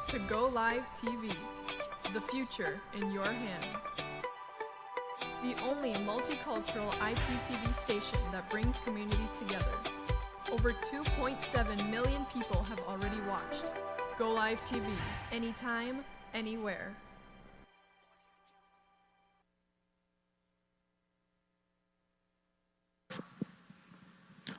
to GoliveTV, the future in your hands. The only multicultural IPTV station that brings communities together. Over 2.7 million people have already watched. GoliveTV, anytime, anywhere.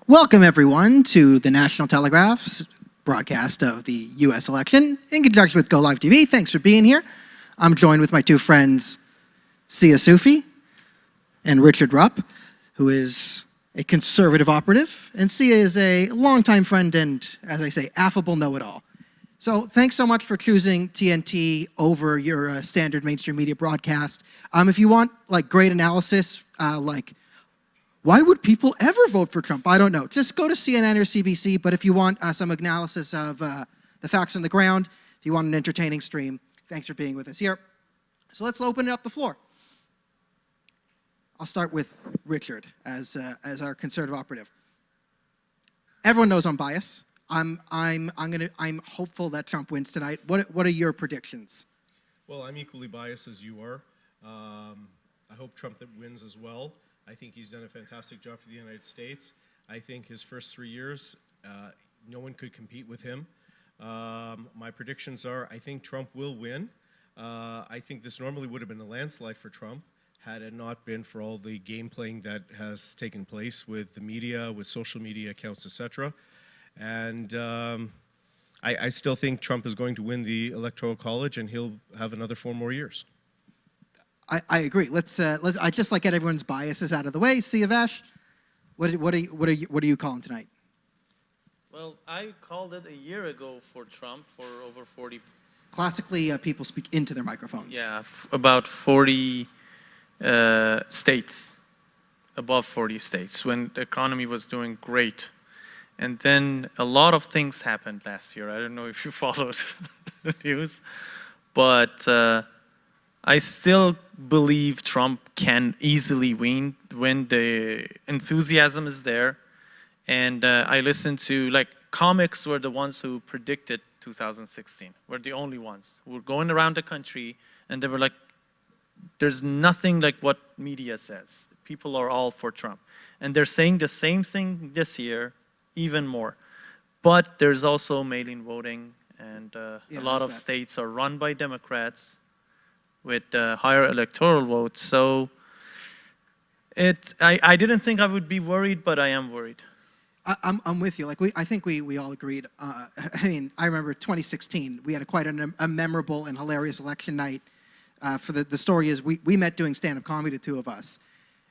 Welcome, everyone, to the National Telegraph's broadcast of the U.S. election in conjunction with GoliveTV. Thanks for being here. I'm joined with my two friends, Sia Sufi and Richard Rupp, who is a conservative operative, and Sia is a longtime friend and, as I say, affable know-it-all. So thanks so much for choosing TNT over your standard mainstream media broadcast. If you want great analysis, why would people ever vote for Trump? I don't know. Just go to CNN or CBC, but if you want some analysis of the facts on the ground, if you want an entertaining stream, thanks for being with us here. So let's open it up the floor. I'll start with Richard as our conservative operative. Everyone knows I'm biased. I'm hopeful that Trump wins tonight. What are your predictions? Well, I'm equally biased as you are. I hope Trump wins as well. I think he's done a fantastic job for the United States. I think his first 3 years, no one could compete with him. My predictions are, I think Trump will win. I think this normally would have been a landslide for Trump had it not been for all the game playing that has taken place with the media, with social media accounts, etc. And I still think Trump is going to win the Electoral College, and he'll have another 4 more years. I agree. I just get everyone's biases out of the way. Siavash, what are you calling tonight? Well, I called it a year ago for Trump for over 40. Classically, people speak into their microphones. Yeah, about 40 states, above 40 states, when the economy was doing great. And then a lot of things happened last year. I don't know if you followed the news, but I still believe Trump can easily win when the enthusiasm is there. And I listened to, comics were the ones who predicted 2016. We're the only ones who were going around the country, and they were like, there's nothing like what media says. People are all for Trump. And they're saying the same thing this year, even more. But there's also mail-in voting, and a lot of states are run by Democrats with higher electoral votes. So I didn't think I would be worried, but I am worried. I'm with you. I think we all agreed. I remember 2016. We had quite a memorable and hilarious election night. For the story is we met doing stand-up comedy, the two of us,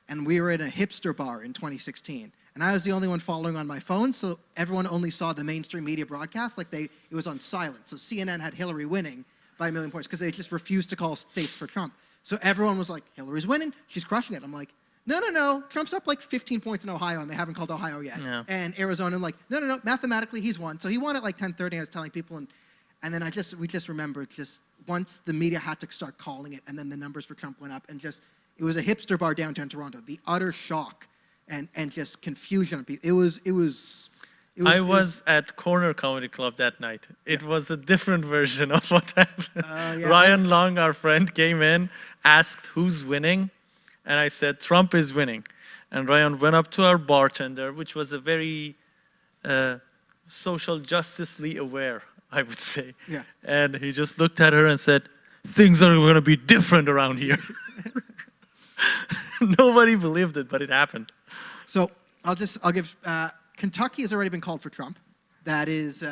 and we were in a hipster bar in 2016. And I was the only one following on my phone, so everyone only saw the mainstream media broadcast. It was on silent. So CNN had Hillary winning by 1 million points because they just refused to call states for Trump. So everyone was like, Hillary's winning, she's crushing it. I'm like, no, Trump's up 15 points in Ohio, and they haven't called Ohio yet. Yeah. And Arizona, I'm like, no, mathematically he's won. So he won at 10:30, I was telling people, and then we just remembered once the media had to start calling it, and then the numbers for Trump went up, and it was a hipster bar downtown Toronto. The utter shock and just confusion. It was at Corner Comedy Club that night. It was a different version of what happened. Ryan Long, our friend, came in, asked who's winning, and I said, Trump is winning. And Ryan went up to our bartender, which was a very social justice-ly aware, I would say. Yeah. And he just looked at her and said, things are going to be different around here. Nobody believed it, but it happened. So I'll give... Kentucky has already been called for Trump. That's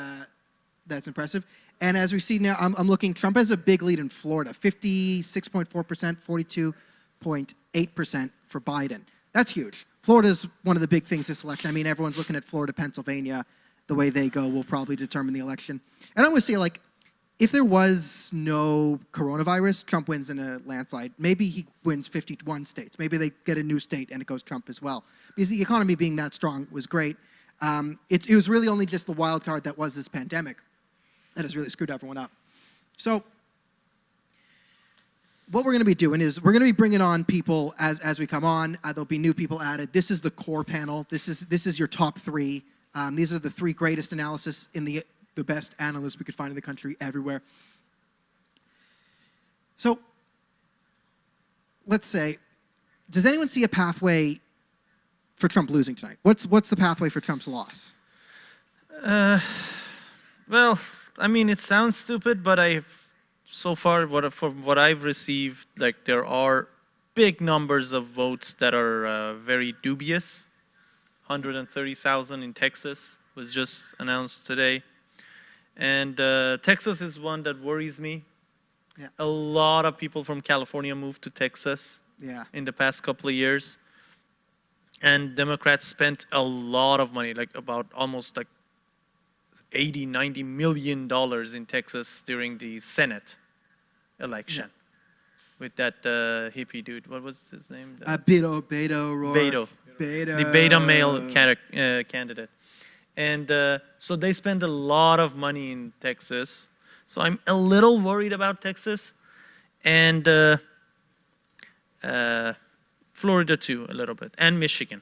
impressive. And as we see now, I'm looking, Trump has a big lead in Florida, 56.4%, 42.8% for Biden. That's huge. Florida's one of the big things this election. Everyone's looking at Florida, Pennsylvania. The way they go will probably determine the election. And I would say, if there was no coronavirus, Trump wins in a landslide. Maybe he wins 51 states. Maybe they get a new state and it goes Trump as well. Because the economy being that strong was great. It was really only just the wild card that was this pandemic that has really screwed everyone up. So what we're going to be doing is we're going to be bringing on people as we come on. There'll be new people added. This is the core panel. This is your top 3. These are the 3 greatest analysis in the best analysts we could find in the country everywhere. So, let's say, does anyone see a pathway for Trump losing tonight? What's the pathway for Trump's loss? Well, I mean, it sounds stupid, but so far, from what I've received, like there are big numbers of votes that are very dubious. 130,000 in Texas was just announced today. And Texas is one that worries me. Yeah. A lot of people from California moved to Texas in the past couple of years. And Democrats spent a lot of money, like about almost like 80, 90 million dollars in Texas during the Senate election with that hippie dude. What was his name? Beto O'Rourke. Beto. The beta male candidate. And so they spend a lot of money in Texas. So I'm a little worried about Texas. And Florida too, a little bit. And Michigan.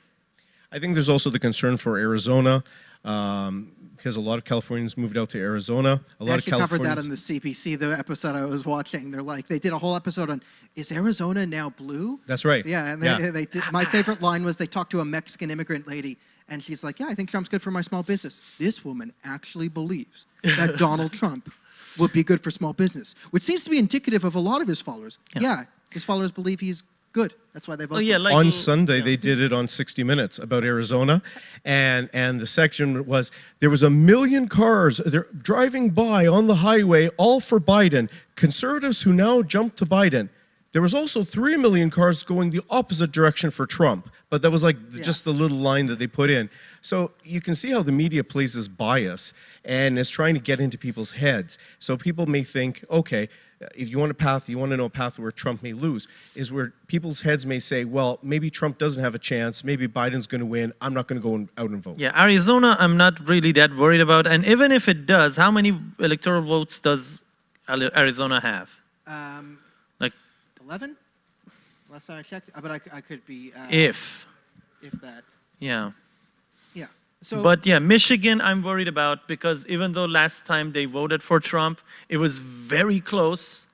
I think there's also the concern for Arizona, because a lot of Californians moved out to Arizona. A lot of Californians covered that Californians. on the CBC, the episode I was watching. They're like, they did a whole episode on, is Arizona now blue? That's right. Yeah, and they did, my favorite line was they talked to a Mexican immigrant lady, and she's like, yeah, I think Trump's good for my small business. This woman actually believes that Donald Trump would be good for small business, which seems to be indicative of a lot of his followers. Yeah, his followers believe he's good. That's why they vote. Oh, yeah, like on Sunday, they did it on 60 Minutes about Arizona, and the section was, there was 1 million cars they're driving by on the highway, all for Biden. Conservatives who now jumped to Biden. There was also 3 million cars going the opposite direction for Trump, but that was like just the little line that they put in. So you can see how the media plays this bias and is trying to get into people's heads. So people may think, okay, if you want to know a path where Trump may lose, is where people's heads may say, well, maybe Trump doesn't have a chance, maybe Biden's going to win, I'm not going to go out and vote. Yeah, Arizona, I'm not really that worried about. And even if it does, how many electoral votes does Arizona have? Like 11? Last time I checked, but I could be... if that. Yeah. Yeah. So, But yeah, Michigan I'm worried about because even though last time they voted for Trump, it was very close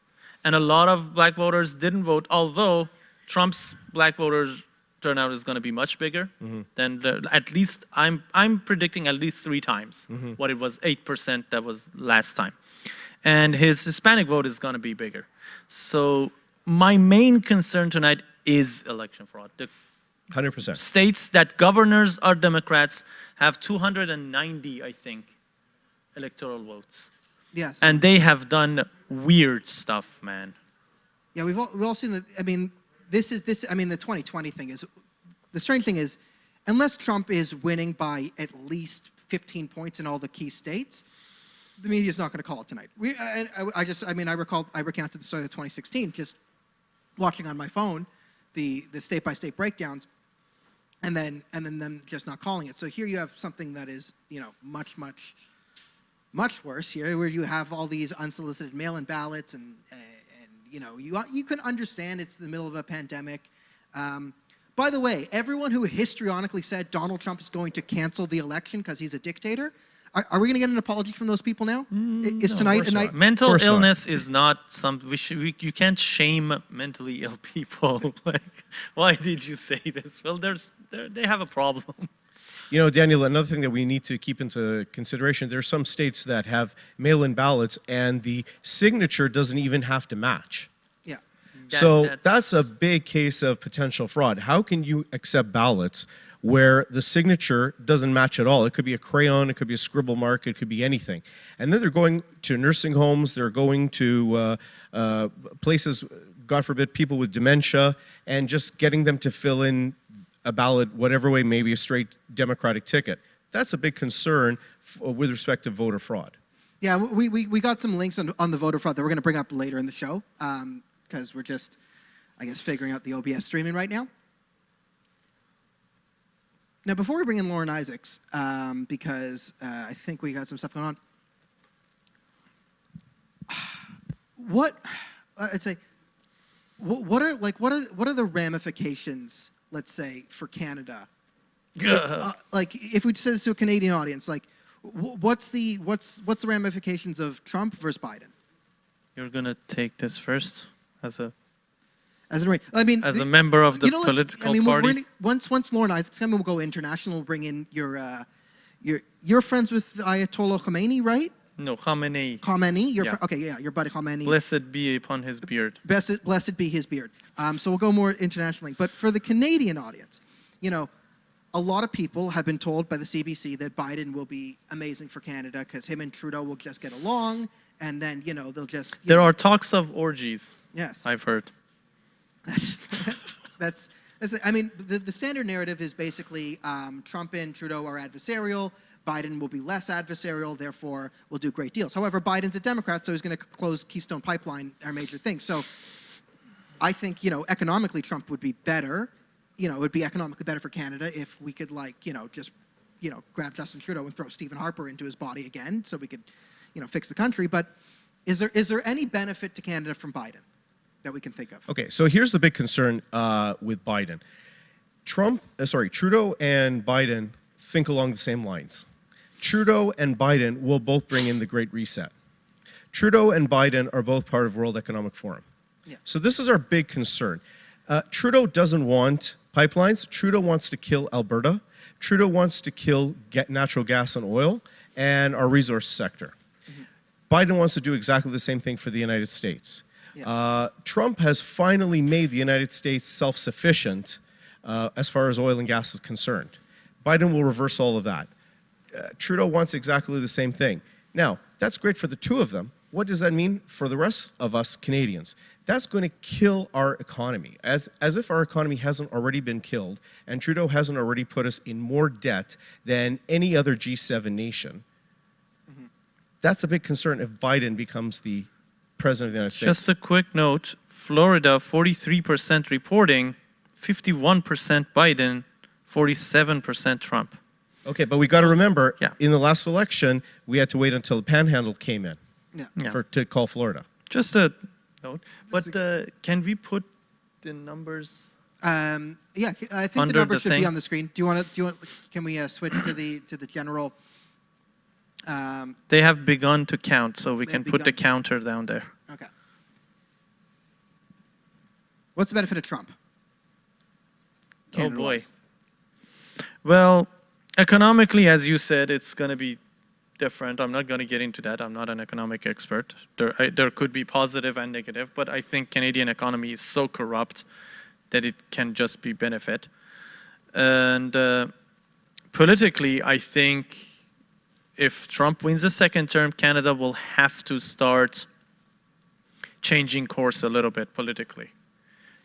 and a lot of black voters didn't vote, although Trump's black voters turnout is going to be much bigger than at least I'm predicting at least 3 times what it was 8% that was last time. And his Hispanic vote is going to be bigger. So my main concern tonight is election fraud. The 100%. states that governors are Democrats have 290, I think, electoral votes. yes. And they have done weird stuff, man. Yeah, we've all seen that. I mean, the 2020 thing is, the strange thing is, unless Trump is winning by at least 15 points in all the key states, the media's not going to call it tonight. I recounted the story of 2016, just watching on my phone the state-by-state breakdowns, and then them just not calling it. So here you have something that is, much worse here, where you have all these unsolicited mail-in ballots, and you can understand it's the middle of a pandemic. By the way, everyone who histrionically said Donald Trump is going to cancel the election because he's a dictator, are we going to get an apology from those people now? Is tonight a night? Mental illness is not something you can't shame mentally ill people. Like, why did you say this? Well, they have a problem. You know, Daniel, another thing that we need to keep into consideration, there are some states that have mail-in ballots and the signature doesn't even have to match. Yeah. So that's a big case of potential fraud. How can you accept ballots where the signature doesn't match at all? It could be a crayon, it could be a scribble mark, it could be anything. And then they're going to nursing homes, they're going to places, God forbid, people with dementia, and just getting them to fill in a ballot, whatever way, maybe a straight Democratic ticket. That's a big concern with respect to voter fraud. Yeah, we got some links on the voter fraud that we're going to bring up later in the show, because we're just, I guess, figuring out the OBS streaming right now. Now, before we bring in Lauren Isaacs, because I think we got some stuff going on, what are the ramifications, let's say, for Canada? Like, if we said this to a Canadian audience, like, what's the ramifications of Trump versus Biden? You're gonna take this first. as a I mean, as a member of the you know, political I mean, party. once Lauren Isaac's coming, we'll go international. We'll bring in you're friends with Ayatollah Khomeini, right? No, Khamenei. Khamenei, Yeah. okay, yeah, your buddy Khamenei. Blessed be upon his beard. Blessed be his beard. So we'll go more internationally. But for the Canadian audience, you know, a lot of people have been told by the CBC that Biden will be amazing for Canada because him and Trudeau will just get along, and then, you know, they'll just... There are talks of orgies, Yes. I've heard. That's I mean, the standard narrative is basically Trump and Trudeau are adversarial. Biden will be less adversarial, therefore will do great deals. However, Biden's a Democrat, so he's going to close Keystone Pipeline, our major thing. So I think, you know, economically Trump would be better. You know, it would be economically better for Canada if we could, like, you know, just, you know, grab Justin Trudeau and throw Stephen Harper into his body again so we could, you know, fix the country. But is there any benefit to Canada from Biden that we can think of? Okay, so here's the big concern with Biden. Trudeau and Biden think along the same lines. Trudeau and Biden will both bring in the Great Reset. Trudeau and Biden are both part of World Economic Forum. Yeah. So this is our big concern. Trudeau doesn't want pipelines. Trudeau wants to kill Alberta. Trudeau wants to kill natural gas and oil and our resource sector. Biden wants to do exactly the same thing for the United States. Yeah. Trump has finally made the United States self-sufficient as far as oil and gas is concerned. Biden will reverse all of that. Trudeau wants exactly the same thing. Now, that's great for the two of them. What does that mean for the rest of us Canadians? That's going to kill our economy, as if our economy hasn't already been killed, and Trudeau hasn't already put us in more debt than any other G7 nation. Mm-hmm. That's a big concern if Biden becomes the president of the United States. Just a quick note, Florida, 43% reporting, 51% Biden, 47% Trump. Okay, but we got to remember, Yeah. in the last election, we had to wait until the Panhandle came in Yeah. to call Florida. Just a note. But can we put the numbers? Yeah, I think Under the numbers the should thing? be on the screen. Can we switch to the general? They have begun to count, so we They can have put the begun. counter down there. Okay. What's the benefit of Trump? Oh boy. Canada-wise? Well, economically, as you said, it's going to be different. I'm not going to get into that. I'm not an economic expert. There could be positive and negative, but I think Canadian economy is so corrupt that it can just be benefit. And politically, I think if Trump wins the second term, Canada will have to start changing course a little bit politically.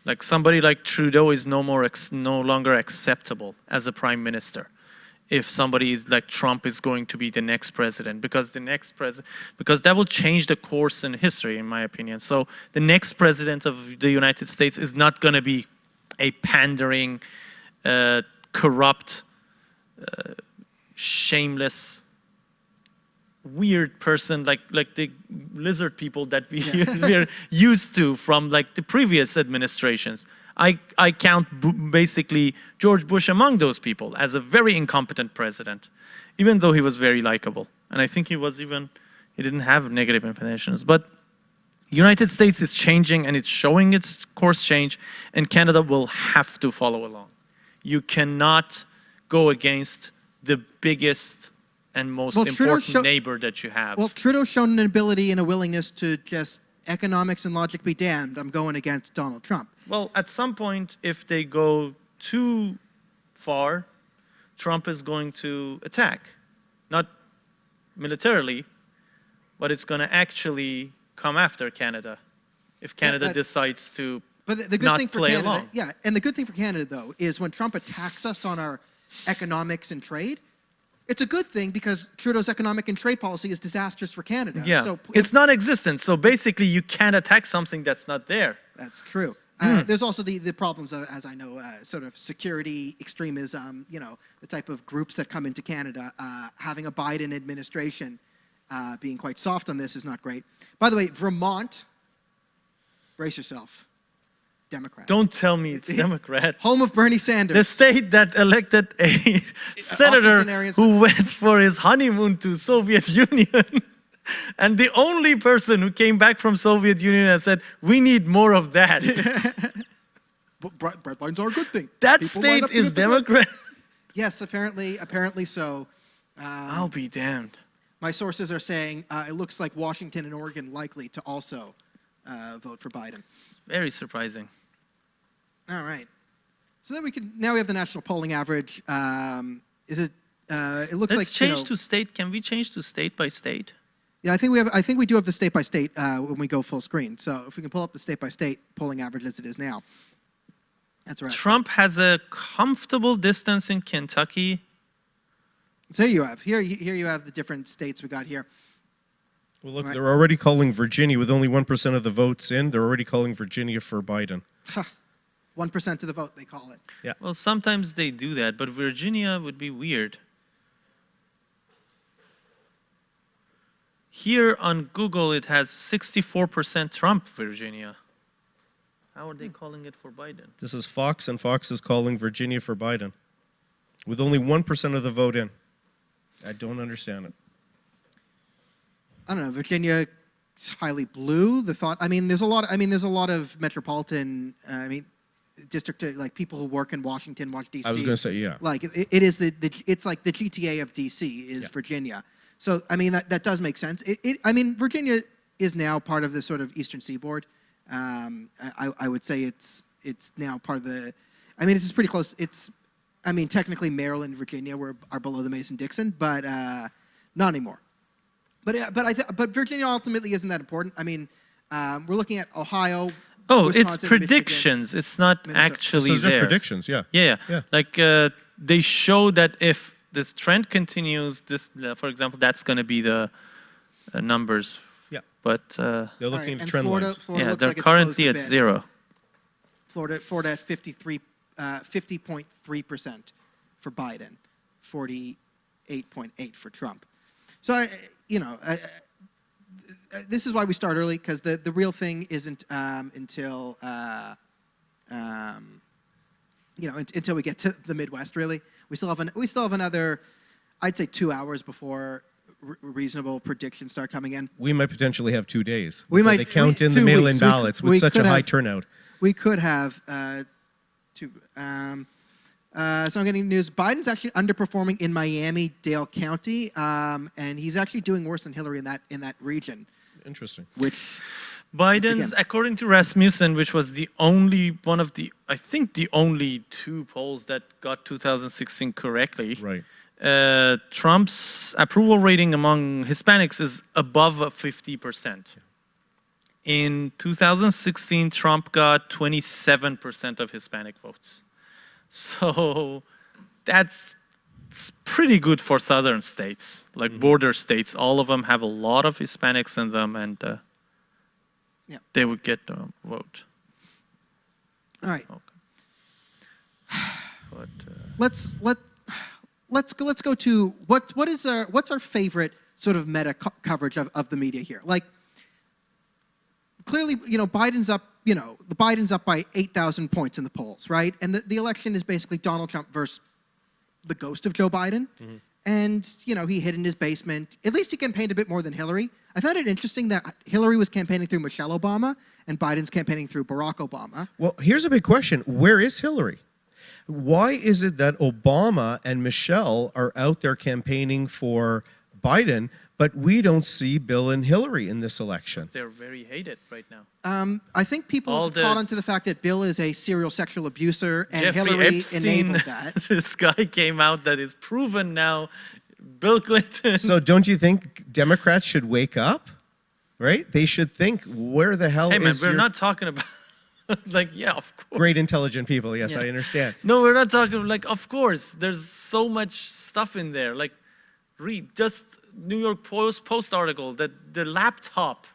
Like somebody like Trudeau is no longer acceptable as a prime minister. If somebody is like Trump is going to be the next president, because that will change the course in history, in my opinion. So the next president of the United States is not going to be a pandering, corrupt, shameless, weird person like the lizard people that we're used to from like the previous administrations. I count basically George Bush among those people as a very incompetent president, even though he was very likable. And I think he didn't have negative inclinations. But United States is changing and it's showing its course change, and Canada will have to follow along. You cannot go against the biggest and most important neighbor that you have. Well, Trudeau's shown an ability and a willingness to just economics and logic be damned. I'm going against Donald Trump. Well, at some point, if they go too far, Trump is going to attack. Not militarily, but it's going to actually come after Canada if Canada decides to But the good not thing for play Canada, along. yeah, and the good thing for Canada though is when Trump attacks us on our economics and trade, it's a good thing because Trudeau's economic and trade policy is disastrous for Canada. Yeah, So it's non-existent. So basically, you can't attack something that's not there. that's true. There's also the problems of, as I know, sort of security extremism, you know, the type of groups that come into Canada. Having a Biden administration being quite soft on this is not great. By the way, Vermont, brace yourself, Democrat. Don't tell me it's Democrat. Home of Bernie Sanders. The state that elected a senator octogenarians. who went for his honeymoon to Soviet Union. And the only person who came back from Soviet Union and said, we need more of that. But bread lines are a good thing. That People line state up to is get the bread. Democrat. Yes, apparently so. I'll be damned. My sources are saying it looks like Washington and Oregon likely to also vote for Biden. Very surprising. All right. So then now we have the national polling average. Is it? It looks like Let's change to state. Can we change to state by state? Yeah, I think we do have the state by state when we go full screen. So if we can pull up the state by state polling average as it is now. That's right. Trump has a comfortable distance in Kentucky. So here you have the different states we got here. Well, look, Right. they're already calling Virginia, with only 1% of the votes in, they're already calling Virginia for Biden. 1% of the vote, they call it. Yeah. Well, sometimes they do that, but Virginia would be weird. Here on Google, it has 64% Trump, Virginia. How are they calling it for Biden? This is Fox, and Fox is calling Virginia for Biden, with only 1% of the vote in. I don't understand it. I don't know. Virginia is highly blue. There's a lot of metropolitan. District like people who work in Washington, D.C. I was going to say, yeah. Like it is it's like the GTA of D.C. is Yeah. Virginia. So that does make sense. Virginia is now part of the sort of Eastern Seaboard. I would say it's now part of the. It's just pretty close. Technically Maryland and Virginia are below the Mason-Dixon, but not anymore. But Virginia ultimately isn't that important. We're looking at Ohio. Oh, Wisconsin, it's predictions. Michigan, It's not Minnesota. actually Those are there. predictions, yeah. Yeah. Yeah. Like they show that if this trend continues, for example, that's going to be the numbers. Yeah. But They're All looking right, at and trend Florida, lines. Florida yeah, looks they're like it's currently closed a at bit. 0. Florida at 50.3% for Biden, 48.8% for Trump. So this is why we start early, because the real thing isn't until until we get to the Midwest. Really, we still have another, I'd say, 2 hours before reasonable predictions start coming in. We might potentially have 2 days. We before might- they count in the 2 mail-in weeks. ballots We with such a could high have- turnout. We could have two. So I'm getting news. Biden's actually underperforming in Miami-Dade County, and he's actually doing worse than Hillary in that region. Interesting. Which Biden's, again- according to Rasmussen, which was the only one of the, I think the only 2 polls that got 2016 correctly. Right. Trump's approval rating among Hispanics is above 50%. In 2016, Trump got 27% of Hispanic votes. So that's pretty good for southern states, like border states. All of them have a lot of Hispanics in them, and Yeah. they would get the vote. all right. But Let's go to what's our favorite sort of meta coverage of the media here. Like clearly, Biden's up. Biden's up by 8,000 points in the polls, right? And the election is basically Donald Trump versus the ghost of Joe Biden. Mm-hmm. And he hid in his basement. At least he campaigned a bit more than Hillary. I found it interesting that Hillary was campaigning through Michelle Obama and Biden's campaigning through Barack Obama. Well, here's a big question. Where is Hillary? Why is it that Obama and Michelle are out there campaigning for Biden, but we don't see Bill and Hillary in this election? they're very hated right now. I think people All have the- caught on to the fact that Bill is a serial sexual abuser and Jeffrey Hillary Epstein, enabled that. this guy came out that is proven now. Bill Clinton. So don't you think Democrats should wake up? Right? They should think, where the hell Hey man, is we're your not talking about like, yeah, of course. great intelligent people? Yes, Yeah. I understand. No, we're not talking like, of course. There's so much stuff in there. Like, read just New York Post article that the laptop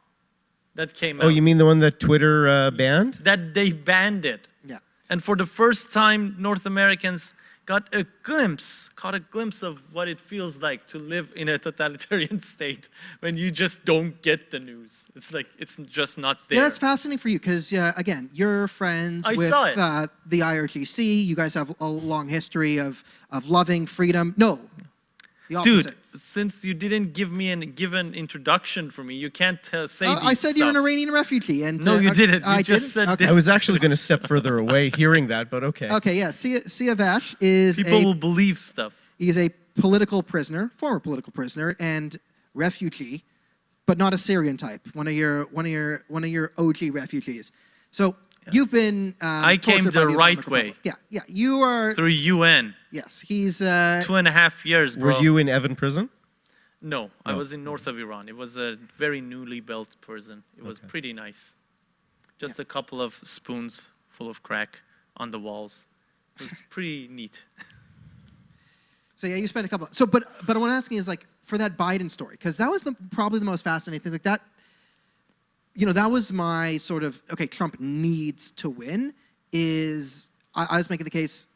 that came out. Oh, you mean the one that Twitter banned? That they banned it. Yeah. And for the first time, North Americans caught a glimpse of what it feels like to live in a totalitarian state when you just don't get the news. It's like, it's just not there. Yeah, that's fascinating for you because, again, you're friends I with saw it. The IRGC. You guys have a long history of loving freedom. No, the opposite. Dude, since you didn't give an introduction for me, you can't say these I said you're an stuff. Iranian refugee, and No, you didn't. You I just didn't? said Okay. this. I was actually going to step further away hearing that, but okay. Okay, yeah. Sia Vash is People will believe stuff. he's a political prisoner, former political prisoner, and refugee, but not a Syrian type. One of your OG refugees. So you've been. I came tortured by the the right Islamic way. Republic. Yeah. You are. Through UN. Yes, he's. 2.5 years, bro. Were you in Evan prison? No, I was in north of Iran. It was a very newly built prison. It was Okay. pretty nice. Just a couple of spoons full of crack on the walls. It was pretty neat. So yeah, you spent a couple. So, but what I'm asking is like for that Biden story, because that was probably the most fascinating thing. Like that, that was my sort of okay. Trump needs to win. I was making the case.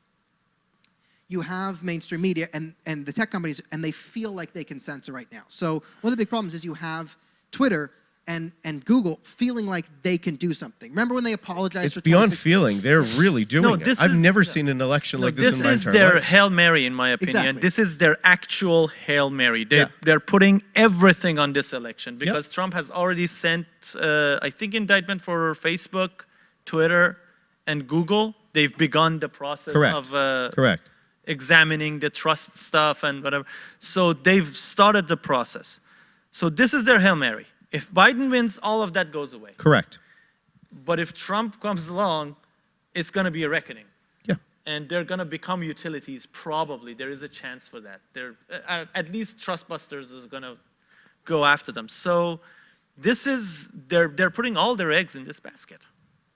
You have mainstream media and the tech companies, and they feel like they can censor right now. So one of the big problems is you have Twitter and Google feeling like they can do something. Remember when they apologized It's for beyond 2016? feeling. They're really doing No, it. this I've is- never seen an election like this in my is entire their life. Hail Mary, in my opinion. Exactly. This is their actual Hail Mary. Yeah. They're putting everything on this election because Trump has already sent, I think, indictment for Facebook, Twitter, and Google. They've begun the process Correct. of Correct. examining the trust stuff and whatever. So they've started the process. So this is their Hail Mary. If Biden wins, all of that goes away. Correct. But if Trump comes along, it's going to be a reckoning. Yeah. And they're going to become utilities, probably. There is a chance for that. At least Trustbusters is going to go after them. So this is, they're putting all their eggs in this basket.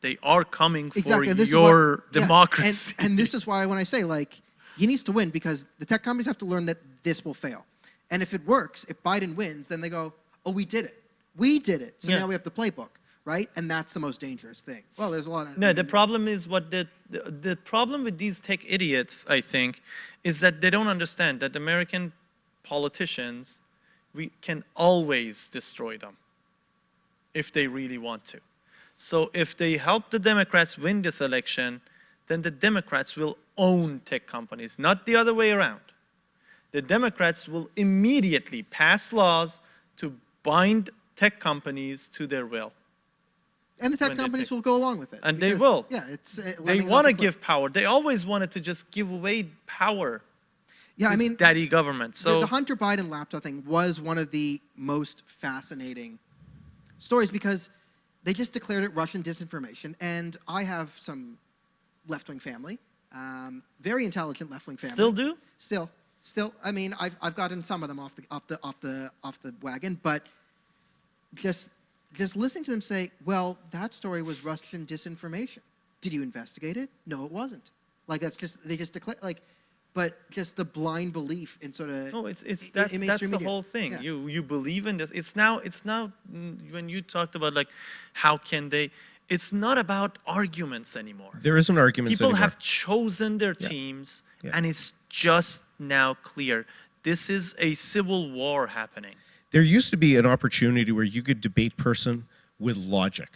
They are coming for Exactly. and this is your yeah, democracy. And this is why when I say, like, he needs to win because the tech companies have to learn that this will fail. And if it works, if Biden wins, then they go, oh, we did it. We did it. So Yeah. now we have the playbook, right? And that's the most dangerous thing. Well, there's a lot of... No, the problem is what the problem with these tech idiots, I think, is that they don't understand that American politicians, we can always destroy them if they really want to. So if they help the Democrats win this election, then the Democrats will own tech companies, not the other way around. The Democrats will immediately pass laws to bind tech companies to their will. And the tech when they companies take- will go along with it. And they because, will. Yeah, it's... They lemmings want to off the cliff. give power. They always wanted to just give away power Yeah, to I mean... daddy government. So the Hunter Biden laptop thing was one of the most fascinating stories because they just declared it Russian disinformation. And I have some left-wing family, very intelligent left-wing family. still do? Still. I mean, I've gotten some of them off the wagon, but just listening to them say, well, that story was Russian disinformation. Did you investigate it? No, it wasn't. Like they just declare but just the blind belief in sort of No, that's mainstream the media. whole thing. Yeah. You believe in this. It's now when you talked about like how can they? It's not about arguments anymore. There isn't arguments People anymore. have chosen their Yeah. teams, Yeah. and it's just now clear. This is a civil war happening. There used to be an opportunity where you could debate person with logic,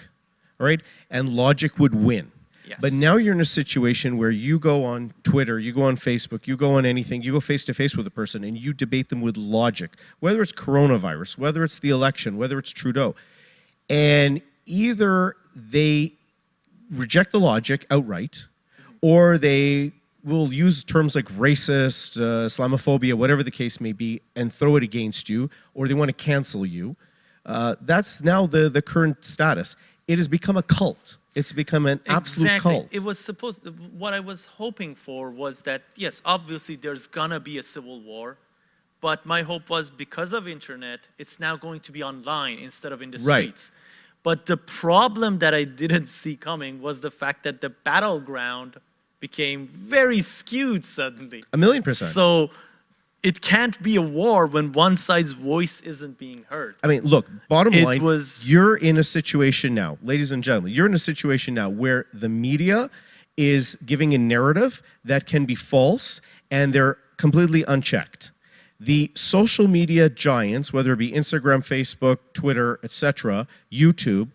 all right? And logic would win. Yes. But now you're in a situation where you go on Twitter, you go on Facebook, you go on anything, you go face-to-face with a person, and you debate them with logic, whether it's coronavirus, whether it's the election, whether it's Trudeau. And either they reject the logic outright, or they will use terms like racist, Islamophobia, whatever the case may be, and throw it against you, or they want to cancel you. That's now the current status. It has become a cult. It's become an absolute cult. It was what I was hoping for was that, yes, obviously there's gonna be a civil war, but my hope was because of internet, it's now going to be online instead of in the Right. streets. But the problem that I didn't see coming was the fact that the battleground became very skewed suddenly. 1,000,000%. So it can't be a war when one side's voice isn't being heard. I mean, look, bottom It line, was- you're in a situation now, ladies and gentlemen, you're in a situation now where the media is giving a narrative that can be false, and they're completely unchecked. The social media giants, whether it be Instagram, Facebook, Twitter, etc., YouTube,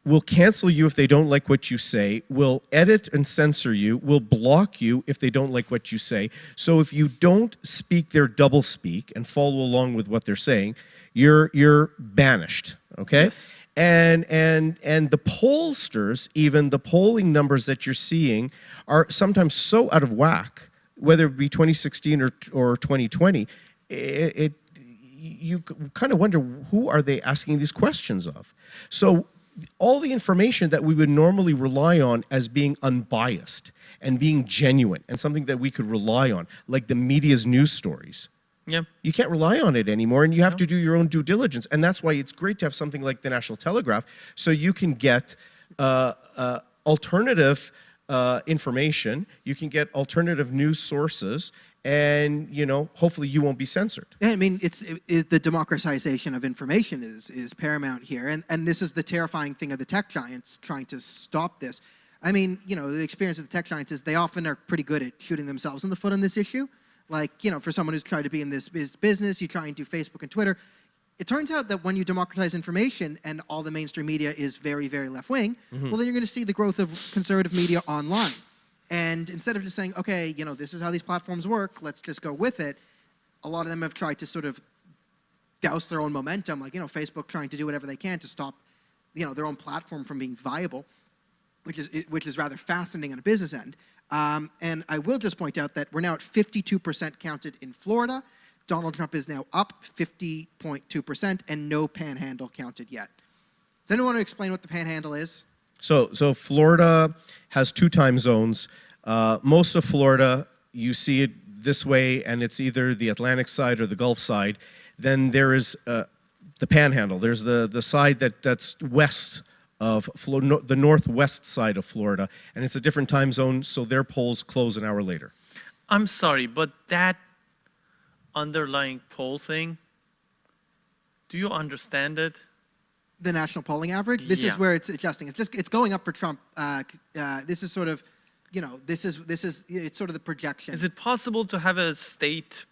will cancel you if they don't like what you say, will edit and censor you, will block you if they don't like what you say. So if you don't speak their double speak and follow along with what they're saying, you're banished, okay? Yes. And the pollsters, even the polling numbers that you're seeing are sometimes so out of whack, whether it be 2016 or 2020, you kind of wonder, who are they asking these questions of? So all the information that we would normally rely on as being unbiased and being genuine and something that we could rely on, like the media's news stories, Yeah. you can't rely on it anymore, and you have to do your own due diligence. And that's why it's great to have something like the National Telegraph, so you can get alternative information, you can get alternative news sources, and hopefully you won't be censored. I mean, the democratization of information is paramount here, and this is the terrifying thing of the tech giants trying to stop this. I mean, the experience of the tech giants is they often are pretty good at shooting themselves in the foot on this issue. Like, for someone who's tried to be in this business, you try and do Facebook and Twitter. It turns out that when you democratize information and all the mainstream media is very, very left-wing, well, then you're going to see the growth of conservative media online. And instead of just saying, okay, this is how these platforms work, let's just go with it, a lot of them have tried to sort of douse their own momentum, like, Facebook trying to do whatever they can to stop, their own platform from being viable, which is rather fascinating on a business end. And I will just point out that we're now at 52% counted in Florida. Donald Trump is now up 50.2%, and no panhandle counted yet. Does anyone want to explain what the panhandle is? So Florida has 2 time zones. Most of Florida, you see it this way, and it's either the Atlantic side or the Gulf side. Then there is the Panhandle. There's the side that's west of the northwest side of Florida, and it's a different time zone, so their polls close an hour later. I'm sorry, but that underlying poll thing, do you understand it? The national polling average. This is where it's adjusting. It's going up for Trump. This is sort of, it's sort of the projection. Is it possible to have a state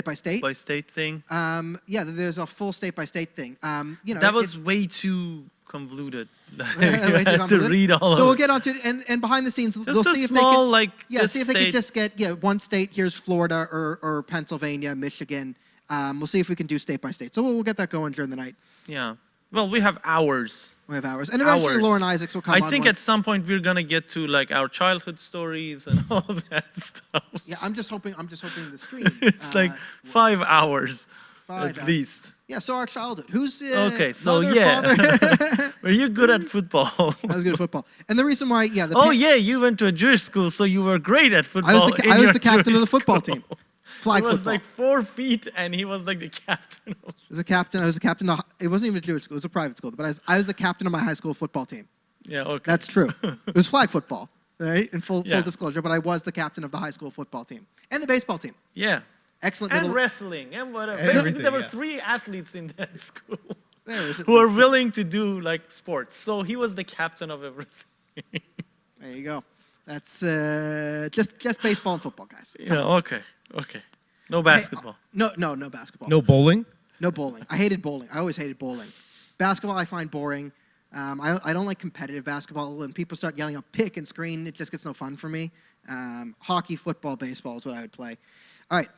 by state thing? Yeah, there's a full state by state thing. That was way too convoluted. Way You too had to convoluted. read all of So we'll it. get onto it, and behind the scenes, Just they'll a see if small, they can, see if they state. can just get one state. Here's Florida or Pennsylvania, Michigan. We'll see if we can do state by state. So we'll get that going during the night. Yeah. Well, we have hours. We have hours, and eventually Hours. Lauren Isaacs will come I on. think at some point we're gonna get to our childhood stories and all that stuff. Yeah, I'm just hoping the stream. It's 5 hours 5 at hours. least. Yeah, so our childhood. Who's Okay, so mother, yeah. father? Were you good at football? I was good at football, and the reason why, You went to a Jewish school, so you were great at football. I was the captain of the football team. Flag He was football. 4 feet, and he was the captain. I was the captain. It wasn't even a Jewish school; it was a private school. But I was the captain of my high school football team. Yeah, okay. That's true. It was flag football, right? In full Yeah. disclosure. But I was the captain of the high school football team and the baseball team. Yeah. Excellent. And little, wrestling and whatever. And Basically, everything, there were yeah. 3 athletes in that school there who were willing to do sports. So he was the captain of everything. There you go. That's just baseball and football, guys. Yeah. Okay. No basketball. No basketball. No bowling? No bowling. I hated bowling. I always hated bowling. Basketball I find boring. I don't like competitive basketball. When people start yelling out pick and screen, it just gets no fun for me. Hockey, football, baseball is what I would play. All right.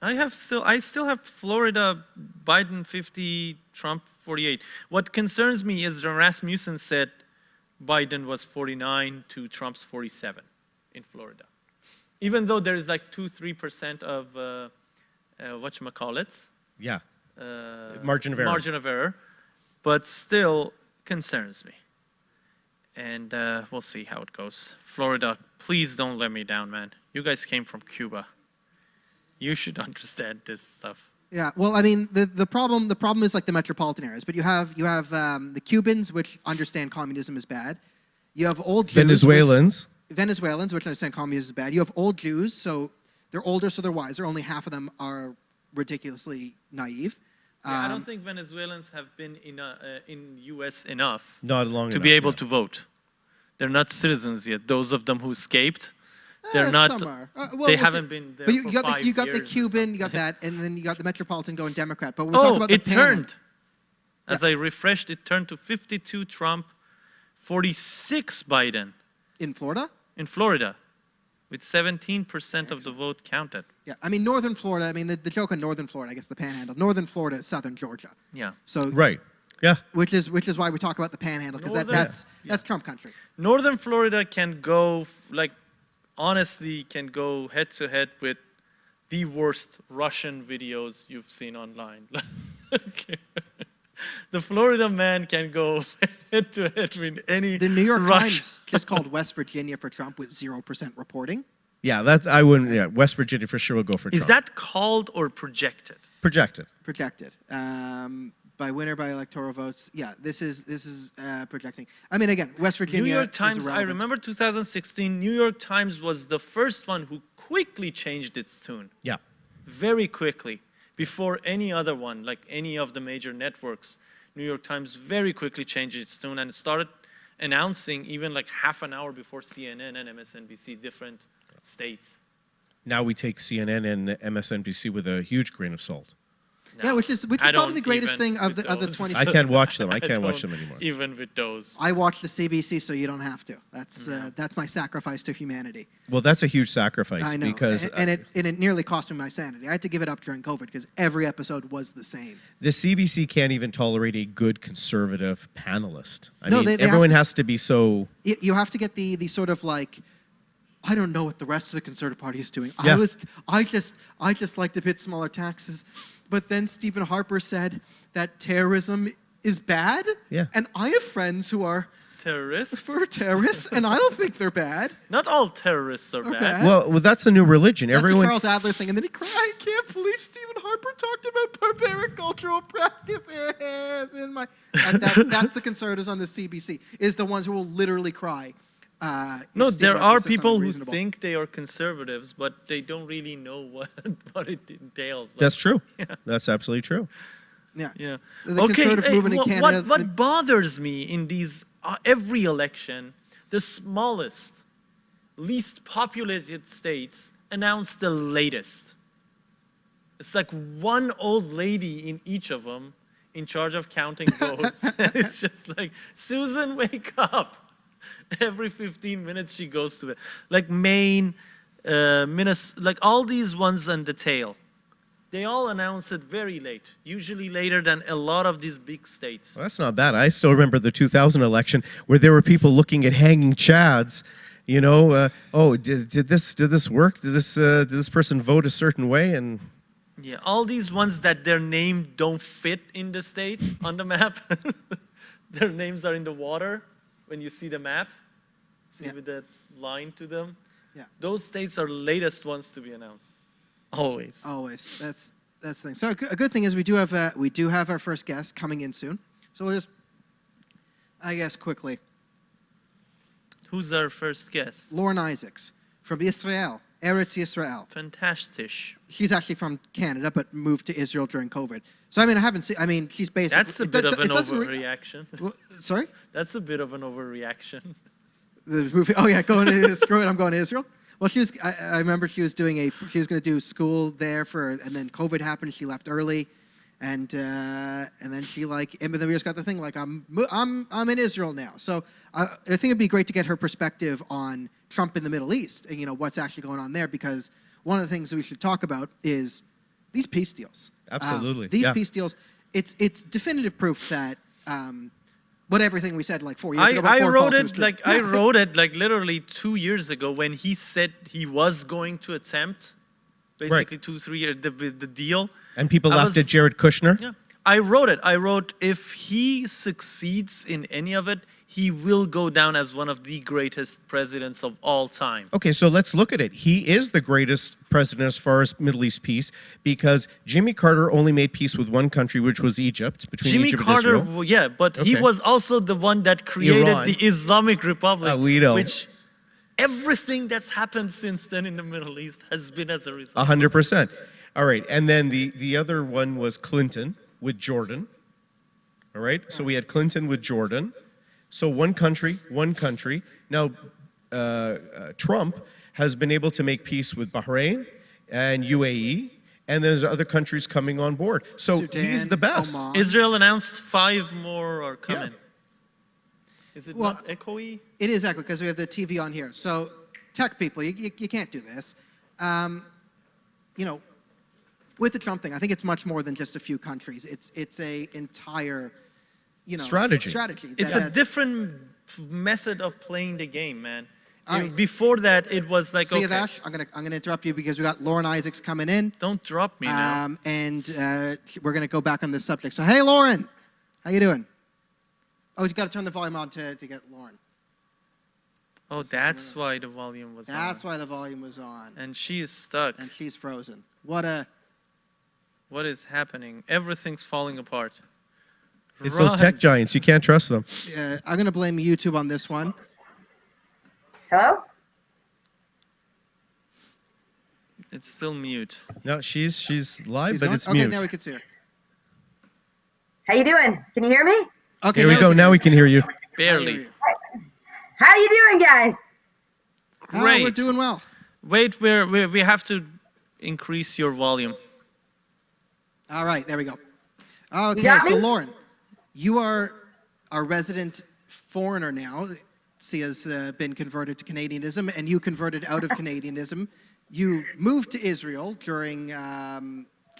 I still have Florida, Biden 50, Trump 48. What concerns me is Rasmussen said Biden was 49 to Trump's 47 in Florida. Even though there's 2-3% of whatchamacallits. Yeah. Margin of error. Margin of error, but still concerns me. And we'll see how it goes. Florida, please don't let me down, man. You guys came from Cuba. You should understand this stuff. Yeah, well, I mean, the problem is the metropolitan areas, but you have the Cubans, which understand communism is bad. You have old Jews, Venezuelans, which understand communism is bad. You have old Jews, so they're older, so they're wiser. Only half of them are ridiculously naive. Yeah, I don't think Venezuelans have been in U.S. enough Not long to enough, be able yeah. to vote. They're not citizens yet. Those of them who escaped, they're not. Some are. They haven't been there But for you got 5 you got years the or Cuban, you got something. that, and then you got the metropolitan going Democrat. But we're talking Oh, about it the panhandle. turned. As I refreshed, it turned to 52 Trump, 46 Biden In Florida? in Florida, with 17% of the vote counted. Yeah, I mean, northern Florida, I mean, the joke on northern Florida, I guess the panhandle. Northern Florida is southern Georgia. Yeah. So, Right. Yeah. which is why we talk about the panhandle, because that's Trump country. Northern Florida can go, honestly, can go head to head with the worst Russian videos you've seen online. The Florida man can go head to head with any The New York Russian. Times just called West Virginia for Trump with 0% reporting. Yeah, I wouldn't. Yeah, West Virginia for sure will go for Is Trump. that called or projected? Projected? Projected. By winner by electoral votes. Yeah, this is projecting. I mean, again, West Virginia. New York is Times, I irrelevant. remember 2016, New York Times was the first one who quickly changed its tune. Yeah. Very quickly. Before any other one, like any of the major networks, New York Times very quickly changed its tune and started announcing even like half an hour before CNN and MSNBC different states. Now we take CNN and MSNBC with a huge grain of salt. Yeah, which is I probably the don't greatest even thing of the with those. 20. I can't watch them. I I can't watch don't them anymore. Even with those. I watch the CBC, so you don't have to. That's my sacrifice to humanity. Well, that's a huge sacrifice I know, because and it nearly cost me my sanity. I had to give it up during COVID because every episode was the same. the CBC can't even tolerate a good conservative panelist. I No, mean, they have everyone to- has to be so. You have to get the sort of like, I don't know what the rest of the Conservative Party is doing. Yeah. I just like to pay smaller taxes, but then Stephen Harper said that terrorism is bad. Yeah. And I have friends who are Terrorists? for terrorists, and I don't think they're bad. Not all terrorists are Or bad. bad. Well, that's a new religion. That's Everyone. the Charles Adler thing, and then he cried. I can't believe Stephen Harper talked about barbaric cultural practices in my. That's the conservatives on the CBC, is the ones who will literally cry. If No, Stephen there Harper are says something people who reasonable. think they are conservatives, but they don't really know what it entails. Like, That's true. That's absolutely true. Yeah. Yeah. The conservative movement in Canada. What bothers me in these every election, the smallest, least populated states announce the latest. It's like one old lady in each of them in charge of counting votes. It's just like, Susan, wake up. Every 15 minutes she goes to it. Like Maine, Minnesota, like all these ones on the tail. They all announce it very late, usually later than a lot of these big states. Well, that's not bad. I still remember the 2000 election where there were people looking at hanging chads. You know, did this work? Did this person vote a certain way? And Yeah, all these ones that their name don't fit in the state on the map. Their names are in the water when you see the map. See Yeah. with that line to them. Yeah. Those states are latest ones to be announced. Always. Always. That's the thing. So a good thing is we do have our first guest coming in soon. So we'll just, I guess, quickly. Who's our first guest? Lauren Isaacs from Israel, Eretz Israel. Fantastic. She's actually from Canada, but moved to Israel during COVID. So I mean, I haven't seen. I mean, she's basically. That's a bit of an overreaction. Sorry. That's a bit of an overreaction. The movie. Oh yeah, going to screw it. I'm going to Israel. Well, she was. I remember she was doing She was going to do school there and then COVID happened. She left early, and then she and then we just got the thing like I'm in Israel now. So I think it'd be great to get her perspective on Trump in the Middle East. And, you know what's actually going on there, because one of the things that we should talk about is these peace deals. Absolutely, These yeah. peace deals. It's definitive proof that. What everything we said like 4 years ago. I about foreign wrote policy was it true. like I wrote it like literally 2 years ago when he said he was going to attempt basically 2-3 years the deal. and people I laughed was- at Jared Kushner. Yeah, I wrote it. I wrote if he succeeds in any of it, he will go down as one of the greatest presidents of all time. Okay, so let's look at it. He is the greatest president as far as Middle East peace because Jimmy Carter only made peace with one country, which was Egypt, between Jimmy Egypt Carter, and Israel. yeah, but he Okay. was also the one that created Iran. the Islamic Republic, We know. which everything that's happened since then in the Middle East has been as a result. 100%. All right, and then the other one was Clinton with Jordan. All right, so we had Clinton with Jordan. So one country, one country. Now, Trump has been able to make peace with Bahrain and UAE, and there's other countries coming on board. So he's Sudan, the best. Oman. Israel announced 5 more are coming. Is it Well, not echoey? It is echo because we have the TV on here. So, tech people, you can't do this. You know, with the Trump thing, I think it's much more than just a few countries. It's a entire, Strategy. It's a different method of playing the game, man. Before that, it was like, See you, okay, Vash. I'm gonna interrupt you because we got Lauren Isaacs coming in. don't drop me now. And we're gonna go back on this subject. So, hey, Lauren, how you doing? Oh, you got to turn the volume on to get Lauren. Oh, that's why the volume was on. That's why the volume was on. And she is stuck. And she's frozen. What is happening? Everything's falling apart. It's those tech giants. You can't trust them. I'm gonna blame YouTube on this one. Hello? It's still mute. No, she's live, She's but going? it's Okay, mute. now we can see her. How you doing? Can you hear me? Okay, Here we go. Now we can hear you. I hear Barely. you. How you doing, guys? Oh, Great. we're doing well. Wait, we have to increase your volume. All right, there we go. Okay, got so me? Lauren, you are our resident foreigner now. Sia's been converted to Canadianism, and you converted out of Canadianism. You moved to Israel during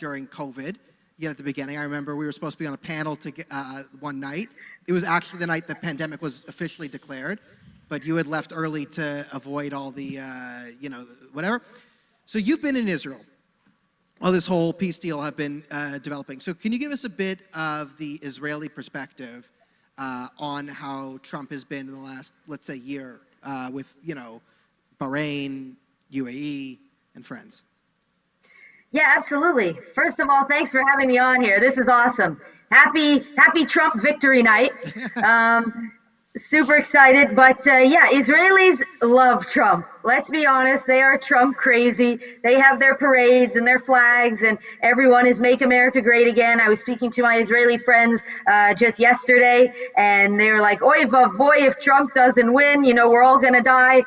COVID. Yet at the beginning, I remember we were supposed to be on a panel one night. It was actually the night the pandemic was officially declared, but you had left early to avoid all the, whatever. So you've been in Israel while this whole peace deal have been developing. So can you give us a bit of the Israeli perspective on how Trump has been in the last, let's say, year with, Bahrain, UAE, and friends? Yeah, absolutely. First of all, thanks for having me on here. This is awesome. Happy Trump victory night. Super excited, but yeah, Israelis love Trump. Let's be honest, they are Trump crazy. They have their parades and their flags, and everyone is "Make America Great Again." I was speaking to my Israeli friends just yesterday, and they were like, "Oy vavoy, if Trump doesn't win, we're all gonna die."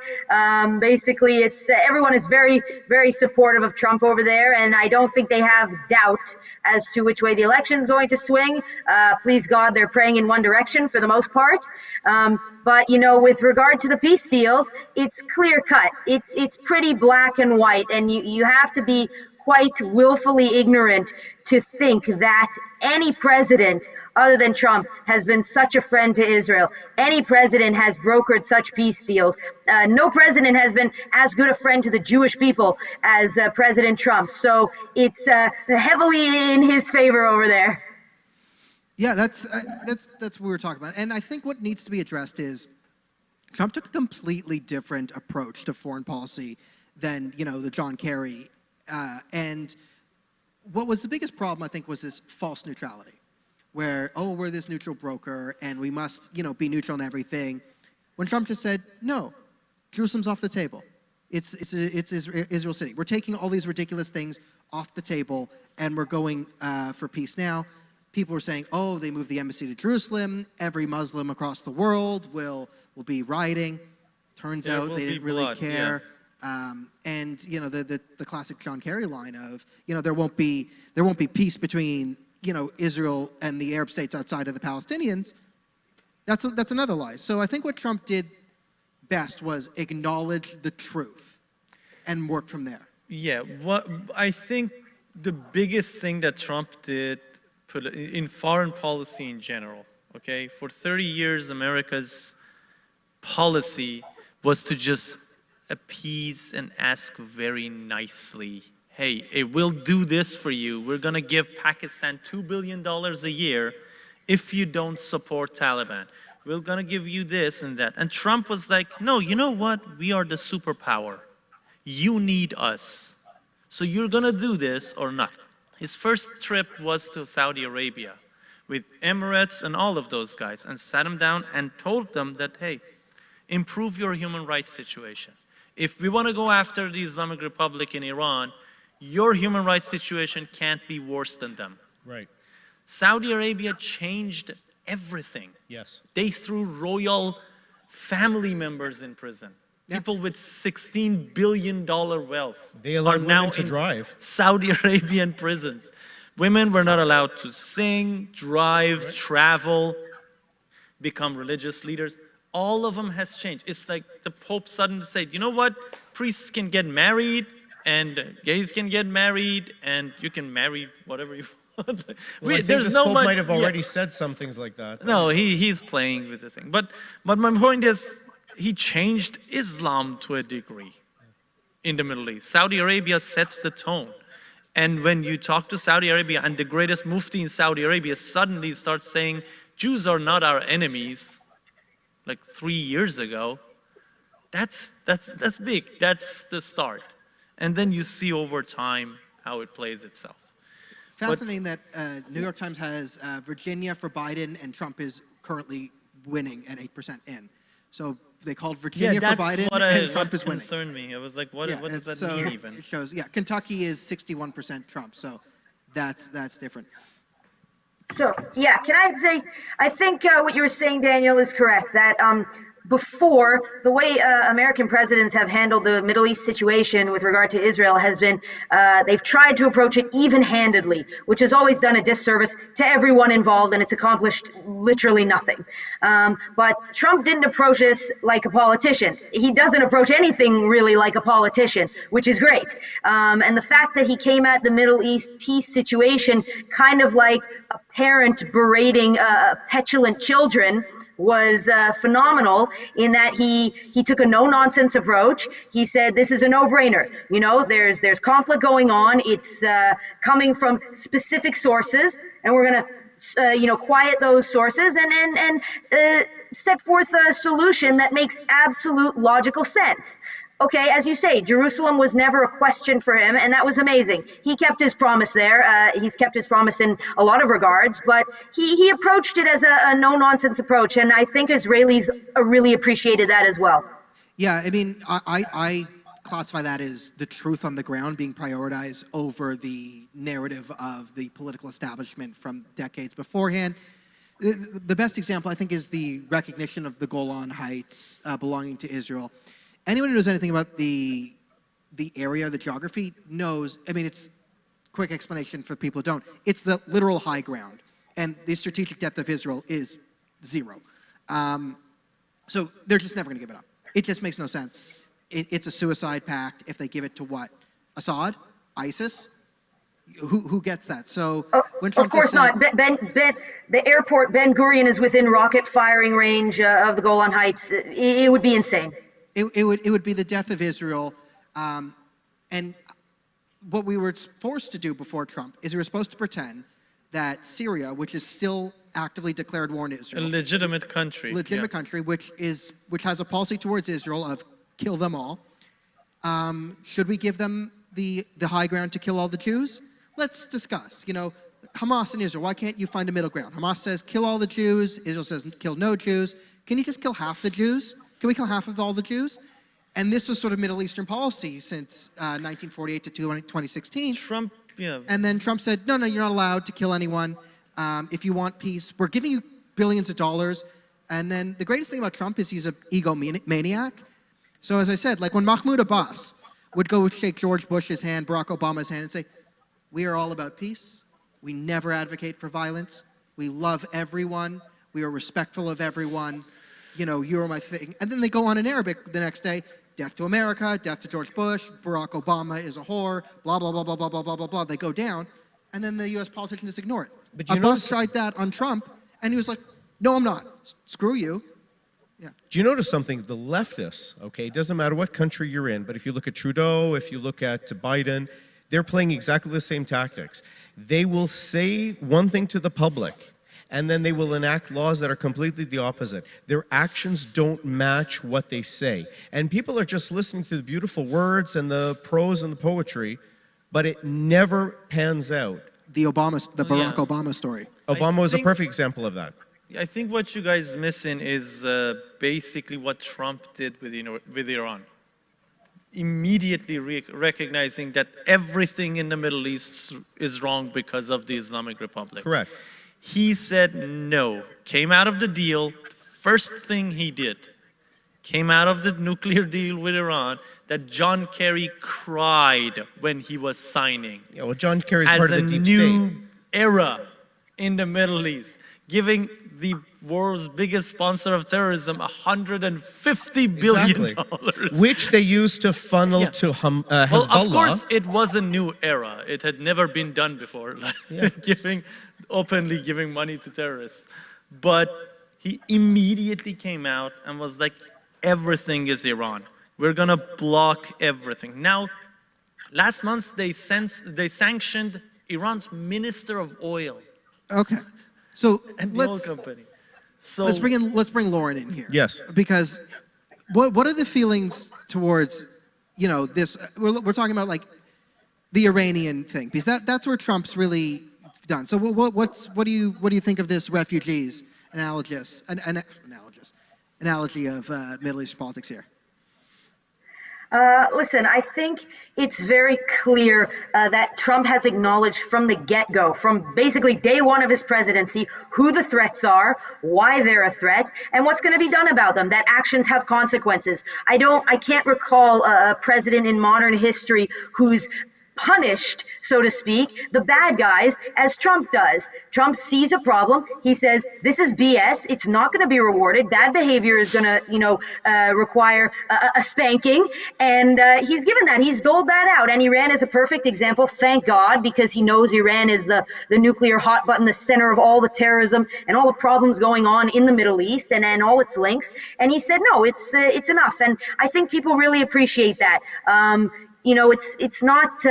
Basically, it's everyone is very, very supportive of Trump over there, and I don't think they have doubt as to which way the election is going to swing. Please God, they're praying in one direction for the most part. But with regard to the peace deals, it's clear cut. It's pretty black and white, and you have to be quite willfully ignorant to think that any president other than Trump has been such a friend to Israel. Any president has brokered such peace deals. No president has been as good a friend to the Jewish people as President Trump. So it's heavily in his favor over there. Yeah, that's what we were talking about. And I think what needs to be addressed is Trump took a completely different approach to foreign policy than, the John Kerry. And what was the biggest problem, I think, was this false neutrality, where, we're this neutral broker and we must, be neutral in everything. When Trump just said, no, Jerusalem's off the table. It's Israel City. We're taking all these ridiculous things off the table and we're going for peace now. People were saying, they moved the embassy to Jerusalem. Every Muslim across the world will be rioting. Turns out they didn't really care. Yeah. And the classic John Kerry line of there won't be peace between Israel and the Arab states outside of the Palestinians. That's another lie. So I think what Trump did best was acknowledge the truth and work from there. Yeah, what I think the biggest thing that Trump did in foreign policy in general, okay, for 30 years America's policy was to just appease and ask very nicely, hey, we'll do this for you. We're going to give Pakistan $2 billion a year if you don't support Taliban. We're going to give you this and that. And Trump was like, no, you know what? We are the superpower. You need us. So you're going to do this or not. His first trip was to Saudi Arabia with Emirates and all of those guys and sat them down and told them that, hey, improve your human rights situation. If we want to go after the Islamic Republic in Iran, your human rights situation can't be worse than them. Right. Saudi Arabia changed everything. Yes. They threw royal family members in prison. Yeah. People with $16 billion wealth They allowed are now women to in drive. Saudi Arabian prisons. Women were not allowed to sing, drive, travel, become religious leaders. all of them has changed. It's like the Pope suddenly said, you know what? Priests can get married, and gays can get married, and you can marry whatever you want. Well, I think this Pope might have already said some things like that. No, he's playing with the thing. But my point is, he changed Islam to a degree in the Middle East. Saudi Arabia sets the tone. And when you talk to Saudi Arabia, and the greatest mufti in Saudi Arabia suddenly starts saying, Jews are not our enemies, like 3 years ago, that's big. That's the start. And then you see over time how it plays itself. Fascinating that New York Times has Virginia for Biden and Trump is currently winning at 8% in. So they called Virginia for Biden and Trump is winning. That concerned me. I was like, what does that mean even? It shows, Kentucky is 61% Trump. So that's different. So, yeah, can I say, I think what you were saying, Daniel, is correct, that before, the way American presidents have handled the Middle East situation with regard to Israel has been, they've tried to approach it even-handedly, which has always done a disservice to everyone involved, and it's accomplished literally nothing. But Trump didn't approach this like a politician. He doesn't approach anything really like a politician, which is great. And the fact that he came at the Middle East peace situation kind of like a parent berating petulant children was phenomenal in that he took a no-nonsense approach. He said, this is a no-brainer. You know, there's conflict going on. It's coming from specific sources, and we're going to, quiet those sources and set forth a solution that makes absolute logical sense. Okay, as you say, Jerusalem was never a question for him, and that was amazing. He kept his promise there. He's kept his promise in a lot of regards, but he approached it as a no-nonsense approach, and I think Israelis really appreciated that as well. Yeah, I mean, I classify that as the truth on the ground being prioritized over the narrative of the political establishment from decades beforehand. The best example, I think, is the recognition of the Golan Heights belonging to Israel. Anyone who knows anything about the area, the geography, knows, I mean, it's quick explanation for people who don't. It's the literal high ground, and the strategic depth of Israel is 0. So they're just never going to give it up. It just makes no sense. It's a suicide pact if they give it to what? Assad? ISIS? Who gets that? So when Trump of course not. The airport Ben Gurion is within rocket firing range of the Golan Heights. It would be insane. It would be the death of Israel. And what we were forced to do before Trump is we were supposed to pretend that Syria, which is still actively declared war on Israel, a legitimate country, which has a policy towards Israel of kill them all. Should we give them the high ground to kill all the Jews? Let's discuss. You know, Hamas and Israel. Why can't you find a middle ground? Hamas says kill all the Jews. Israel says kill no Jews. Can you just kill half the Jews? Can we kill half of all the Jews? And this was sort of Middle Eastern policy since 1948 to 2016. Trump, yeah. And then Trump said, no, you're not allowed to kill anyone. If you want peace, we're giving you billions of dollars. And then the greatest thing about Trump is he's an egomaniac. So as I said, like when Mahmoud Abbas would go shake George Bush's hand, Barack Obama's hand, and say, we are all about peace. We never advocate for violence. We love everyone. We are respectful of everyone. You know, you're my thing. And then they go on in Arabic the next day, death to America, death to George Bush, Barack Obama is a whore, blah, blah, blah, blah, blah, blah, blah, blah, blah. They go down, and then the U.S. politicians just ignore it. But Abbas tried that on Trump, and he was like, no, I'm not. Screw you. Yeah. Do you notice something? The leftists, okay, it doesn't matter what country you're in, but if you look at Trudeau, if you look at Biden, they're playing exactly the same tactics. They will say one thing to the public, and then they will enact laws that are completely the opposite. Their actions don't match what they say. And people are just listening to the beautiful words and the prose and the poetry, but it never pans out. The Barack Obama story. Obama was a perfect example of that. I think what you guys missing is basically what Trump did with Iran. Immediately recognizing that everything in the Middle East is wrong because of the Islamic Republic. Correct. He said no, came out of the deal. First thing he did, came out of the nuclear deal with Iran that John Kerry cried when he was signing. Yeah, well, John Kerry's part of the deep state. As a new era in the Middle East, giving the world's biggest sponsor of terrorism $150 billion. Exactly. Which they used to funnel to Hezbollah. Well, of course, it was a new era. It had never been done before, openly giving money to terrorists. But he immediately came out and was like, everything is Iran. We're gonna block everything. Now, last month they sanctioned Iran's Minister of Oil. Okay. So And the oil company. So let's bring Lauren in here. Yes. Because what are the feelings towards, you know, this? We're talking about like the Iranian thing, because that's where Trump's really done. So what do you think of this refugees analogy of Middle Eastern politics here? Listen, I think it's very clear that Trump has acknowledged from the get-go, from basically day one of his presidency, who the threats are, why they're a threat, and what's going to be done about them, that actions have consequences. I can't recall a president in modern history who's punished, so to speak, the bad guys as Trump does. Trump sees a problem. He says, this is BS. It's not going to be rewarded. Bad behavior is going to, require a spanking. And he's given that. He's doled that out. And Iran is a perfect example, thank God, because he knows Iran is the nuclear hot button, the center of all the terrorism and all the problems going on in the Middle East and all its links. And he said, no, it's enough. And I think people really appreciate that. It's not,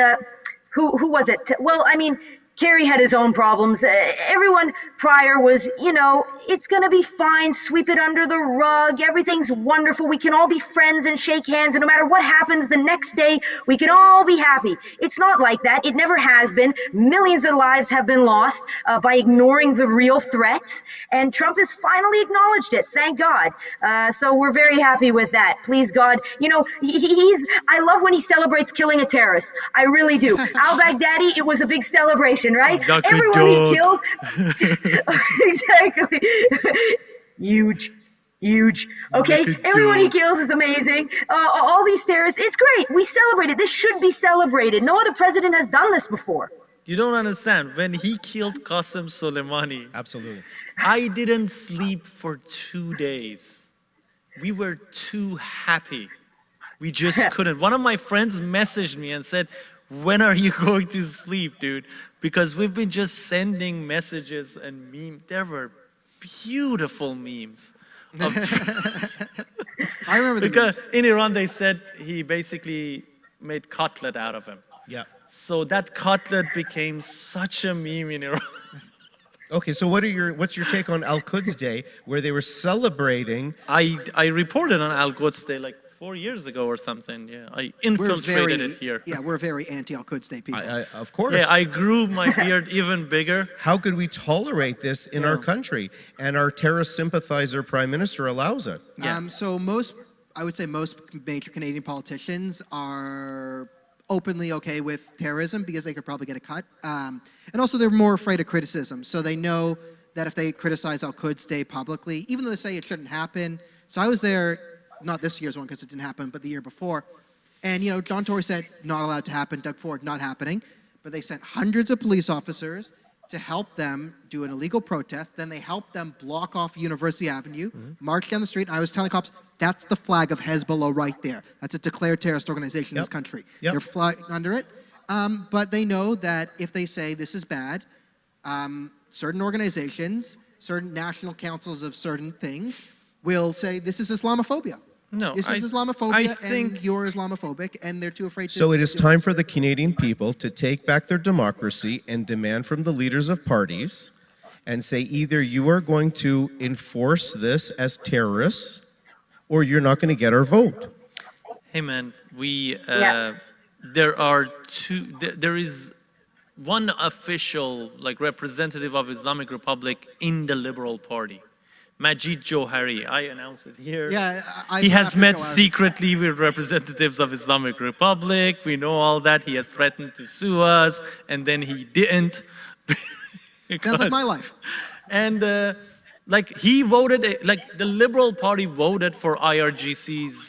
who was it? Well, I mean, Kerry had his own problems. Everyone prior was, it's going to be fine. Sweep it under the rug. Everything's wonderful. We can all be friends and shake hands. And no matter what happens the next day, we can all be happy. It's not like that. It never has been. Millions of lives have been lost by ignoring the real threats. And Trump has finally acknowledged it. Thank God. So we're very happy with that. Please, God. I love when he celebrates killing a terrorist. I really do. Al-Baghdadi, it was a big celebration, right? Everyone he killed. Exactly. Huge. Okay, everyone he kills is amazing. All these terrorists, it's great. We celebrate it. This should be celebrated. No other president has done this before. You don't understand. When he killed Qasem Soleimani, Absolutely. I didn't sleep for 2 days. We were too happy. We just couldn't. One of my friends messaged me and said, when are you going to sleep, dude? Because we've been just sending messages and memes. There were beautiful memes. I remember because in Iran they said he basically made cutlet out of him. Yeah. So that cutlet became such a meme in Iran. Okay, so what's your take on Al-Quds Day, where they were celebrating? I reported on Al-Quds Day like 4 years ago or something. Yeah, I infiltrated it here. Yeah, we're very anti-Al-Quds Day people. Of course. Yeah, I grew my beard even bigger. How could we tolerate this in our country? And our terrorist sympathizer prime minister allows it. Yeah. So I would say most major Canadian politicians are openly okay with terrorism because they could probably get a cut. And also they're more afraid of criticism. So they know that if they criticize Al-Quds Day publicly, even though they say it shouldn't happen. So I was there, not this year's one because it didn't happen, but the year before. And, John Tory said, not allowed to happen. Doug Ford, not happening. But they sent hundreds of police officers to help them do an illegal protest. Then they helped them block off University Avenue, march down the street. And I was telling cops, that's the flag of Hezbollah right there. That's a declared terrorist organization in this country. Yep. They're flying under it. But they know that if they say this is bad, certain organizations, certain national councils of certain things will say this is Islamophobia. No, This is Islamophobia, and you're Islamophobic, and they're too afraid to... So it is time for the Canadian people to take back their democracy and demand from the leaders of parties and say either you are going to enforce this as terrorists or you're not going to get our vote. Hey man, there is one official representative of Islamic Republic in the Liberal Party. Majid Johari, I announced it here. Yeah, he has met secretly with representatives of Islamic Republic. We know all that. He has threatened to sue us, and then he didn't. Sounds like my life. And he voted, the Liberal Party voted for IRGC's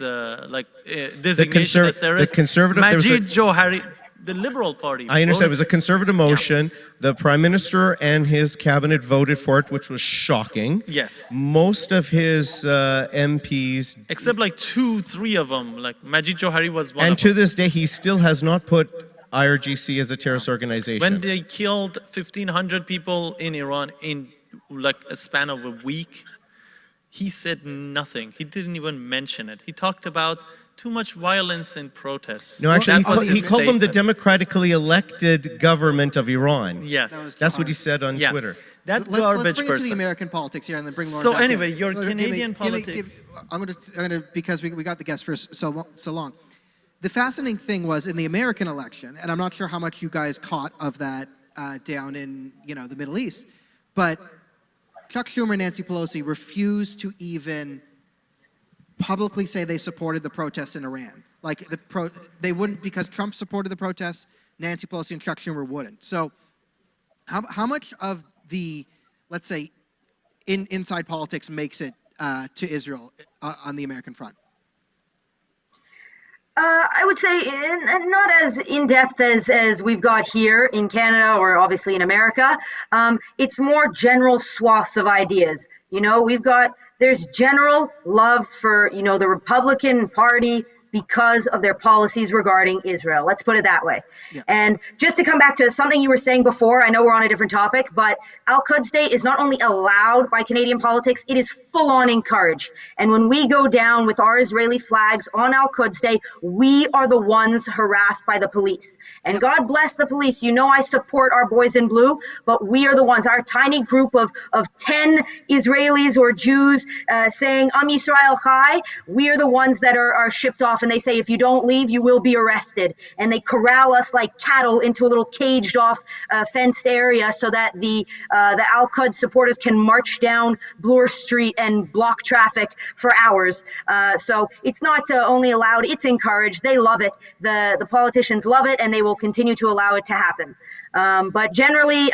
designation as terrorist. The conservative, Majid Johari, the Liberal Party. I understand. It was a voted- conservative motion. The Prime Minister and his cabinet voted for it, which was shocking. Yes. Most of his MPs, Except like 2, 3 of them. Like Majid Johari was one and of to them. this day, he still has not put IRGC as a terrorist organization. When they killed 1,500 people in Iran in like a span of a week, he said nothing. He didn't even mention it. He talked about too much violence and protests. No, actually, That was he his called them the statement. democratically elected government of Iran. Yes. That's what he said on Yeah. Twitter. That Let's garbage bring it to the person. American politics here and then bring Lauren So back in. anyway, your Give me- Canadian give me- politics. I'm gonna because we got the guest for so long. The fascinating thing was in the American election, and I'm not sure how much you guys caught of that down in the Middle East, but Chuck Schumer and Nancy Pelosi refused to even publicly say they supported the protests in Iran. Like they wouldn't, because Trump supported the protests. Nancy Pelosi and Chuck Schumer wouldn't. So, how much of the, let's say, inside politics makes it to Israel on the American front? I would say not as in-depth as we've got here in Canada or obviously in America. It's more general swaths of ideas. There's general love for, the Republican Party because of their policies regarding Israel. Let's put it that way. Yeah. And just to come back to something you were saying before, I know we're on a different topic, but Al-Quds Day is not only allowed by Canadian politics, it is full-on encouraged. And when we go down with our Israeli flags on Al-Quds Day, we are the ones harassed by the police. And God bless the police. I support our boys in blue, but we are the ones, our tiny group of 10 Israelis or Jews saying, Am Yisrael Chai, we are the ones that are shipped off, and they say, if you don't leave, you will be arrested. And they corral us like cattle into a little caged off fenced area so that the Al-Quds supporters can march down Bloor Street and block traffic for hours. So it's not only allowed, it's encouraged. They love it. The politicians love it, and they will continue to allow it to happen. But generally,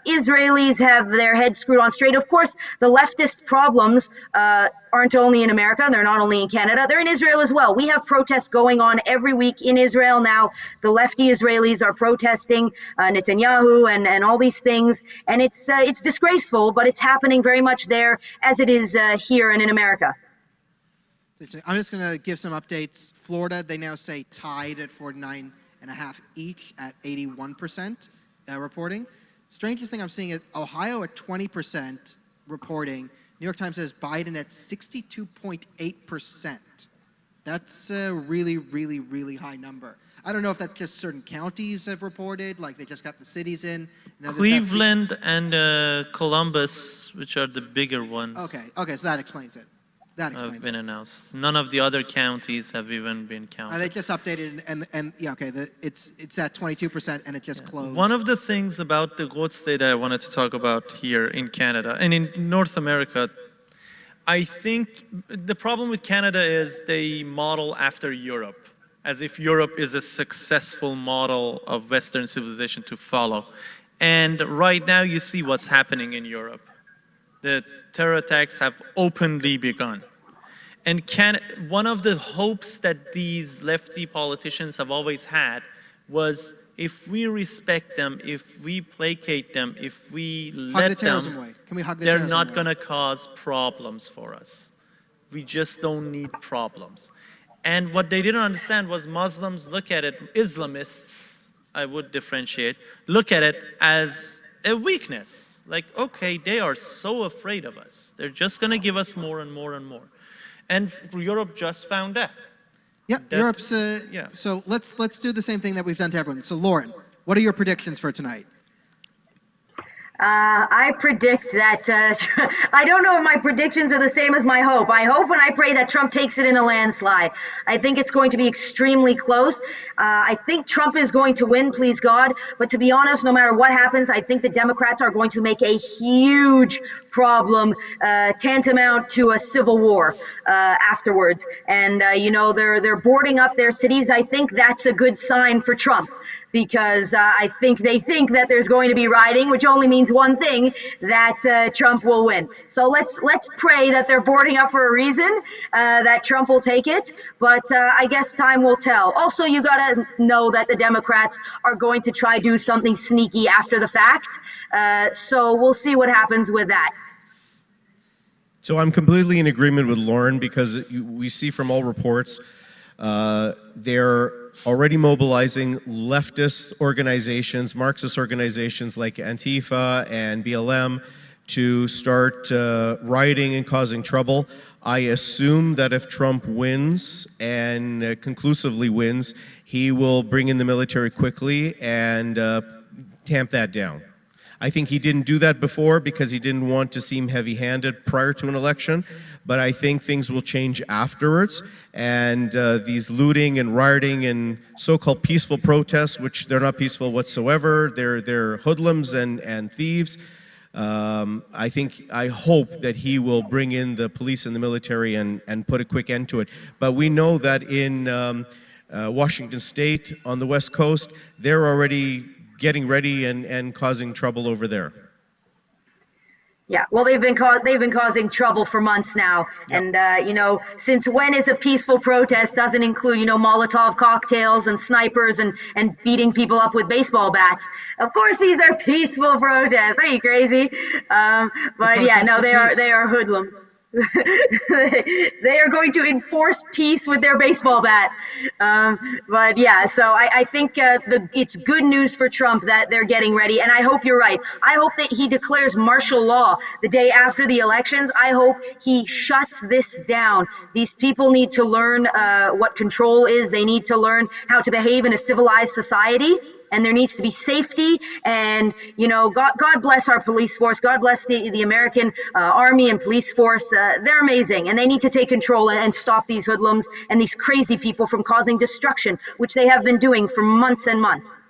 Israelis have their heads screwed on straight. Of course, the leftist problems aren't only in America. They're not only in Canada. They're in Israel as well. We have protests going on every week in Israel now. The lefty Israelis are protesting Netanyahu and all these things. And it's disgraceful, but it's happening very much there as it is here and in America. I'm just going to give some updates. Florida, they now say tied at 49.5 each at 81% reporting. Strangest thing I'm seeing is Ohio at 20% reporting. New York Times says Biden at 62.8%. That's a really, really, really high number. I don't know if that's just certain counties have reported, like they just got the cities in. Cleveland and Columbus, which are the bigger ones, Okay, so that explains it. have been announced. None of the other counties have even been counted. They just updated and yeah, okay, it's at 22% and it just closed. One of the things about the Quds Day that I wanted to talk about here in Canada and in North America, I think the problem with Canada is they model after Europe, as if Europe is a successful model of Western civilization to follow. And right now you see what's happening in Europe. The terror attacks have openly begun. And one of the hopes that these lefty politicians have always had was if we respect them, if we placate them, if we let them, they're not going to cause problems for us. We just don't need problems. And what they didn't understand was Muslims look at it, Islamists, I would differentiate, look at it as a weakness. Like, okay, they are so afraid of us. They're just going to give us more and more and more. And Europe just found that. Yeah, Europe's. Yeah. So let's do the same thing that we've done to everyone. So Lauren, what are your predictions for tonight? I predict that, I don't know if my predictions are the same as my hope. I hope and I pray that Trump takes it in a landslide. I think it's going to be extremely close. I think Trump is going to win, please God. But to be honest, no matter what happens, I think the Democrats are going to make a huge problem, tantamount to a civil war afterwards. And, they're boarding up their cities. I think that's a good sign for Trump. because I think they think that there's going to be rioting, which only means one thing, that Trump will win. So let's pray that they're boarding up for a reason, that Trump will take it. But I guess time will tell. Also, you got to know that the Democrats are going to try to do something sneaky after the fact. So we'll see what happens with that. So I'm completely in agreement with Lauren because we see from all reports they're already mobilizing leftist organizations, Marxist organizations like Antifa and BLM to start rioting and causing trouble. I assume that if Trump wins and conclusively wins, he will bring in the military quickly and tamp that down. I think he didn't do that before because he didn't want to seem heavy-handed prior to an election, but I think things will change afterwards, and these looting and rioting and so-called peaceful protests, which they're not peaceful whatsoever, they're hoodlums and thieves. I hope that he will bring in the police and the military and put a quick end to it. But we know that in Washington State, on the West Coast, they're already getting ready and causing trouble over there. Yeah, well, they've been causing trouble for months now, Yep. and since when is a peaceful protest doesn't include Molotov cocktails and snipers and beating people up with baseball bats? Of course, these are peaceful protests. Are you crazy? But yeah, no, they are hoodlums. They are going to enforce peace with their baseball bat. But yeah, so I think it's good news for Trump that they're getting ready. And I hope you're right. I hope that he declares martial law the day after the elections. I hope he shuts this down. These people need to learn what control is. They need to learn how to behave in a civilized society. And there needs to be safety, and God bless our police force. God bless the American Army and police force. They're amazing, and they need to take control and stop these hoodlums and these crazy people from causing destruction, which they have been doing for months and months.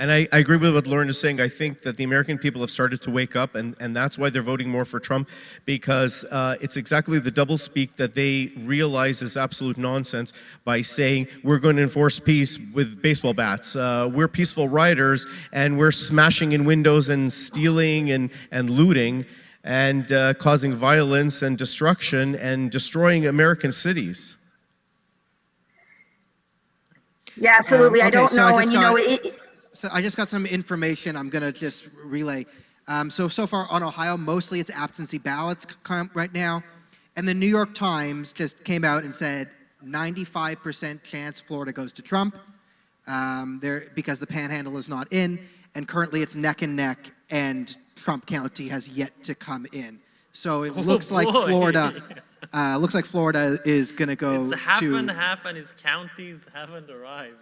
And I agree with what Lauren is saying. I think that the American people have started to wake up, and that's why they're voting more for Trump, because it's exactly the doublespeak that they realize is absolute nonsense by saying we're going to enforce peace with baseball bats. We're peaceful rioters, and we're smashing in windows and stealing and looting and causing violence and destruction and destroying American cities. Yeah, absolutely. I don't know, So I just got some information I'm going to just relay. So far on Ohio, mostly it's absentee ballots right now. And the New York Times just came out and said 95% chance Florida goes to Trump because the Panhandle is not in. And currently it's neck and neck, and Trump County has yet to come in. So it looks like Florida is going to go It's half to... and half, and his counties haven't arrived.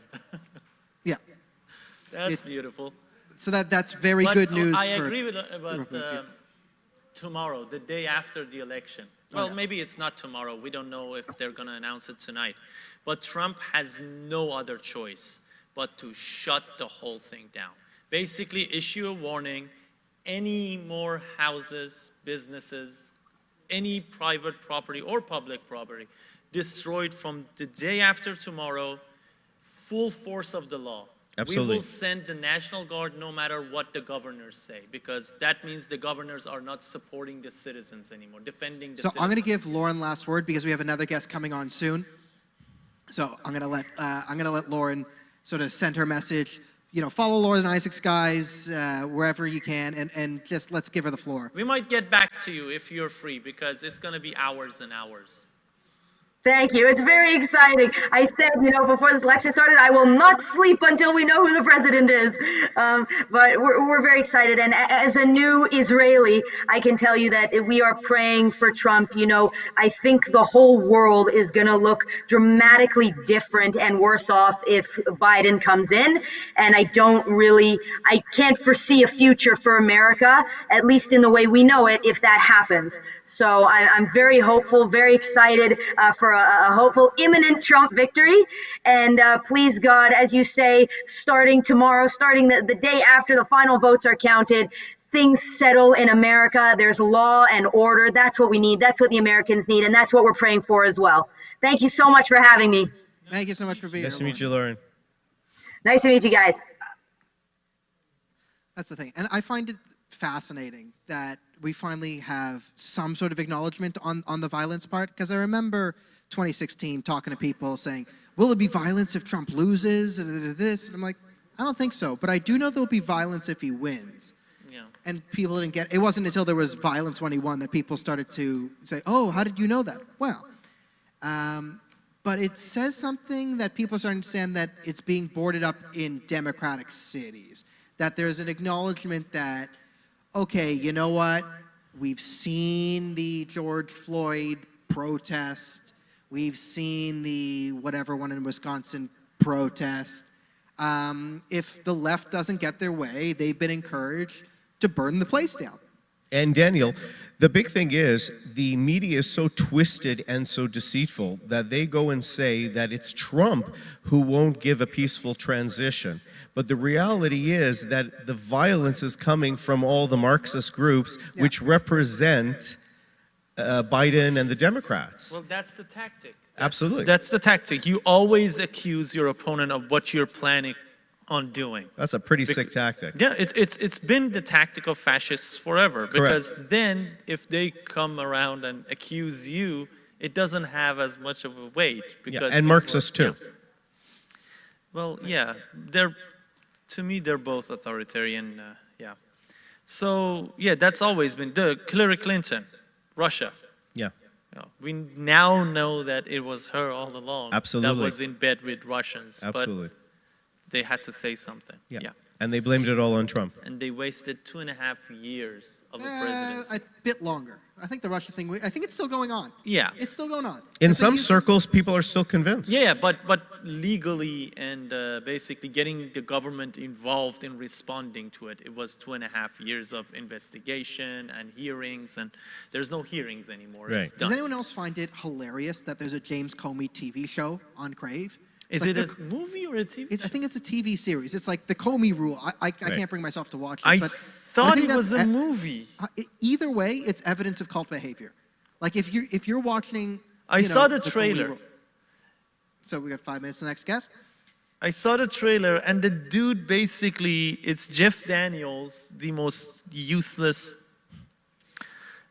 Yeah. That's beautiful. So that's very good news. I agree with tomorrow, the day after the election. Well, maybe it's not tomorrow. We don't know if they're going to announce it tonight. But Trump has no other choice but to shut the whole thing down. Basically, issue a warning. Any more houses, businesses, any private property or public property destroyed from the day after tomorrow, full force of the law. Absolutely. We will send the National Guard no matter what the governors say, because that means the governors are not supporting the citizens anymore, defending the citizens. So I'm going to give Lauren last word because we have another guest coming on soon. So I'm going to let Lauren sort of send her message. Follow Lauren Isaac's guys wherever you can, and just let's give her the floor. We might get back to you if you're free, because it's going to be hours and hours. Thank you. It's very exciting. I said, before this election started, I will not sleep until we know who the president is. But we're very excited. And as a new Israeli, I can tell you that we are praying for Trump. I think the whole world is going to look dramatically different and worse off if Biden comes in. And I can't foresee a future for America, at least in the way we know it, if that happens. So I'm very hopeful, very excited for a hopeful imminent Trump victory. And please God, as you say, starting tomorrow, starting the day after the final votes are counted, things settle in America. There's law and order. That's what we need. That's what the Americans need. And that's what we're praying for as well. Thank you so much for having me. Thank you so much for being here. Nice to meet you, Lauren. Nice to meet you guys. That's the thing. And I find it fascinating that we finally have some sort of acknowledgement on the violence part, because I remember 2016 talking to people saying, will it be violence if Trump loses? And this. And I'm like, I don't think so. But I do know there'll be violence if he wins. Yeah. And people didn't get it. Wasn't until there was violence when he won that people started to say, oh, how did you know that? Well, but it says something that people are starting to understand, that it's being boarded up in democratic cities, that there's an acknowledgement that, okay, you know what? We've seen the George Floyd protest. We've seen the whatever one in Wisconsin protest. If the left doesn't get their way, they've been encouraged to burn the place down. And Daniel, the big thing is the media is so twisted and so deceitful that they go and say that it's Trump who won't give a peaceful transition. But the reality is that the violence is coming from all the Marxist groups, which represent Biden and the Democrats. Well, that's the tactic. Absolutely. That's the tactic. You always accuse your opponent of what you're planning on doing. That's a pretty sick tactic. Yeah, it's been the tactic of fascists forever. Because then if they come around and accuse you, it doesn't have as much of a weight. Because and Marxists too. Yeah. Well, yeah, to me they're both authoritarian. Yeah. So yeah, that's always been Hillary Clinton, Russia. Yeah. We now know that it was her all along. Absolutely. That was in bed with Russians. Absolutely. But they had to say something. Yeah. And they blamed it all on Trump. And they wasted 2.5 years of the presidency. A bit longer. I think the Russia thing, I think it's still going on. Yeah. It's still going on. In some circles, people are still convinced. Yeah, but legally and basically getting the government involved in responding to it, it was 2.5 years of investigation and hearings, and there's no hearings anymore. Right. It's Does done. anyone else find it hilarious that there's a James Comey TV show on Crave? Is Like it a movie or a TV show? I think it's a TV series. It's like the Comey Rule. I can't bring myself to watch it. I but thought think it was that's a movie. Either way, it's evidence of cult behavior. Like if you're watching, I saw the trailer. Rule. So we got 5 minutes. The next guest. I saw the trailer, and the dude basically, it's Jeff Daniels, the most useless.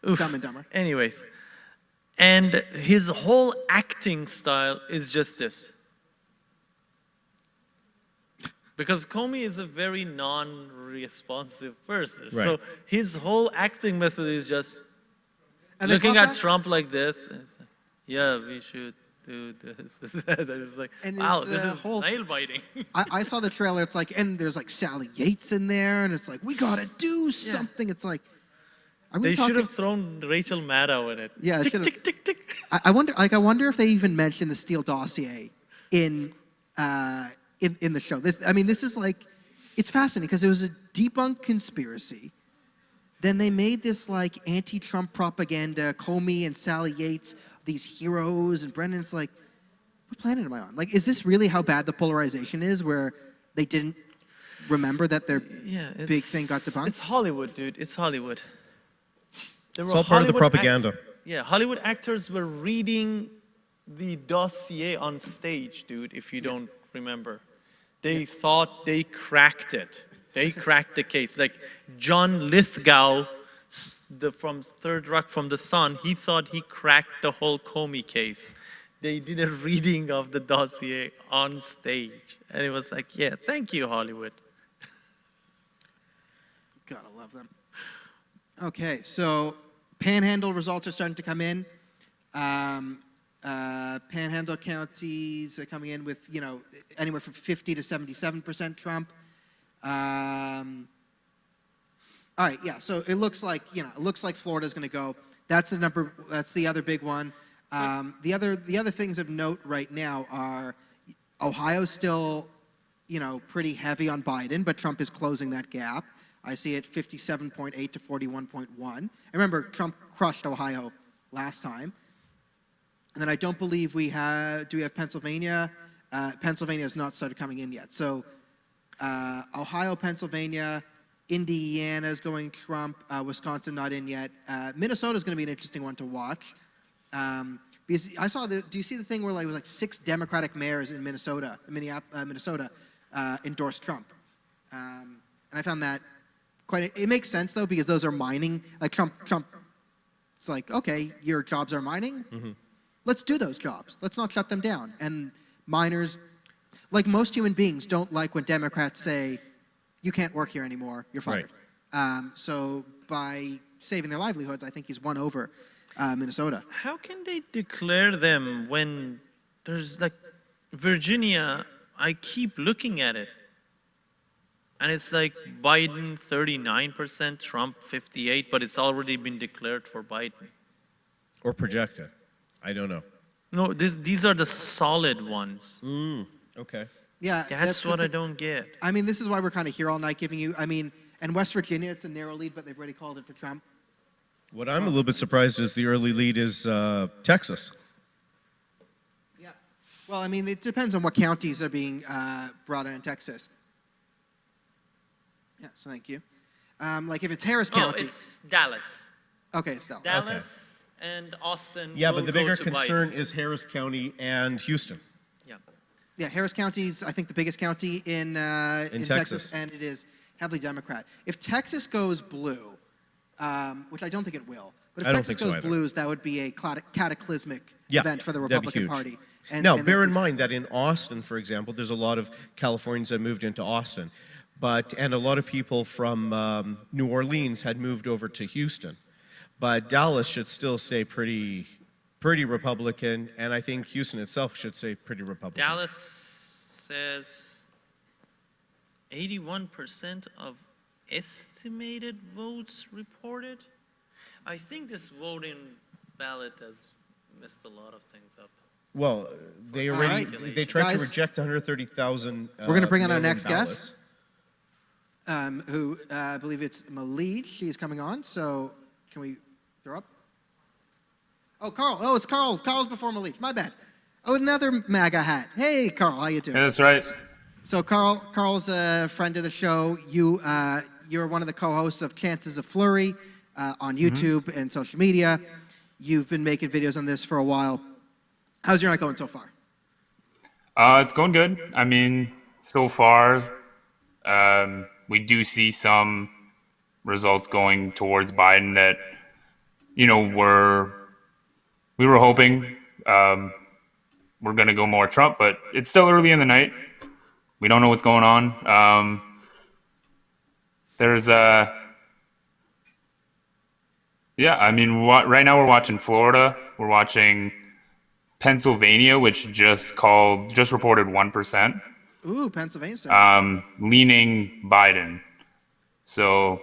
Oof. Dumb and Dumber. Anyways, and his whole acting style is just this. Because Comey is a very non-responsive person. Right. So his whole acting method is just And looking at Trump like this. And it's like, yeah, we should do this. I was like, And wow, his, this is whole- nail biting. I saw the trailer. It's like, and there's like Sally Yates in there, and it's like, we gotta do something. It's like, are we They talking? should have thrown Rachel Maddow in it. Yeah, they tick, should've. tick, tick, tick. I wonder. Like, I wonder if they even mentioned the Steele dossier in the show. This is like, it's fascinating because it was a debunked conspiracy. Then they made this like anti-Trump propaganda. Comey and Sally Yates, these heroes, and Brendan. It's like, what planet am I on? Like, is this really how bad the polarization is? Where they didn't remember that their big thing got debunked? It's Hollywood, dude. It's Hollywood. It's all part of the propaganda. Hollywood actors were reading the dossier on stage, dude, if you don't remember. They thought they cracked it. They cracked the case. Like John Lithgow from Third Rock from the Sun, he thought he cracked the whole Comey case. They did a reading of the dossier on stage. And it was like, yeah, thank you, Hollywood. Gotta love them. Okay, so Panhandle results are starting to come in. Panhandle counties are coming in with, anywhere from 50 to 77% Trump. All right, yeah. So it looks like Florida's going to go. That's the number. That's the other big one. The other things of note right now are Ohio's still, pretty heavy on Biden, but Trump is closing that gap. I see it 57.8 to 41.1. And remember, Trump crushed Ohio last time. And then I don't believe do we have Pennsylvania? Pennsylvania has not started coming in yet. So Ohio, Pennsylvania, Indiana is going Trump, Wisconsin not in yet. Minnesota is going to be an interesting one to watch. Because I saw do you see the thing where it was like 6 Democratic mayors in Minnesota endorsed Trump? And I found that It makes sense though because those are mining. Like Trump. It's like, okay, your jobs are mining. Let's do those jobs. Let's not shut them down. And miners, like most human beings, don't like when Democrats say, "You can't work here anymore. You're fired." So by saving their livelihoods, I think he's won over Minnesota. How can they declare them when there's like Virginia? I keep looking at it, and it's like Biden 39%, Trump 58%, but it's already been declared for Biden. Or projected. I don't know. No, these are the solid ones. Okay. Yeah, That's what I don't get. I mean, this is why we're kind of here all night giving you. I mean, and West Virginia, it's a narrow lead, but they've already called it for Trump. What I'm a little bit surprised is the early lead is Texas. Yeah. Well, I mean, it depends on what counties are being brought in Texas. Yeah, so thank you. Like if it's Harris County. Oh, it's Dallas. Okay, it's Dallas. Dallas and Austin. Yeah, will but the go bigger to concern Biden. is Harris County and Houston. Yeah. Yeah, Harris County's, I think, the biggest county in Texas, and it is heavily Democrat. If Texas goes blue, which I don't think it will, but if I don't Texas think so goes either. blues, that would be a cataclysmic Yeah, event for the that'd be Republican huge. Party. Now, and bear in mind that in Austin, for example, there's a lot of Californians that moved into Austin, and a lot of people from New Orleans had moved over to Houston. But Dallas should still stay pretty Republican, and I think Houston itself should stay pretty Republican. Dallas says 81% of estimated votes reported. I think this voting ballot has messed a lot of things up. Well, they All already right. they tried to Guys, reject 130,000. We're going to bring on our mail-in next ballots. guest, who I believe it's Malid. She's coming on, so can we throw up? Oh, Carl. Oh, it's Carl. Carl's before Malid. My bad. Oh, another MAGA hat. Hey, Carl, how you doing? Yeah, that's right. So Carl's a friend of the show. You're one of the co-hosts of Chances of Flurry on YouTube and social media. You've been making videos on this for a while. How's your night going so far? It's going good. I mean, so far, we do see some results going towards Biden that, we were hoping we're going to go more Trump, but it's still early in the night. We don't know what's going on. Right now we're watching Florida. We're watching Pennsylvania, which just reported 1%. Ooh, Pennsylvania. Leaning Biden. So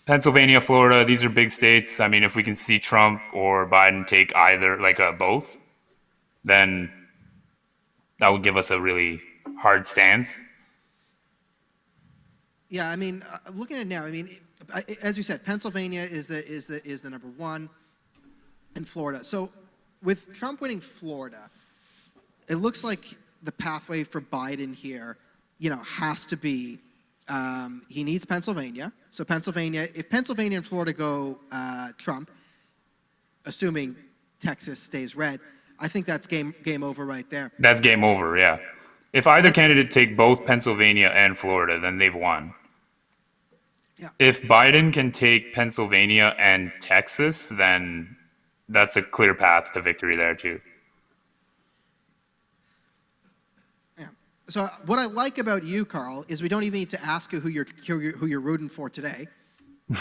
Pennsylvania, Florida, these are big states. I mean, if we can see Trump or Biden take either, both, then that would give us a really hard stance. Yeah, I mean, looking at it now, I mean, as you said, Pennsylvania is the number one, and Florida. So with Trump winning Florida, it looks like the pathway for Biden here, has to be he needs Pennsylvania. So if Pennsylvania and Florida go Trump, assuming Texas stays red, I think that's game over right there. That's game over, yeah. If either candidate take both Pennsylvania and Florida, then they've won. Yeah. If Biden can take Pennsylvania and Texas, then that's a clear path to victory there too. Yeah. So what I like about you, Carl, is we don't even need to ask you who you're rooting for today.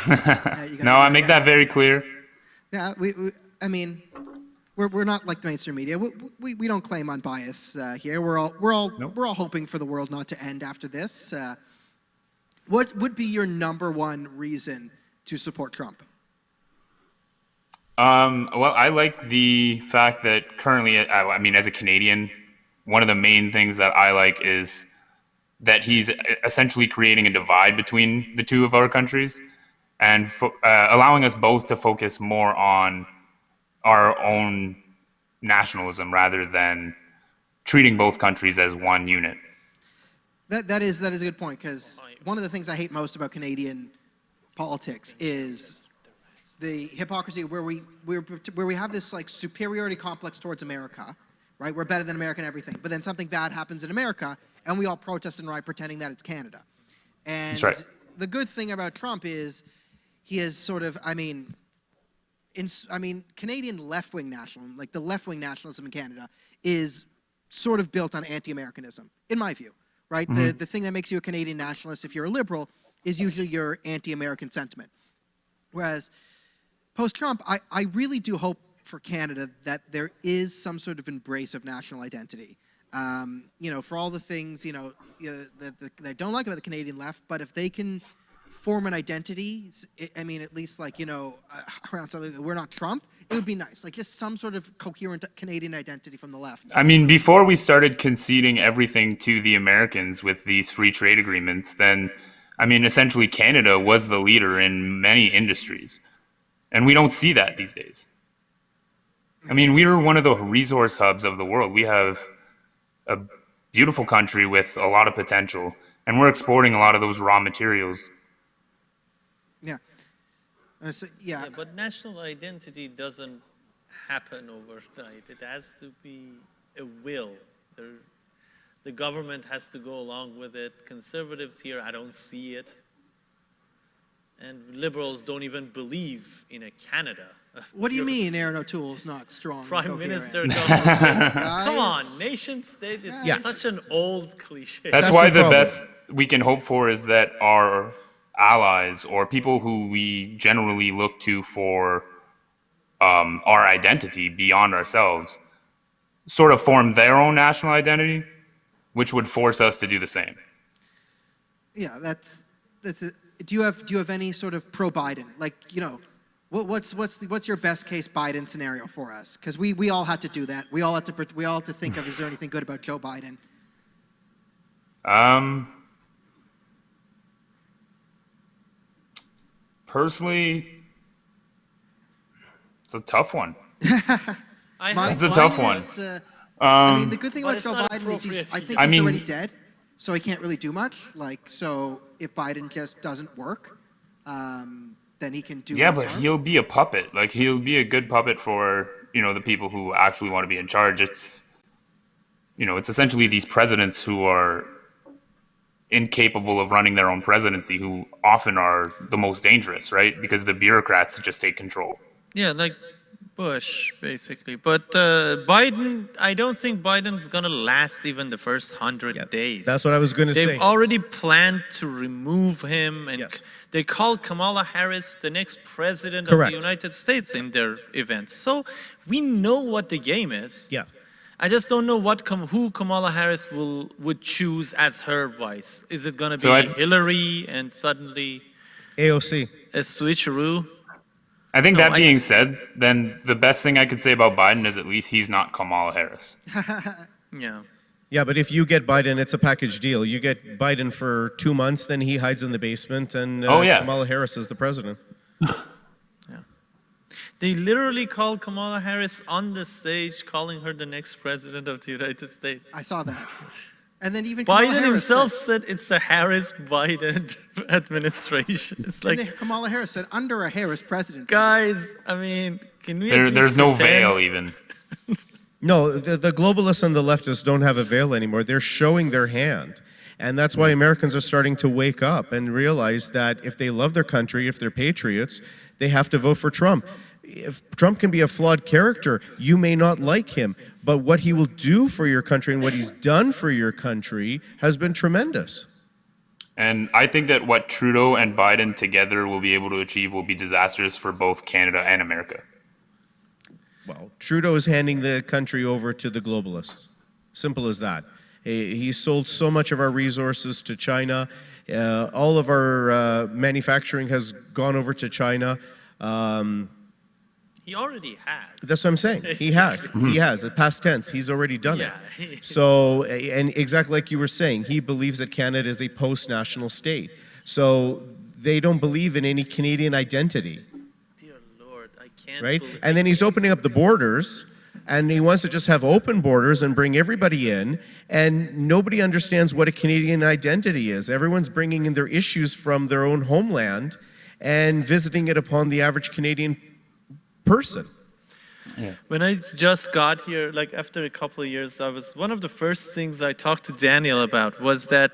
No, I make that very clear. Yeah, I mean, we're not like the mainstream media. We don't claim on bias here. We're all hoping for the world not to end after this. What would be your number one reason to support Trump? Well, I like the fact that currently, as a Canadian, one of the main things that I like is that he's essentially creating a divide between the two of our countries and allowing us both to focus more on our own nationalism rather than treating both countries as one unit. That is a good point, because one of the things I hate most about Canadian politics is the hypocrisy where we have this superiority complex towards America, right? We're better than America in everything, but then something bad happens in America, and we all protest and riot pretending that it's Canada. And That's right. the good thing about Trump is he is sort of, Canadian left-wing nationalism, like the left-wing nationalism in Canada, is sort of built on anti-Americanism, in my view, right? The thing that makes you a Canadian nationalist, if you're a liberal, is usually your anti-American sentiment. Whereas post-Trump, I really do hope for Canada that there is some sort of embrace of national identity. For all the things, that I don't like about the Canadian left, but if they can form an identity, at least around something, we're not Trump, it would be nice. Like just some sort of coherent Canadian identity from the left. I mean, before we started conceding everything to the Americans with these free trade agreements, then, essentially Canada was the leader in many industries. And we don't see that these days. We are one of the resource hubs of the world. We have a beautiful country with a lot of potential, and we're exporting a lot of those raw materials. Yeah. Yeah, but national identity doesn't happen overnight. It has to be a will. The government has to go along with it. Conservatives here, I don't see it. And liberals don't even believe in a Canada. What do you mean Aaron O'Toole's not strong? Prime Minister doesn't. Come on, nation state, it's such an old cliche. That's why the best we can hope for is that our allies or people who we generally look to for our identity beyond ourselves sort of form their own national identity, which would force us to do the same. Yeah, that's it. Do you have any sort of pro-Biden? Like, what's your best case Biden scenario for us? Because we all had to do that. We all had to think of, is there anything good about Joe Biden? Personally, it's a tough one. It's a tough one. The good thing about Joe Biden is he's already dead, so he can't really do much. So if Biden just doesn't work, then he can do. Yeah, but he'll be a puppet. He'll be a good puppet for the people who actually want to be in charge. It's essentially these presidents who are incapable of running their own presidency who often are the most dangerous, right? Because the bureaucrats just take control. Yeah, like Bush, basically. But Biden, I don't think Biden's going to last even the first 100 days. That's what I was going to say. They've already planned to remove him, and they called Kamala Harris the next president of the United States in their events. So we know what the game is. Yeah. I just don't know who Kamala Harris would choose as her vice. Is it going to be Hillary and suddenly AOC? A switcheroo? I think that being said, then the best thing I could say about Biden is at least he's not Kamala Harris. Yeah. Yeah, but if you get Biden, it's a package deal. You get Biden for 2 months, then he hides in the basement, and Kamala Harris is the president. They literally called Kamala Harris on the stage, calling her the next president of the United States. I saw that. And then even Biden himself said it's a Harris-Biden administration. It's like Kamala Harris said, under a Harris presidency. Guys, can we? There's no veil even. No, the globalists and the leftists don't have a veil anymore. They're showing their hand. And that's why Americans are starting to wake up and realize that if they love their country, if they're patriots, they have to vote for Trump. If Trump can be a flawed character, you may not like him, but what he will do for your country and what he's done for your country has been tremendous. And I think that what Trudeau and Biden together will be able to achieve will be disastrous for both Canada and America. Well, Trudeau is handing the country over to the globalists. Simple as that. He sold so much of our resources to China. All of our manufacturing has gone over to China. He already has. That's what I'm saying. He has. He has. At past tense, he's already done it. So, and exactly like you were saying, he believes that Canada is a post-national state. So they don't believe in any Canadian identity. Dear Lord, I can't right? believe And then he's opening up the borders, and he wants to just have open borders and bring everybody in, and nobody understands what a Canadian identity is. Everyone's bringing in their issues from their own homeland and visiting it upon the average Canadian person. Yeah. When I just got here, like after a couple of years, one of the first things I talked to Daniel about was that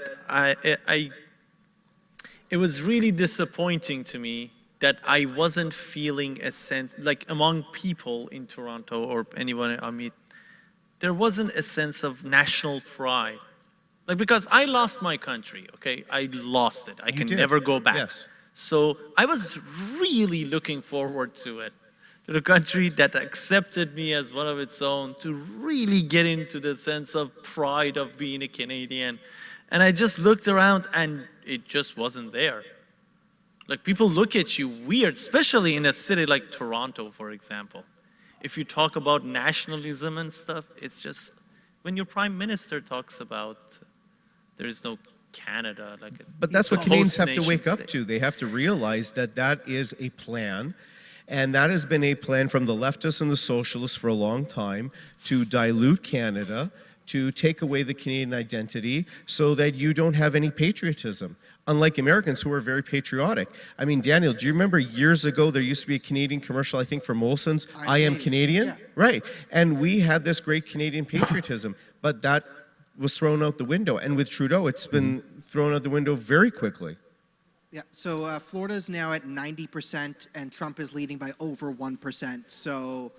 it was really disappointing to me that I wasn't feeling a sense, like among people in Toronto or anyone I meet, there wasn't a sense of national pride. Like, because I lost my country, okay? I lost it. I can never go back. Yes. So I was really looking forward to it, to the country that accepted me as one of its own, to really get into the sense of pride of being a Canadian. And I just looked around and it just wasn't there. Like, people look at you weird, especially in a city like Toronto, for example. If you talk about nationalism and stuff, it's just, when your prime minister talks about there is no Canada, like a, But that's what Canadians have to wake up state. to. They have to realize that that is a plan, and that has been a plan from the leftists and the socialists for a long time to dilute Canada, to take away the Canadian identity so that you don't have any patriotism. Unlike Americans who are very patriotic. I mean, Daniel, do you remember years ago there used to be a Canadian commercial, I think, for Molson's, I am Canadian? Yeah. Right. And we had this great Canadian patriotism, but that was thrown out the window. And with Trudeau, it's been thrown out the window very quickly. Yeah, so Florida's now at 90%, and Trump is leading by over 1%. So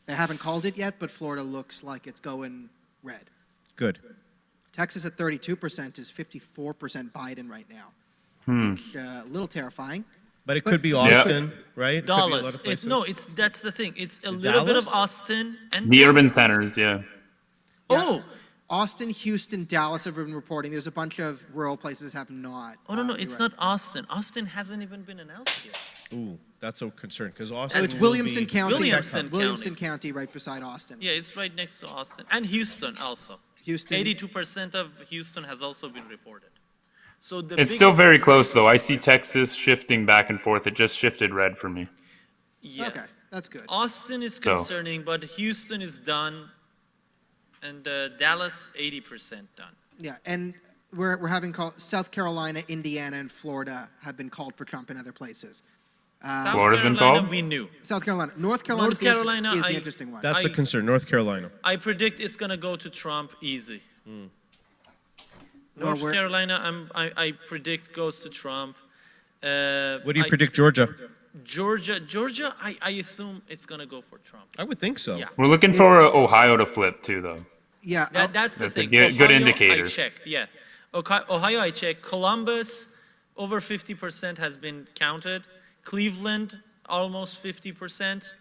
they haven't called it yet, but Florida looks like it's going red. Good. Texas at 32% is 54% Biden right now. Which, a little terrifying. But it could be Austin, right? It could be a lot Dallas. of places. That's the thing. It's a little bit of Dallas? Austin and The urban Dallas. centers, yeah. Oh, Austin, Houston, Dallas have been reporting. There's a bunch of rural places that have not. oh no, you're it's right. not Austin. Austin hasn't even been announced yet. Ooh, that's a concern, because So Austin it's will Williamson be- County. Williamson Williamson County, right beside Austin. Yeah, it's right next to Austin and Houston also. Houston. 82% of Houston has also been reported. So the It's still biggest very close, city- though. I see Texas shifting back and forth. It just shifted red for me. Yeah. Okay, that's good. Austin is So- concerning, but Houston is done, and Dallas 80% done. Yeah, and we're having South Carolina, Indiana, and Florida have been called for Trump and other places. South Florida's been Carolina, called? we knew. South Carolina, North Carolina, North Carolina, is the I- interesting one. That's a I- concern, North Carolina. I predict it's gonna go to Trump easy. Well, North we're- Carolina, I predict goes to Trump. What do you I- predict, Georgia? Georgia, I assume it's gonna go for Trump. I would think so. Yeah. We're looking for It's- Ohio to flip, too, though. Yeah, That's the That's a thing. good Ohio, indicator. I checked, yeah. Ohio, I checked. Columbus, over 50% has been counted. Cleveland, almost 50%.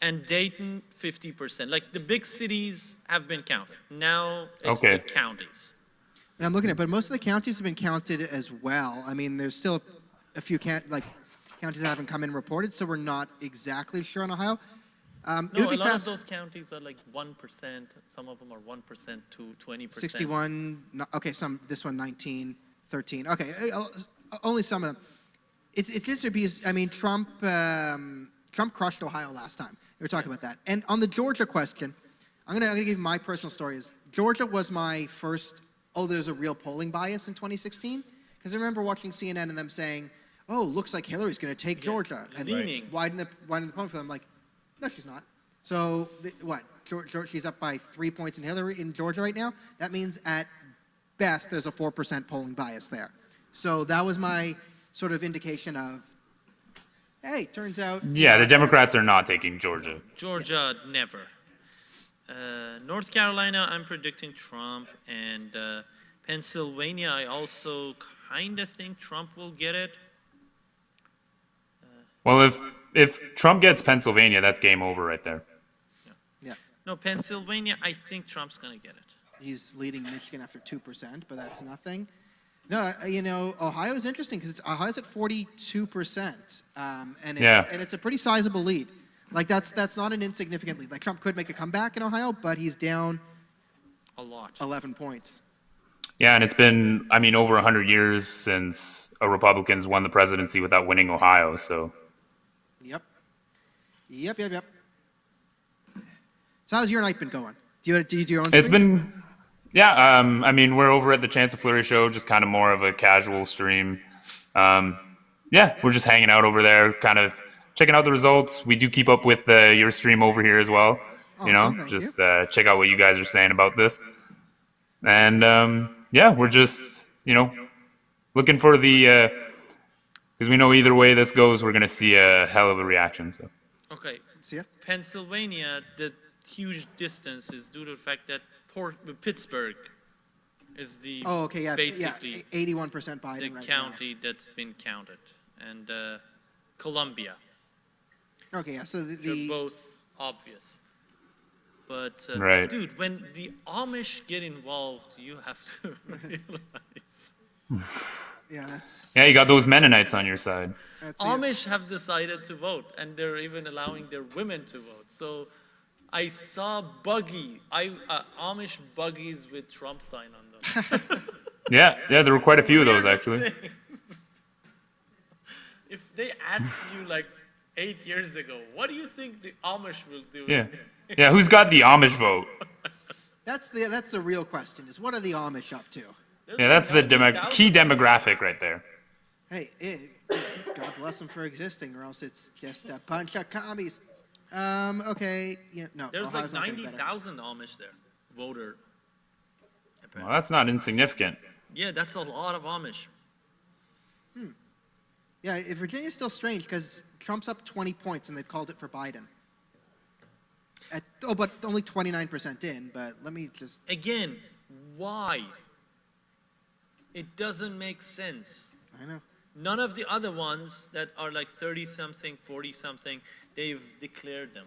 And Dayton, 50%. Like, the big cities have been counted. Now it's Okay. the counties. I'm looking at, but most of the counties have been counted as well. I mean, there's still a few counties that haven't come in reported, so we're not exactly sure on Ohio. It No, would a be lot of fast. those counties are like 1%. Some of them are 1% to 20%. 61. Okay, this one 19, 13. Okay, only some of them. It's interesting because I mean Trump crushed Ohio last time. We were talking about that. And on the Georgia question, I'm gonna give you my personal story. Is Georgia was my first. Oh, there's a real polling bias in 2016 because I remember watching CNN and them saying, "Oh, looks like Hillary's going to take Georgia," and leaning. widen the polling for them. I'm like, no, she's not. So what? She's up by 3 points in Georgia right now. That means at best there's a 4% polling bias there. So that was my sort of indication of, hey, turns out. Yeah, the Democrats are not taking Georgia. Georgia, never. North Carolina, I'm predicting Trump. And Pennsylvania, I also kind of think Trump will get it. Well, if Trump gets Pennsylvania, that's game over right there. Yeah, No, Pennsylvania, I think Trump's going to get it. he's leading Michigan after 2%, but that's nothing. No, Ohio is interesting because Ohio's at 42%, and it's a pretty sizable lead. Like that's not an insignificant lead. Like Trump could make a comeback in Ohio, but he's down A lot. 11 points. Yeah, and it's been, I mean, over 100 years since a Republican's won the presidency without winning Ohio, so. Yep. So how's your night been going? Do you do your own It's stream? been, yeah, I mean, we're over at the Chance of Fleury show, just kind of more of a casual stream. Yeah, we're just hanging out over there, kind of checking out the results. We do keep up with your stream over here as well. Awesome, thank Just check out what you guys are saying about this. And yeah, we're just, looking for the Because we know either way this goes, we're going to see a hell of a reaction. So. Okay. See ya. Pennsylvania, the huge distance is due to the fact that Pittsburgh is the Oh, okay, yeah, basically 81% Biden the right county that's been counted, and Columbia. now. Okay, yeah, so They're both obvious. But Right. dude, when the Amish get involved, you have to realize yeah, that's Yeah, you got those Mennonites on your side. that's Amish have decided to vote, and they're even allowing their women to vote. So I saw Amish buggies with Trump sign on them. Yeah, there were quite a few of those actually. If they asked you like 8 years ago, what do you think the Amish will do? Yeah, who's got the Amish vote? that's the real question: is what are the Amish up to? Yeah, that's the key demographic right there. Hey, God bless them for existing, or else it's just a bunch of commies. Okay, yeah, no. There's Ohio's like not getting better. 90,000 Amish there, voter. Well, that's not insignificant. Yeah, that's a lot of Amish. Yeah, Virginia's still strange because Trump's up 20 points and they've called it for Biden. But only 29% in. But let me just. Again, why? It doesn't make sense. I know. None of the other ones that are like 30-something, 40-something, they've declared them.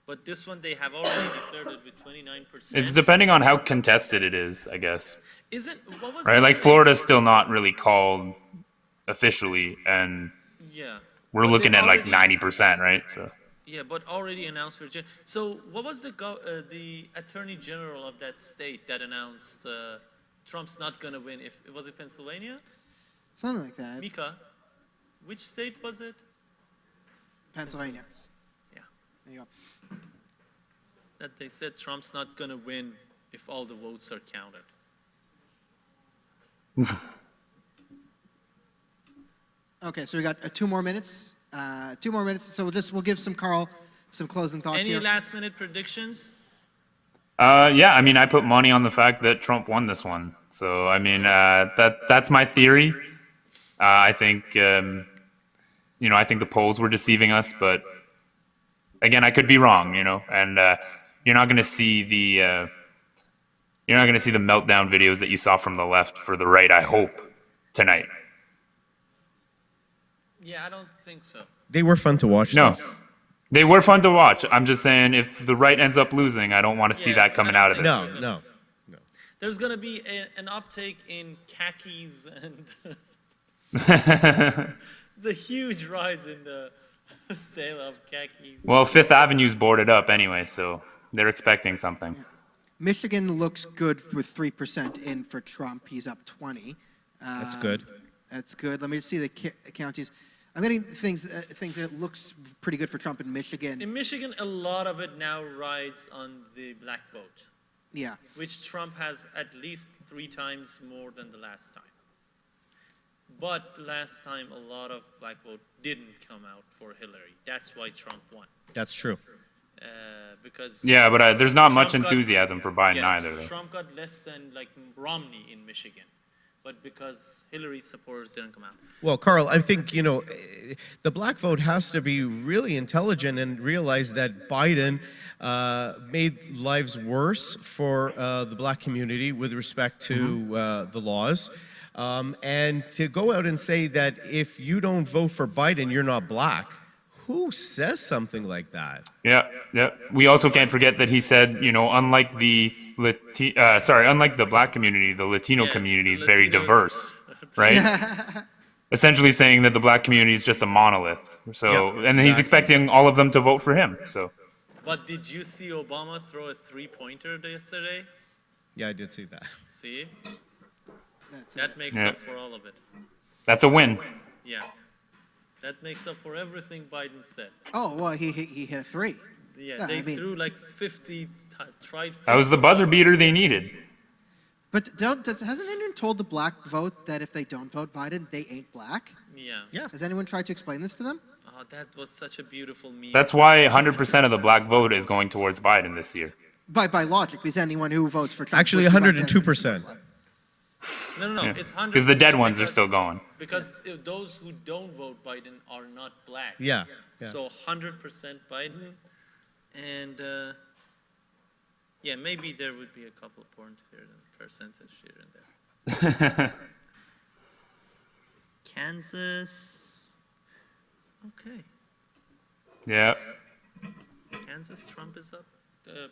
But this one, they have already declared it with 29%. It's depending on how contested it is, I guess. What was Right, the like state- Florida's still not really called officially, and Yeah. we're But looking they at like already- 90%, right? So. Yeah, but already announced Virginia. So what was the attorney general of that state that announced Trump's not going to win? Was it Pennsylvania? Something like that. Mika, which state was it? Pennsylvania. Yeah, There you go. that they said Trump's not going to win if all the votes are counted. Okay, so we got 2 more minutes. 2 more minutes. So we'll give Carl some closing thoughts Any here. last-minute predictions? Yeah, I mean, I put money on the fact that Trump won this one. So, I mean, that's my theory. I think, I think the polls were deceiving us, but again, I could be wrong, and you're not going to see the meltdown videos that you saw from the left for the right, I hope, tonight. Yeah, I don't think so. They were fun to watch. No. though. They were fun to watch. I'm just saying, if the right ends up losing, I don't want to see Yeah, that coming I out don't of think this. No. There's going to be an uptake in khakis and the huge rise in the sale of khakis. Well, Fifth Avenue's boarded up anyway, so they're expecting something. Michigan looks good with 3% in for Trump. He's up 20. That's good. That's good. Let me just see the counties. I'm getting things that looks pretty good for Trump in Michigan. In Michigan, a lot of it now rides on the black vote, Yeah. which Trump has at least 3 times more than the last time. But last time, a lot of black vote didn't come out for Hillary. That's why Trump won. That's true. Because Yeah, but there's not much Trump got- enthusiasm for Biden either, though. Trump got less than like Romney in Michigan, but because Hillary supporters didn't come out. Well, Carl, I think, the black vote has to be really intelligent and realize that Biden made lives worse for the black community with respect to the laws. And to go out and say that if you don't vote for Biden, you're not black. Who says something like that? Yeah. We also can't forget that he said, unlike the black community, the Latino Yeah, community is the very Latinos- diverse, right? Essentially saying that the black community is just a monolith. So, Yeah, and he's expecting all of them to vote for him. So, But did you see Obama throw a 3-pointer yesterday? Yeah, I did see that. See? That's That makes Yeah. up for all of it. that's a win. Yeah. That makes up for everything Biden said. Oh, well, he hit a 3. Yeah, Yeah, they I mean- threw like 50, tried 50. That was the buzzer beater they needed. But hasn't anyone told the black vote that if they don't vote Biden, they ain't black? Yeah. Yeah. Has anyone tried to explain this to them? Oh, that was such a beautiful meme. That's why 100% of the black vote is going towards Biden this year. By logic, because anyone who votes for Trump Actually, would be 102%. No, Yeah. it's 100. Because the dead ones are still going. Because if those who don't vote Biden are not black. Yeah. Yeah. So 100% Biden, and yeah, maybe there would be a couple of percentage here and there. Kansas, okay. Yeah. Kansas, Trump is up,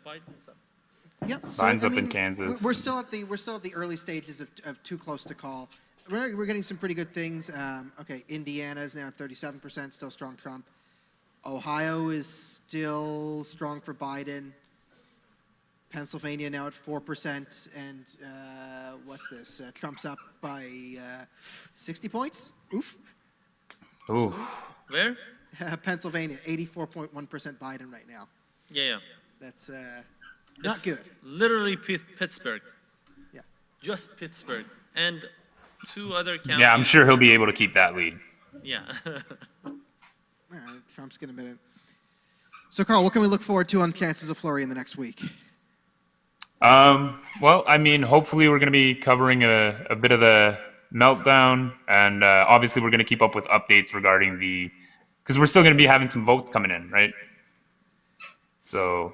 Biden's up. Yep. Biden's up in Kansas. We're still at the early stages of too close to call. We're getting some pretty good things. Okay, Indiana is now at 37%, still strong Trump. Ohio is still strong for Biden. Pennsylvania now at 4%, and what's this? Trump's up by 60 points. Oof. Ooh. Where? Pennsylvania, 84.1% Biden right now. Yeah. That's not good. Literally Pittsburgh. Yeah. Just Pittsburgh. And 2 other counties. Yeah, I'm sure he'll be able to keep that lead. Yeah. Trump's going to be. So, Carl, what can we look forward to on chances of flurry in the next week? Well, I mean, hopefully we're going to be covering a bit of the meltdown, and obviously we're going to keep up with updates regarding because we're still going to be having some votes coming in, right? So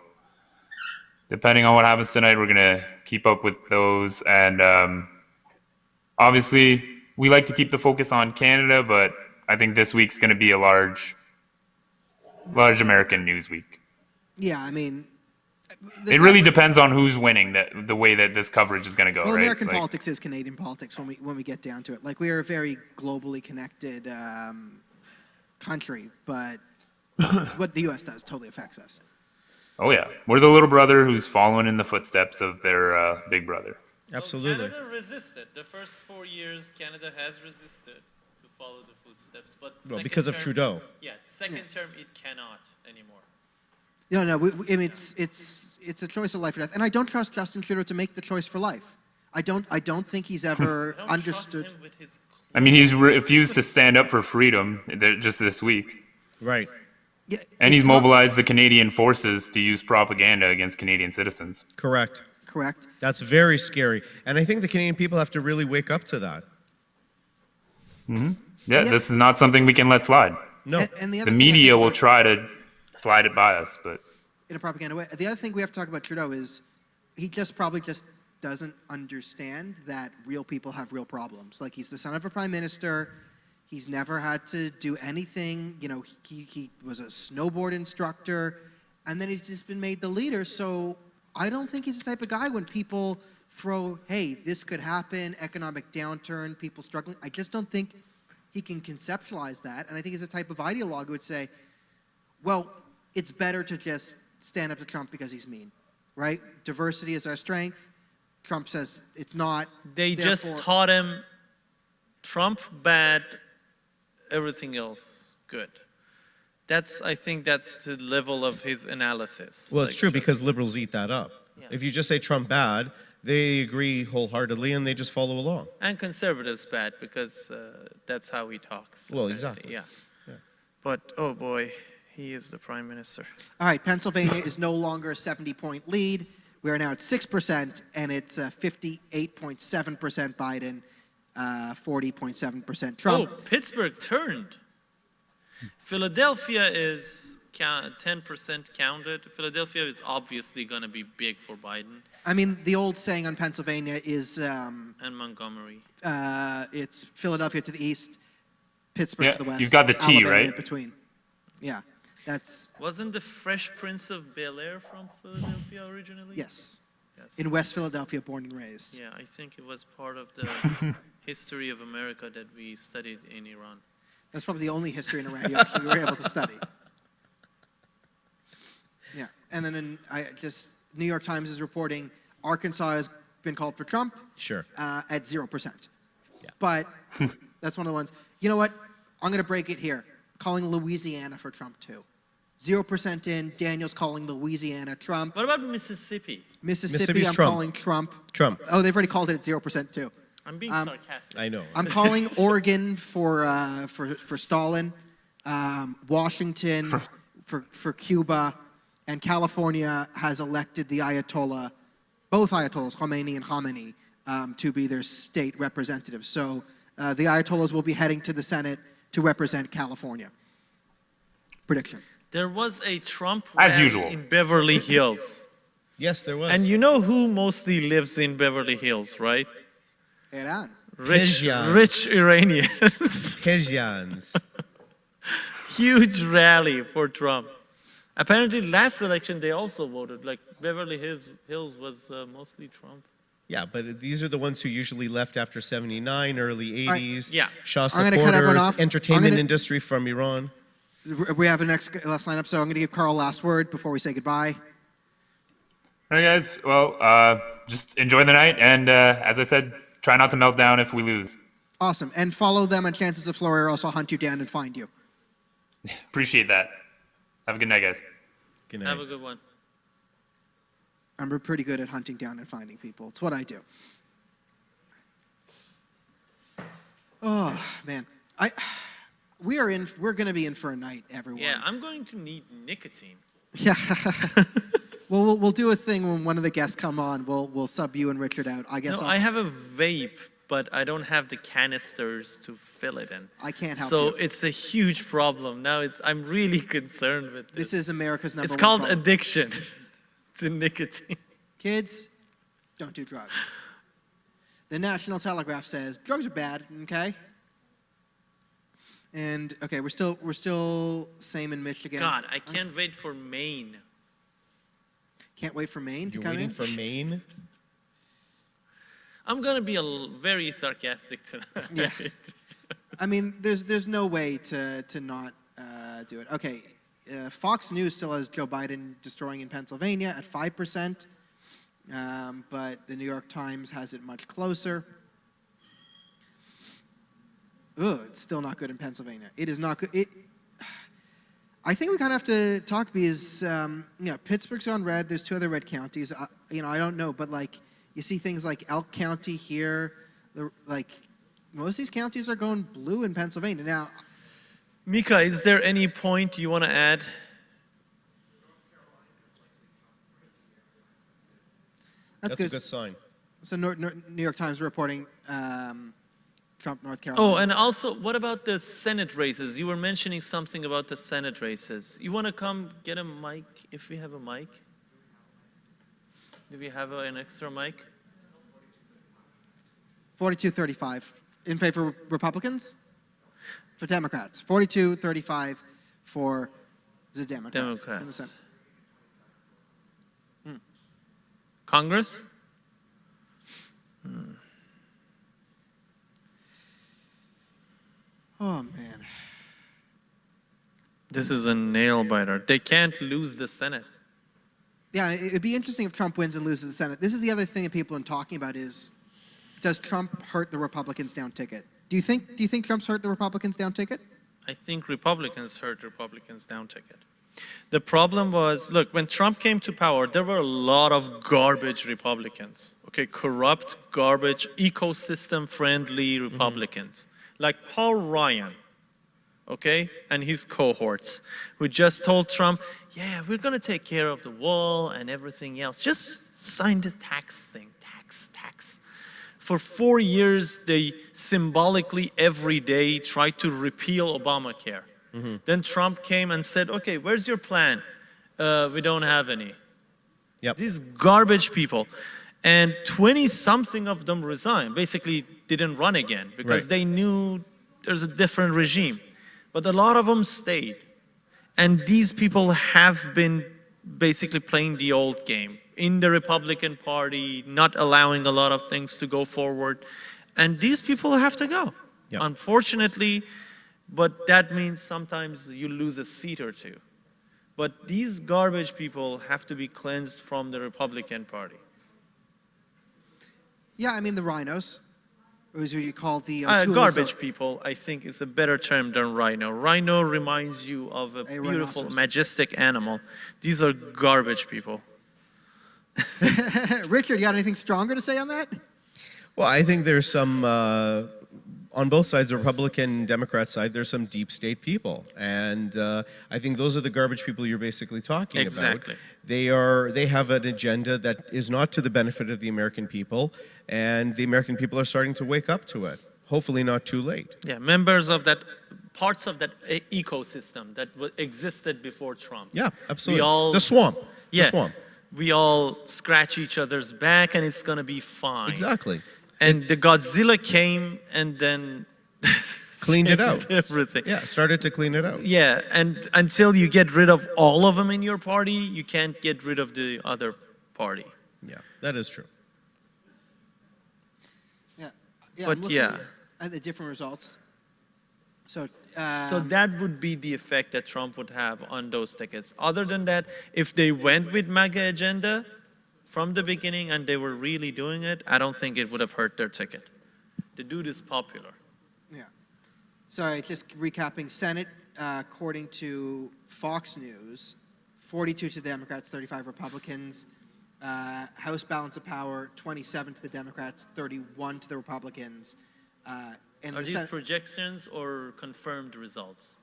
depending on what happens tonight, we're going to keep up with those, and obviously we like to keep the focus on Canada, but I think this week's going to be a large American news week. Yeah, I mean, it really depends on who's winning, the way that this coverage is going to go, well, right? American politics is Canadian politics when we get down to it. Like, we are a very globally connected country, but what the U.S. does totally affects us. Oh yeah, we're the little brother who's following in the footsteps of their big brother. Absolutely. So Canada resisted. The first 4 years, Canada has resisted to follow the footsteps, but Well, because of Trudeau. Yeah, second term it cannot anymore. No, I mean, it's a choice of life or death, and I don't trust Justin Trudeau to make the choice for life. I don't think he's ever I don't understood. trust him with his I mean, he's refused to stand up for freedom just this week, Right. Yeah, and he's it's not- mobilized the Canadian forces to use propaganda against Canadian citizens. Correct. Correct. That's very scary. And I think the Canadian people have to really wake up to that. Yeah, Yeah. this is not something we can let slide. No. And the The other thing I media think will about- try to slide it by us, but in a propaganda way. The other thing we have to talk about Trudeau is he probably doesn't understand that real people have real problems. Like, he's the son of a prime minister. He's never had to do anything. You know, he was a snowboard instructor, and then he's just been made the leader. So I don't think he's the type of guy when people throw, hey, this could happen, economic downturn, people struggling. I just don't think he can conceptualize that. And I think he's the type of ideologue who would say, well, it's better to just stand up to Trump because he's mean, right? Diversity is our strength. Trump says it's not. They just taught him Trump bad, everything else good. I think that's the level of his analysis. Well, it's true because liberals eat that up. Yeah. If you just say Trump bad, they agree wholeheartedly and they just follow along. And conservatives bad because that's how he talks. Well, exactly. Yeah. But, oh boy, he is the prime minister. All right, Pennsylvania is no longer a 70-point lead. We are now at 6%, and it's 58.7% Biden, 40.7% Trump. Oh, Pittsburgh turned. Philadelphia is 10% counted. Philadelphia is obviously going to be big for Biden. I mean, the old saying on Pennsylvania is And Montgomery. it's Philadelphia to the east, Pittsburgh to the west. you've got the T, Alabama right? in between. Yeah, that's Wasn't the Fresh Prince of Bel-Air from Philadelphia originally? yes. Yes. In West Philadelphia, born and raised. Yeah, I think it was part of the history of America that we studied in Iran. That's probably the only history in Iran you actually were able to study. Yeah, and then New York Times is reporting Arkansas has been called for Trump. Sure. At 0%. Yeah. But that's one of the ones. You know what? I'm going to break it here. Calling Louisiana for Trump too. 0% in. Daniel's calling Louisiana Trump. What about Mississippi? Mississippi, I'm Trump. calling Trump. Trump. Oh, they've already called it at 0% too. I'm being sarcastic. I know. I'm calling Oregon for Stalin, Washington for Cuba, and California has elected the Ayatollah, both Ayatollahs, Khomeini and Khamenei, to be their state representatives. So the Ayatollahs will be heading to the Senate to represent California. Prediction. There was a Trump As rally usual. in Beverly Hills. Yes, there was. And you know who mostly lives in Beverly Hills, right? Iran. Rich Persians. Iranians. Persians. Huge rally for Trump. Apparently, last election they also voted. Like Beverly Hills was mostly Trump. Yeah, but these are the ones who usually left after 79, early right. 80s. Yeah. Shah I'm gonna cut everyone supporters, off. entertainment I'm gonna- industry from Iran. We have a last lineup, so I'm going to give Carl last word before we say goodbye. All right, guys. Well, just enjoy the night, and as I said, try not to melt down if we lose. Awesome. And follow them on Chances of Flurry, or else I'll hunt you down and find you. Appreciate that. Have a good night, guys. Good night. Have a good one. I'm pretty good at hunting down and finding people. It's what I do. Oh, man. We're going to be in for a night, everyone. Yeah, I'm going to need nicotine. Yeah. Well, we'll do a thing when one of the guests come on. We'll sub you and Richard out. I guess No, I have a vape, but I don't have the canisters to fill it in. I can't help So you. it's a huge problem. Now I'm really concerned with this. This is America's number It's one called problem. addiction to nicotine. Kids, don't do drugs. The National Telegraph says drugs are bad, okay? And okay, we're still same in Michigan. God, I can't wait for Maine. Can't wait for Maine to You're come waiting in. for Maine? I'm gonna be very sarcastic tonight. Yeah. I mean, there's no way to not do it. Okay, Fox News still has Joe Biden destroying in Pennsylvania at 5%, but the New York Times has it much closer. Ugh, it's still not good in Pennsylvania. It is not good. I think we kind of have to talk because, Pittsburgh's on red. There's 2 other red counties. I don't know, but like you see things like Elk County here. Most of these counties are going blue in Pennsylvania now. Mika, is there any point you want to add? That's a good. good sign. So New York Times reporting Trump, North Carolina. Oh, and also, what about the Senate races? You were mentioning something about the Senate races. You want to come get a mic if we have a mic? Do we have an extra mic? 42-35 in favor of Republicans? For Democrats. 42-35 for the Democrats. in the Senate. Congress? Oh, man. This is a nail biter. They can't lose the Senate. Yeah, it'd be interesting if Trump wins and loses the Senate. This is the other thing that people are talking about is, does Trump hurt the Republicans down ticket? Do you think Trump's hurt the Republicans down ticket? I think Republicans hurt Republicans down ticket. The problem was, look, when Trump came to power, there were a lot of garbage Republicans. Okay, corrupt, garbage, ecosystem-friendly Republicans. Like Paul Ryan, okay, and his cohorts, who just told Trump, yeah, we're going to take care of the wall and everything else. Just sign the tax thing, tax. For 4 years, they symbolically every day tried to repeal Obamacare. Then Trump came and said, okay, where's your plan? We don't have any. Yep. These garbage people. And 20-something of them resigned, basically didn't run again because Right. they knew there's a different regime. But a lot of them stayed. And these people have been basically playing the old game in the Republican Party, not allowing a lot of things to go forward. And these people have to go, Yep. unfortunately. But that means sometimes you lose a seat or two. But these garbage people have to be cleansed from the Republican Party. Yeah, I mean the rhinos, or as you call the O'Toole's Garbage of- people, I think, is a better term than rhino. Rhino reminds you of a beautiful, rhinoceros. majestic animal. These are garbage people. Richard, you got anything stronger to say on that? Well, I think there's some, on both sides, the Republican and Democrat side, there's some deep state people. And I think those are the garbage people you're basically talking Exactly. about. They have an agenda that is not to the benefit of the American people, and the American people are starting to wake up to it. hopefully not too late. Yeah, members of that, parts of that ecosystem that existed before Trump. Yeah, absolutely. We all, the swamp. yeah, The swamp. we all scratch each other's back and it's gonna be fine. Exactly. And the Godzilla came and then Cleaned it out. everything. Yeah, started to clean it out. Yeah, and until you get rid of all of them in your party, you can't get rid of the other party. Yeah, that is true. Yeah, But I'm looking yeah. at the different results. So, So that would be the effect that Trump would have on those tickets. Other than that, if they went with MAGA agenda from the beginning and they were really doing it, I don't think it would have hurt their ticket. The dude is popular. yeah. Sorry, just recapping. Senate, according to Fox News, 42 to the Democrats, 35 Republicans. House balance of power, 27 to the Democrats, 31 to the Republicans. And Are the these Senate, projections or confirmed results?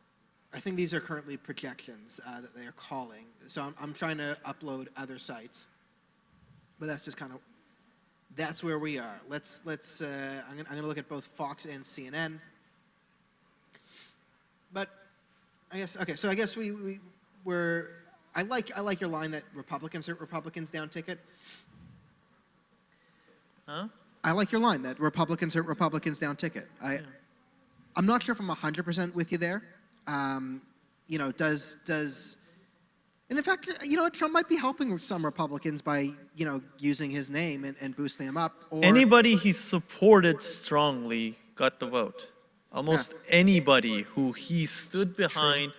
I think these are currently projections that they are calling. So I'm trying to upload other sites, but that's just kind of, that's where we are. I'm gonna look at both Fox and CNN. But I guess, okay, so I guess we're, I like your line that Republicans hurt Republicans down ticket. Huh? I like your line that Republicans hurt Republicans down ticket. I'm not sure if I'm 100% with you there. You know, and in fact, you know, Trump might be helping some Republicans by, you know, using his name and boosting them up. Or Anybody he supported strongly got the vote. Almost anybody who he stood behind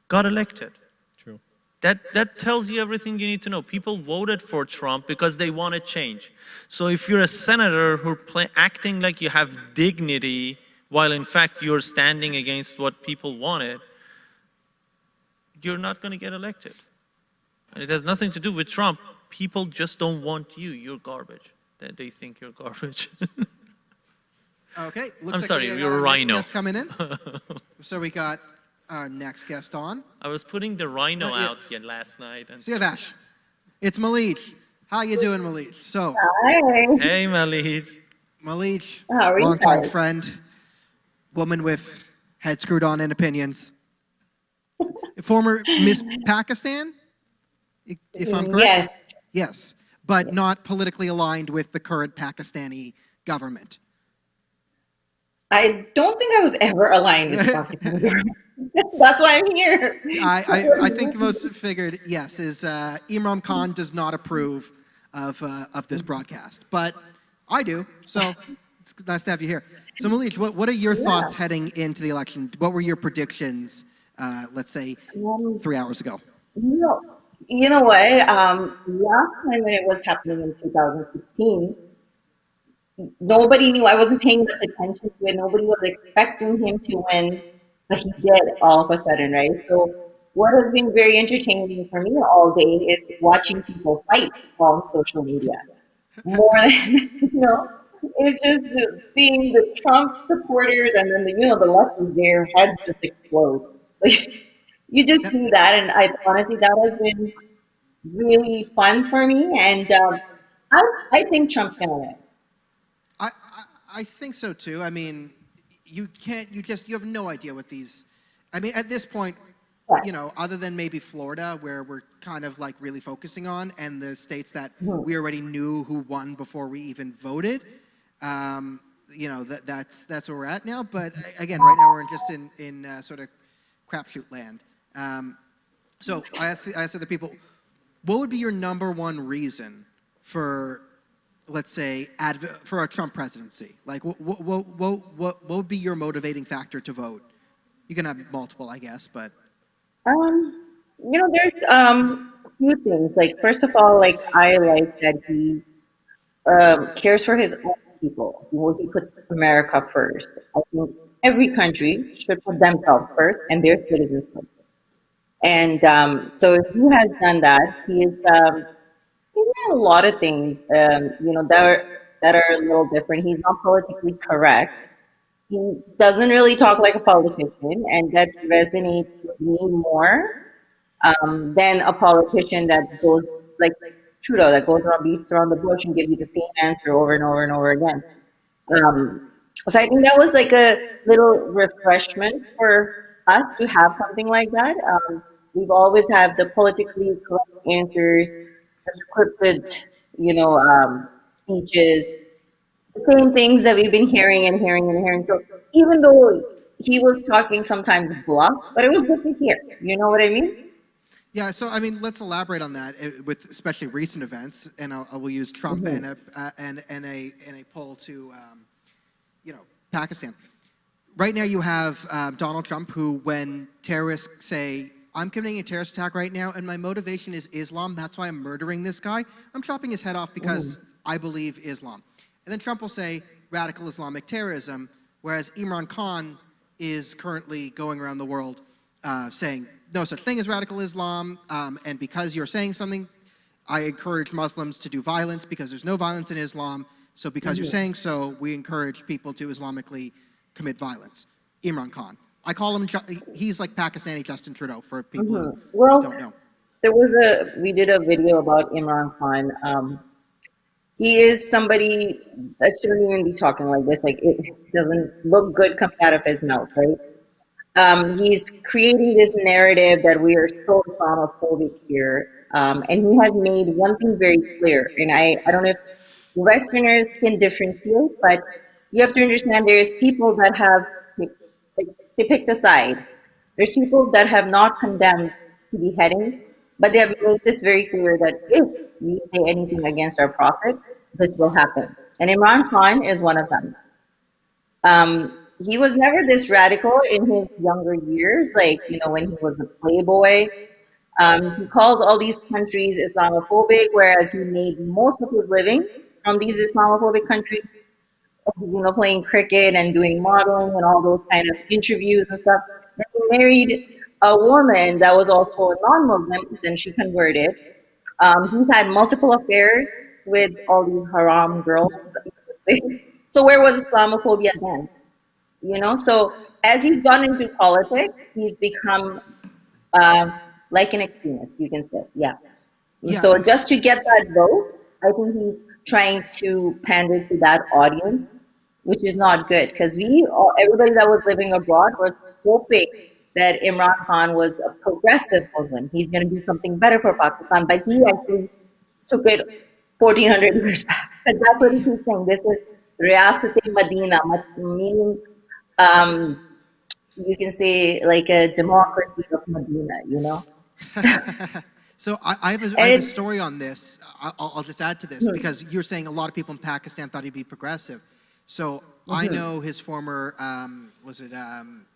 got elected. True. That tells you everything you need to know. People voted for Trump because they want to change. So if you're a senator who acting like you have dignity while in fact you're standing against what people wanted, you're not going to get elected. And it has nothing to do with Trump. People just don't want you. You're garbage. They think you're garbage. Okay, looks I'm like sorry, we you're got a our next rhino. guest coming in. So we got our next guest on. I was putting the rhino Not yet. out yet last night. And Siavash, it's Malik. How you doing, Malik? So, Hi. hey, Malid. Malik, How are you longtime guys? friend, woman with head screwed on and opinions. Former Miss Pakistan, if I'm correct? Yes. Yes, but not politically aligned with the current Pakistani government. I don't think I was ever aligned with Pakistan. That's why I'm here. I think most figured, yes, is Imran Khan does not approve of this broadcast, but I do, so it's nice to have you here. So Malik, what are your thoughts heading into the election? What were your predictions, let's say, 3 hours ago? You know what? Last time when it was happening in 2016, nobody knew. I wasn't paying much attention to it. Nobody was expecting him to win, but he did all of a sudden, right? So what has been very entertaining for me all day is watching people fight on social media. More than, it's just seeing the Trump supporters and then the lefties, their heads just explode. So you just see that, and honestly, that has been really fun for me, and I think Trump's gonna win. I think so too. I mean, you have no idea what these, I mean, at this point, other than maybe Florida, where we're kind of like really focusing on, and the states that we already knew who won before we even voted, that's where we're at now. But again, right now we're just in sort of crapshoot land. So I asked the people, what would be your number one reason for, let's say, for a Trump presidency? Like, what would be your motivating factor to vote? You can have multiple, I guess, but. There's a few things. Like, first of all, like, I like that he cares for his own people. He puts America first. I think every country should put themselves first and their citizens first. And so he has done that. He's done a lot of things, that are a little different. He's not politically correct. He doesn't really talk like a politician, and that resonates with me more than a politician that goes like Trudeau, that goes around, beats around the bush and gives you the same answer over and over and over again. So I think that was like a little refreshment for us to have something like that. We've always had the politically correct answers, the scripted, speeches, the same things that we've been hearing and hearing and hearing. So even though he was talking sometimes bluff, but it was good to hear. You know what I mean? Yeah, so I mean, let's elaborate on that with especially recent events, and I will use Trump and a poll to, Pakistan. Right now, you have Donald Trump, who, when terrorists say, "I'm committing a terrorist attack right now, and my motivation is Islam. That's why I'm murdering this guy. I'm chopping his head off because I believe Islam." And then Trump will say radical Islamic terrorism, whereas Imran Khan is currently going around the world saying no such thing as radical Islam, and because you're saying something, I encourage Muslims to do violence because there's no violence in Islam. So because you're saying so, we encourage people to Islamically commit violence. Imran Khan. I call him, he's like Pakistani Justin Trudeau for people who don't know. We did a video about Imran Khan. He is somebody that shouldn't even be talking like this. Like, it doesn't look good coming out of his mouth, right? He's creating this narrative that we are so Islamophobic here. And he has made one thing very clear. And I don't know if Westerners can differentiate, but you have to understand there's people that have, they picked a side. There's people that have not condemned beheading, but they have made this very clear that if you say anything against our prophet, this will happen. And Imran Khan is one of them. He was never this radical in his younger years, like, when he was a playboy. He calls all these countries Islamophobic, whereas he made most of his living from these Islamophobic countries, playing cricket and doing modeling and all those kind of interviews and stuff. Then he married a woman that was also a non-Muslim, then she converted. He's had multiple affairs with all these haram girls. So where was Islamophobia then? So as he's gone into politics, he's become like an extremist, you can say. Yeah. So just to get that vote, I think he's trying to pander to that audience, which is not good, because everybody that was living abroad was hoping that Imran Khan was a progressive Muslim. He's going to do something better for Pakistan, but he actually took it 1400 years back. But that's what he keeps saying. This is Riyasat-e-Madina, meaning you can say like a democracy of Medina, So I have a story on this. I'll just add to this, because you're saying a lot of people in Pakistan thought he'd be progressive. So I know his former,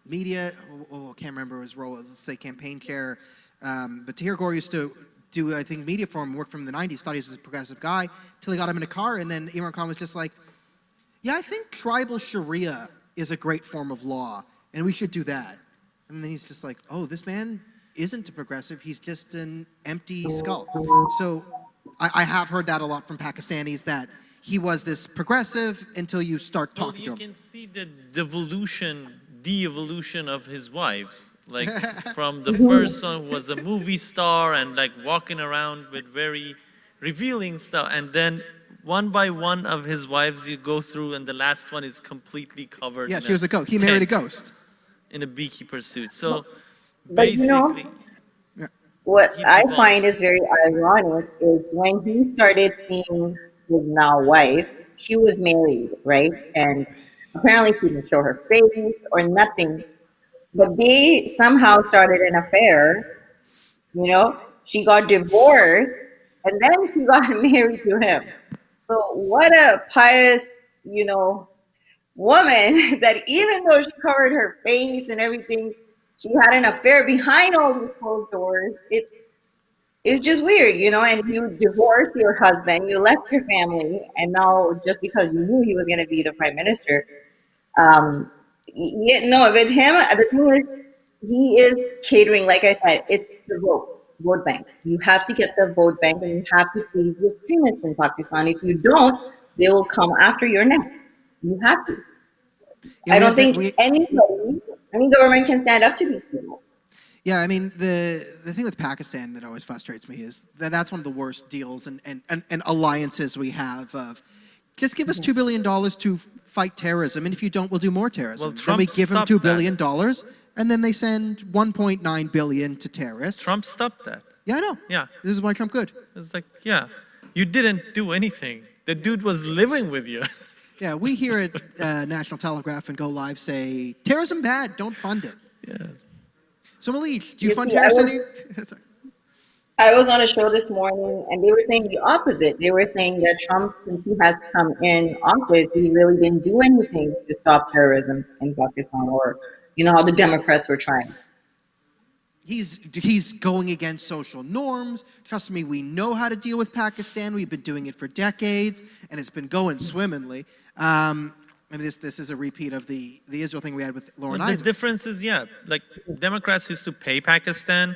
media, I can't remember his role, let's say campaign chair, but Tahir Gore used to do, I think, media for him, work from the 90s, thought he was a progressive guy, till he got him in a car, and then Imran Khan was just like, yeah, I think tribal Sharia is a great form of law, and we should do that. And then he's just like, oh, this man isn't a progressive, he's just an empty skull. So I have heard that a lot from Pakistanis, that he was this progressive until you start talking to him. You can see the de-evolution of his wives. Like, from the first one who was a movie star and like walking around with very revealing stuff, and then one by one of his wives you go through, and the last one is completely covered. Yeah, she was a ghost. He married a ghost. In a beekeeper suit. So but basically, what I find is very ironic is when he started seeing his now wife, she was married, right? And apparently she didn't show her face or nothing, but they somehow started an affair. She got divorced and then she got married to him. So what a pious, woman, that even though she covered her face and everything, she had an affair behind all these closed doors. It's just weird, and you divorced your husband, you left your family, and now just because you knew he was going to be the prime minister, with him, the thing is, he is catering, like I said, it's the vote bank. You have to get the vote bank, and you have to please the extremists in Pakistan. If you don't, they will come after your neck. You have to. Yeah, I don't think any government can stand up to these people. Yeah, I mean, the thing with Pakistan that always frustrates me is that that's one of the worst deals and alliances we have of, just give us $2 billion to fight terrorism, and if you don't, we'll do more terrorism. Well, Then we Trump give them stopped $2 billion, and then they send $1.9 billion to terrorists. Trump stopped that. Yeah, I know. Yeah. This is why Trump good. It's like, yeah, you didn't do anything. The dude was living with you. Yeah, we here at National Telegraph and Go Live say, terrorism bad, don't fund it. Yes. So Malik, do you You fund see, terrorism? Sorry. I was on a show this morning, and they were saying the opposite. They were saying that Trump, since he has come in office, he really didn't do anything to stop terrorism in Pakistan, or how the Democrats were trying. He's going against social norms. Trust me, we know how to deal with Pakistan. We've been doing it for decades, and it's been going swimmingly. And this is a repeat of the Israel thing we had with Lauren The Isaacs. difference is, like Democrats used to pay Pakistan,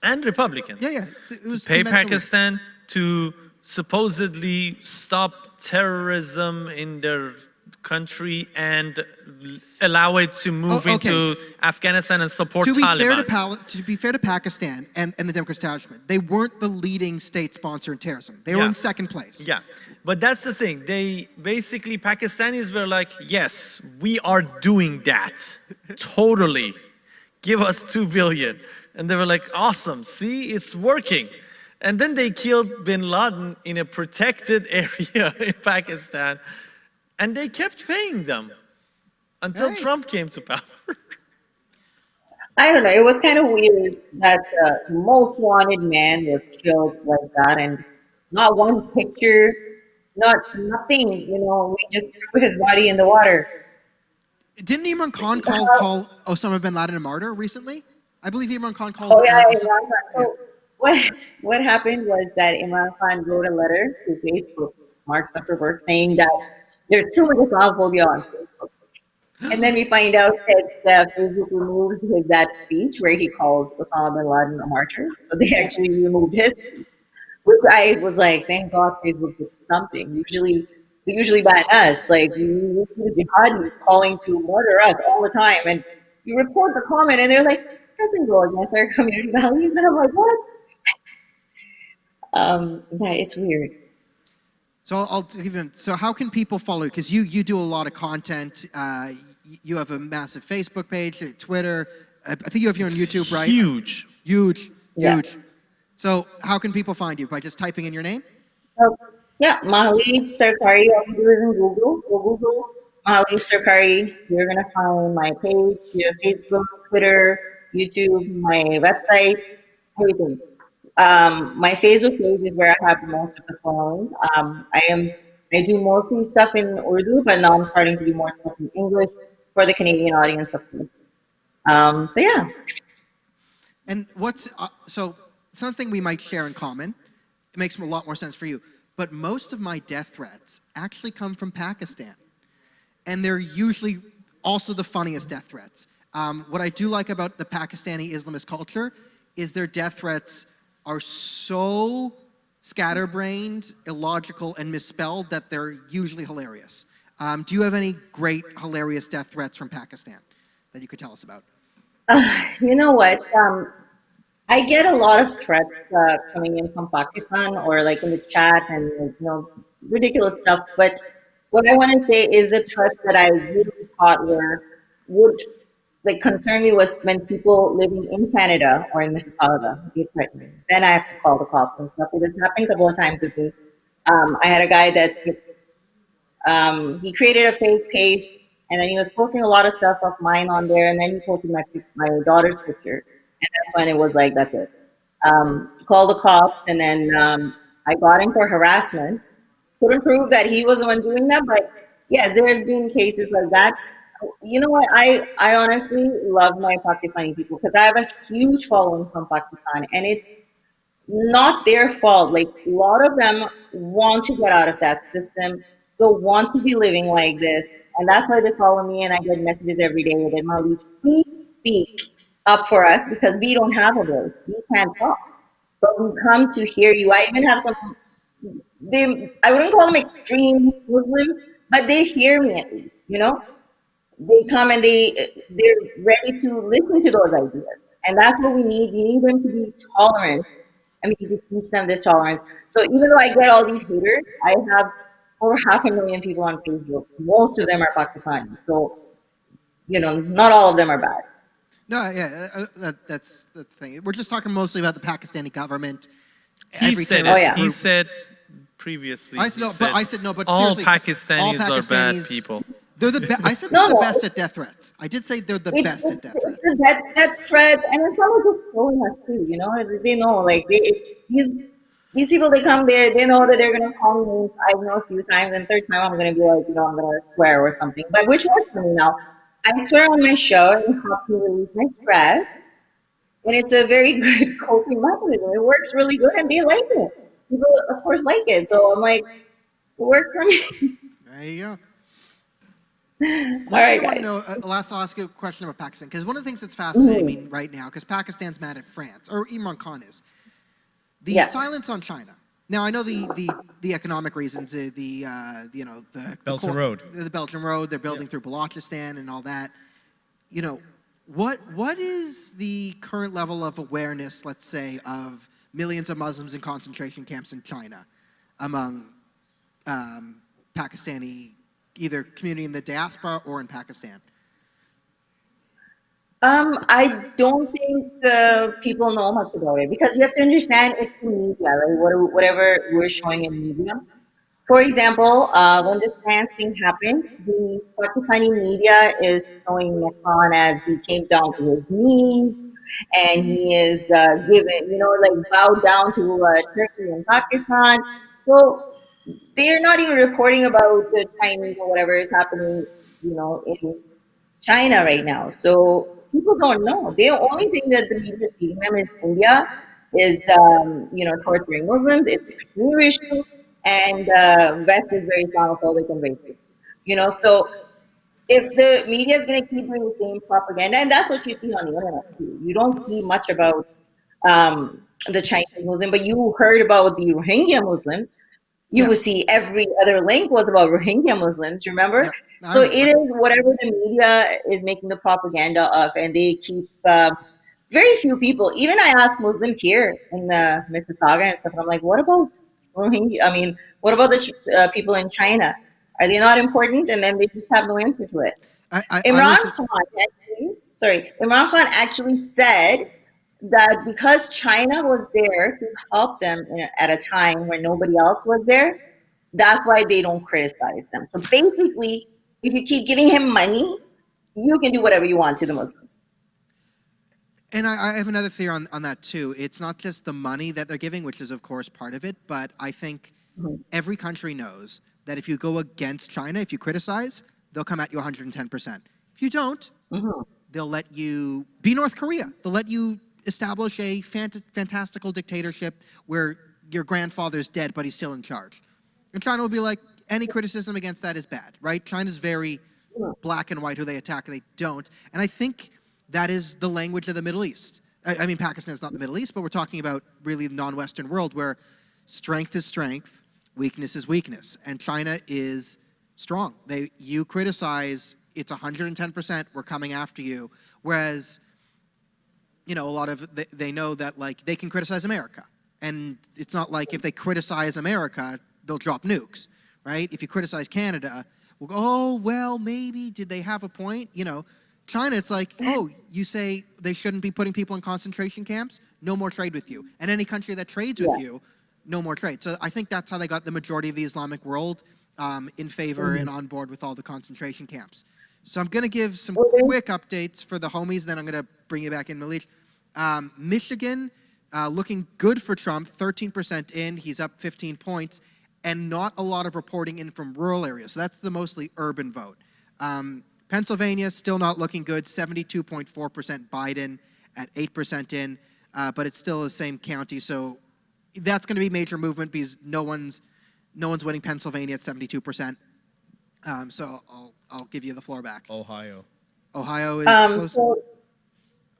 and Republicans. Yeah. It was Pay conventional. Pakistan to supposedly stop terrorism in their country and allow it to move into Afghanistan and support Taliban. To be fair to Pakistan and the Democrat establishment, they weren't the leading state sponsor in terrorism. They were in second place. Yeah, but that's the thing. They basically, Pakistanis were like, yes, we are doing that. Totally. Give us $2 billion. And they were like, awesome, see, it's working. And then they killed bin Laden in a protected area in Pakistan. And they kept paying them until Trump came to power. I don't know. It was kind of weird that the most wanted man was killed like that, and not one picture, nothing. We just threw his body in the water. Didn't Imran Khan call Osama bin Laden a martyr recently? I believe Imran Khan called. Oh yeah, Imran Khan. So what happened was that Imran Khan wrote a letter to Facebook, Mark Zuckerberg, saying that there's too much Islamophobia on Facebook. And then we find out that Facebook removes that speech where he calls Osama bin Laden a martyr. So they actually removed his speech, which I was like, thank God Facebook did something. They usually ban us. Like, you see the jihadis calling to murder us all the time. And you report the comment and they're like, it doesn't go against our community values. And I'm like, what? Yeah, it's weird. So how can people follow you? Because you do a lot of content. You have a massive Facebook page, Twitter. I think you have your own YouTube, right? Huge. Yeah. So how can people find you? By just typing in your name? Yeah, Mahali Sarkari. All you do is in Google. Google Mahali Sarkari. You're going to find my page, your Facebook, Twitter, YouTube, my website, everything. My Facebook page is where I have most of the following. I do mostly stuff in Urdu, but now I'm starting to do more stuff in English for the Canadian audience, of course. So yeah. And so something we might share in common. It makes a lot more sense for you. But most of my death threats actually come from Pakistan, and they're usually also the funniest death threats. What I do like about the Pakistani Islamist culture is their death threats are so scatterbrained, illogical, and misspelled that they're usually hilarious. Do you have any great, hilarious death threats from Pakistan that you could tell us about? You know what? I get a lot of threats coming in from Pakistan, or like in the chat, and ridiculous stuff. But what I want to say is the threats that I really thought would concern me was when people living in Canada or in Mississauga, they threaten me. Then I have to call the cops and stuff. It has happened a couple of times with me. I had a guy that he created a fake page, and then he was posting a lot of stuff of mine on there, and then he posted my daughter's picture, and that's when it was like, that's it. Called the cops, and then I got him for harassment. Couldn't prove that he was the one doing that, but yes, there's been cases like that. You know what? I honestly love my Pakistani people because I have a huge following from Pakistan, and it's not their fault. Like, a lot of them want to get out of that system, don't want to be living like this, and that's why they follow me, and I get messages every day that, Mali, please speak up for us because we don't have a voice. We can't talk, but we come to hear you. I even have some. I wouldn't call them extreme Muslims, but they hear me at least. They come and they're ready to listen to those ideas, and that's what we need. We need them to be tolerant. I mean, you can teach them this tolerance. So even though I get all these haters, I have over 500,000 people on Facebook. Most of them are Pakistani. So, not all of them are bad. No, yeah, that's the thing. We're just talking mostly about the Pakistani government. He said terrorist it. He said previously. I said no, but all seriously, Pakistanis all are bad Pakistanis- people. They're the best. I said No, they're the no. best at death threats. I did say they're the best at death threats. It's that threat, and then some are just trolling us too. They know, like these people, they come there, they know that they're gonna call me names. I know a few times, and third time I'm gonna be like, I'm gonna swear or something. But which works for me now. I swear on my show, and it helps me release my stress, and it's a very good coping mechanism. It works really good, and they like it. People, of course, like it. So I'm like, it works for me. There you go. All right, I want to guys. know. I'll ask you a question about Pakistan, because one of the things that's fascinating me right now, because Pakistan's mad at France, or Imran Khan is, the silence on China. Now I know the economic reasons, the Belt and Road. The Belt and Road. They're building through Balochistan and all that. What is the current level of awareness, let's say, of millions of Muslims in concentration camps in China among Pakistani, either community in the diaspora or in Pakistan? I don't think people know much about it, because you have to understand it's the media, right? Whatever we're showing in media. For example, when this trans thing happened, the Pakistani media is showing Macron as he came down to his knees and he is given, bowed down to Turkey and Pakistan. So they're not even reporting about the Chinese or whatever is happening, in China right now. So people don't know. The only thing that the media is feeding them is India is, torturing Muslims. It's a Kashmir issue, and West is very Islamophobic and racist. So if the media is going to keep doing the same propaganda, and that's what you see on the internet too. You don't see much about the Chinese Muslim, but you heard about the Rohingya Muslims. You will see every other link was about Rohingya Muslims, remember? Yeah, So it is whatever the media is making the propaganda of, and they keep very few people. Even I ask Muslims here in the Mississauga and stuff, and I'm like, what about Rohingya? I mean, what about the people in China? Are they not important? And then they just have no answer to it. Imran Khan actually said that because China was there to help them at a time when nobody else was there, that's why they don't criticize them. So basically, if you keep giving him money, you can do whatever you want to the Muslims. And I have another theory on that too. It's not just the money that they're giving, which is of course part of it, but I think every country knows that if you go against China, if you criticize, they'll come at you 110%. If you don't, they'll let you be North Korea. They'll let you establish a fantastical dictatorship where your grandfather's dead, but he's still in charge. And China will be like, any criticism against that is bad, right? China's very black and white, who they attack and they don't. And I think that is the language of the Middle East. I mean, Pakistan is not the Middle East, but we're talking about really the non-Western world where strength is strength, weakness is weakness. And China is strong. You criticize, it's 110%, we're coming after you. Whereas, a lot of, they know that, like, they can criticize America. And it's not like if they criticize America, they'll drop nukes, right? If you criticize Canada, we'll go, oh, well, maybe, did they have a point? China, it's like, oh, you say they shouldn't be putting people in concentration camps? No more trade with you. And any country that trades with you, no more trade. So I think that's how they got the majority of the Islamic world in favor and on board with all the concentration camps. So I'm going to give some quick updates for the homies, then I'm going to bring you back in, Malik. Michigan, looking good for Trump, 13% in. He's up 15 points, and not a lot of reporting in from rural areas. So that's the mostly urban vote. Pennsylvania, still not looking good, 72.4% Biden at 8% in, but it's still the same county. So that's going to be major movement because no one's winning Pennsylvania at 72%. So I'll give you the floor back. Ohio is close. So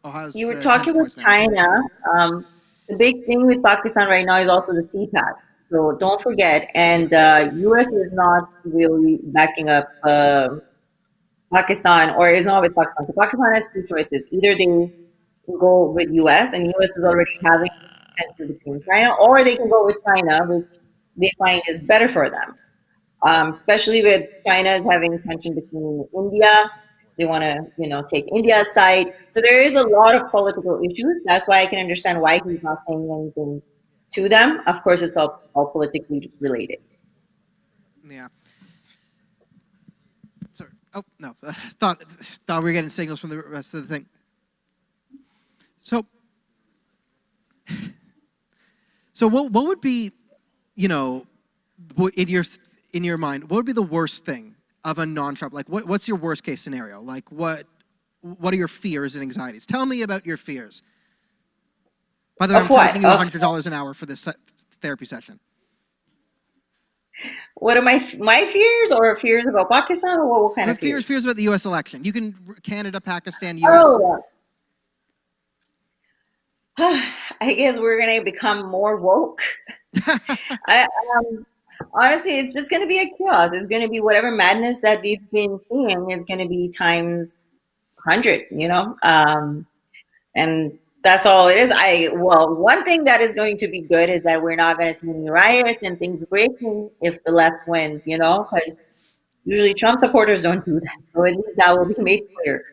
Ohio's, you were talking with China. The big thing with Pakistan right now is also the CPAC. So don't forget, and U.S. is not really backing up Pakistan, or is not with Pakistan. So Pakistan has two choices: either they can go with U.S. and U.S. is already having tension between China, or they can go with China, which they find is better for them. especially with China having tension between India. They want to, take India's side. So there is a lot of political issues. That's why I can understand why he's not saying anything to them. Of course, it's all politically related. Yeah. Sorry. Oh no. Thought we were getting signals from the rest of the thing. So what would be, in your mind, what would be the worst thing of a non-Trump? Like, what's your worst case scenario? Like, what are your fears and anxieties? Tell me about your fears. By the way, I'm charging you $100 an hour for this therapy session. What are my fears, or fears about Pakistan, or what kind of fears? Fears about the U.S. election. You can Canada, Pakistan, U.S. Oh, I guess we're gonna become more woke. Honestly, it's just gonna be a chaos. It's gonna be whatever madness that we've been seeing. It's gonna be times 100. And that's all it is. One thing that is going to be good is that we're not going to see any riots and things breaking if the left wins, because usually Trump supporters don't do that. So at least that will be made clear.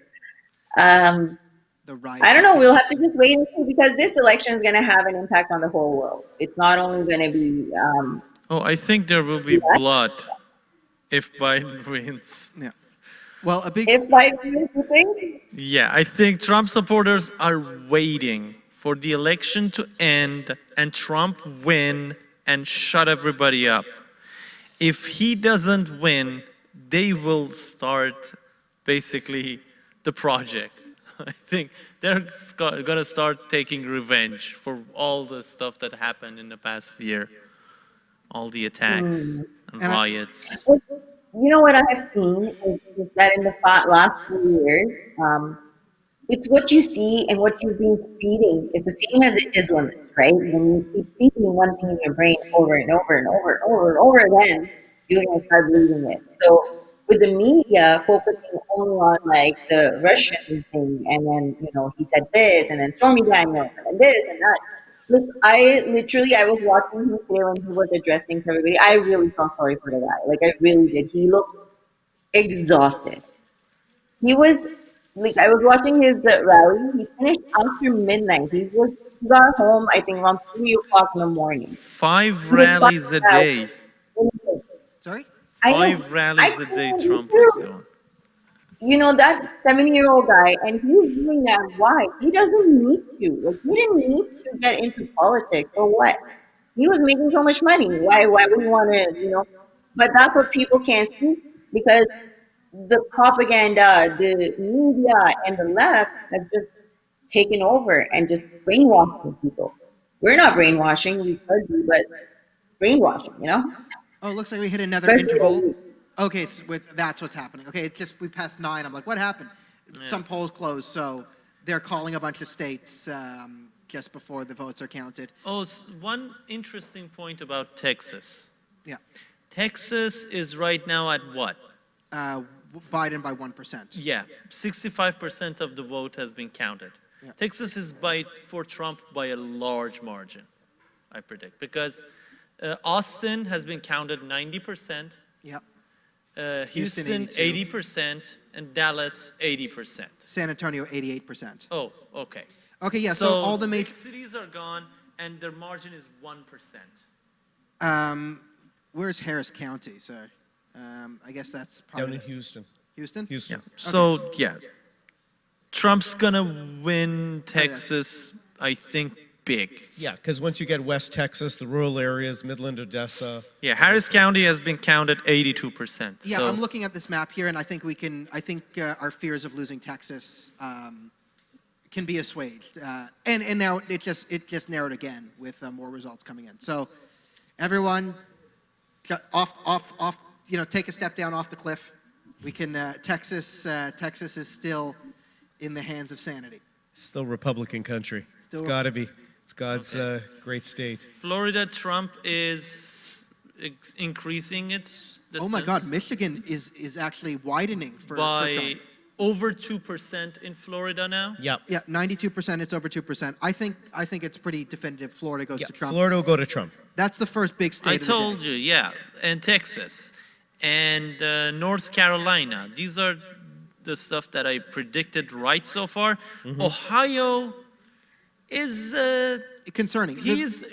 I don't know. We'll have to just wait and see, because this election is going to have an impact on the whole world. It's not only going to be. I think there will be blood if Biden wins. Yeah. Well, if Biden wins, you think? Yeah, I think Trump supporters are waiting for the election to end and Trump win and shut everybody up. If he doesn't win, they will start basically the project. I think they're going to start taking revenge for all the stuff that happened in the past year, all the attacks and riots. You know what I have seen is just that in the last few years, it's what you see and what you've been feeding is the same as the Islamists, right? When you keep feeding one thing in your brain over and over and over and over and over, then you're going to start believing it. So with the media focusing only on like the Russian thing, and then, he said this, and then Stormy Daniels, and this and that. Look, I was watching him today when he was addressing to everybody. I really felt sorry for the guy. Like, I really did. He looked exhausted. He was, I was watching his rally. He finished after midnight. He got home, I think, around 3 o'clock in the morning. 5 rallies a day. Sorry? 5 rallies a day Trump was doing. That 70-year-old guy, and he's doing that. Why? He doesn't need to. Like, he didn't need to get into politics or what. He was making so much money. Why would he want to, But that's what people can't see, because the propaganda, the media, and the left have just taken over and just brainwashing people. We're not brainwashing, we could be, but brainwashing, Oh, it looks like we hit another interval. Okay, that's what's happening. Okay, we passed 9. I'm like, what happened? Yeah. Some polls closed, so they're calling a bunch of states just before the votes are counted. One interesting point about Texas. Yeah. Texas is right now at what? Biden by 1%. Yeah, 65% of the vote has been counted. Yeah. Texas is for Trump by a large margin, I predict, because Austin has been counted 90%. Yeah. Houston 80%, and Dallas 80%. San Antonio 88%. Oh, okay. Okay, yeah. So all the major cities are gone, and their margin is 1%. Where's Harris County? Sorry. I guess that's probably down in Houston. Houston? Houston. Yeah. So yeah, Trump's gonna win Texas. I think big. Yeah, because once you get West Texas, the rural areas, Midland, Odessa. Yeah, Harris County has been counted 82%. Yeah, so I'm looking at this map here, and I think our fears of losing Texas can be assuaged. And now it just narrowed again with more results coming in. So everyone, take a step down off the cliff. We can Texas is still in the hands of sanity. Still Republican country. It's got to be. It's God's great state. Florida, Trump is increasing its distance. Oh my God, Michigan is actually widening for Trump. Over 2% in Florida now? Yep. Yeah, 92%, it's over 2%. I think it's pretty definitive Florida goes to Trump. Florida will go to Trump. That's the first big state I told you, yeah, and Texas. and North Carolina. These are the stuff that I predicted right so far. Ohio is Concerning. he is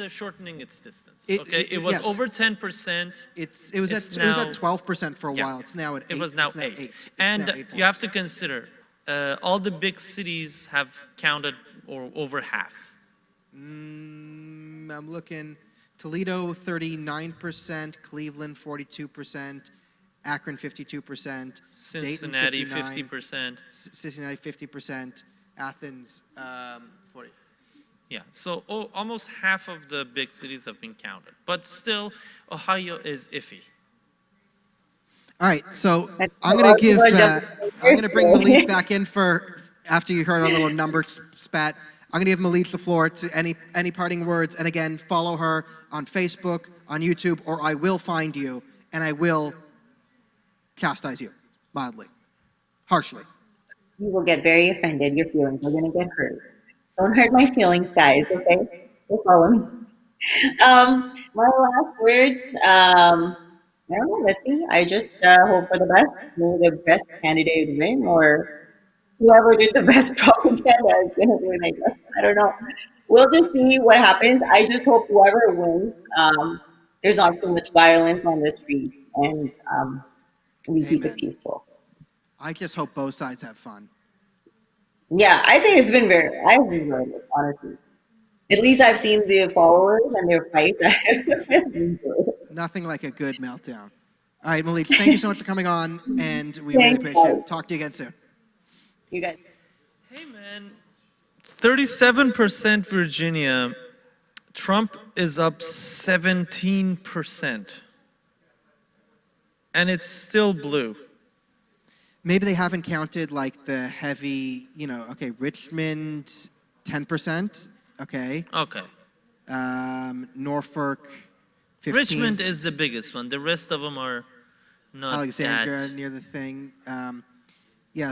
shortening its distance. It was yes. over 10%. It was at 12% for a while. It's now at 8. It was now it's 8. It's And now 8 you have points. to consider all the big cities have counted or over half. I'm looking. Toledo 39%, Cleveland 42%, Akron 52%, Cincinnati Dayton 59%, 50%. Cincinnati 50%, Athens 40. Yeah, so almost half of the big cities have been counted. But still, Ohio is iffy. All right, so That's I'm a going lot to of give, people are jumping I'm going to bring in. Malik back in for, after you heard our little number spat, I'm going to give Malik the floor to any parting words. And again, follow her on Facebook, on YouTube, or I will find you, and I will chastise you, mildly, harshly. You will get very offended. Your feelings are going to get hurt. Don't hurt my feelings, guys, okay? Just follow me. My last words, I don't know, let's see. I just hope for the best. May the best candidate win, or whoever did the best propaganda is going to win, I guess. I don't know. We'll just see what happens. I just hope whoever wins, there's not too much violence on the street, and we keep it Amen. peaceful. I just hope both sides have fun. Yeah, I think I've enjoyed it, honestly. At least I've seen the followers and their fights. I've enjoyed it. Nothing like a good meltdown. All right, Malik, thank you so much for coming on, and we really Thanks, appreciate guys. it. Talk to you again soon. You guys. Hey, man, 37% Virginia. Trump is up 17%. And it's still blue. Maybe they haven't counted like the heavy, okay, Richmond, 10%, okay. Okay. Norfolk, 15. Richmond is the biggest one. The rest of them are not Alexandria that. near the thing.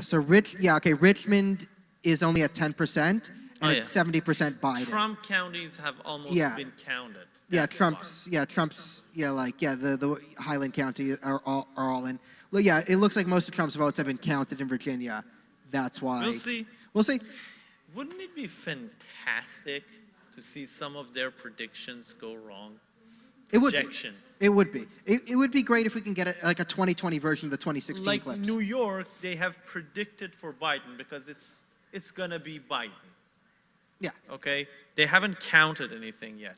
So Richmond is only at 10%, and it's 70% Biden. Trump counties have almost been counted. Yeah, That's Trump's, the Highland County are all in. Well, yeah, it looks like most of Trump's votes have been counted in Virginia. That's why. We'll see. We'll see. Wouldn't it be fantastic to see some of their predictions go wrong? It would. Projections. It would be. It would be great if we can get a 2020 version of the 2016 Like clips. New York, they have predicted for Biden because it's gonna be Biden. Yeah. Okay? They haven't counted anything yet.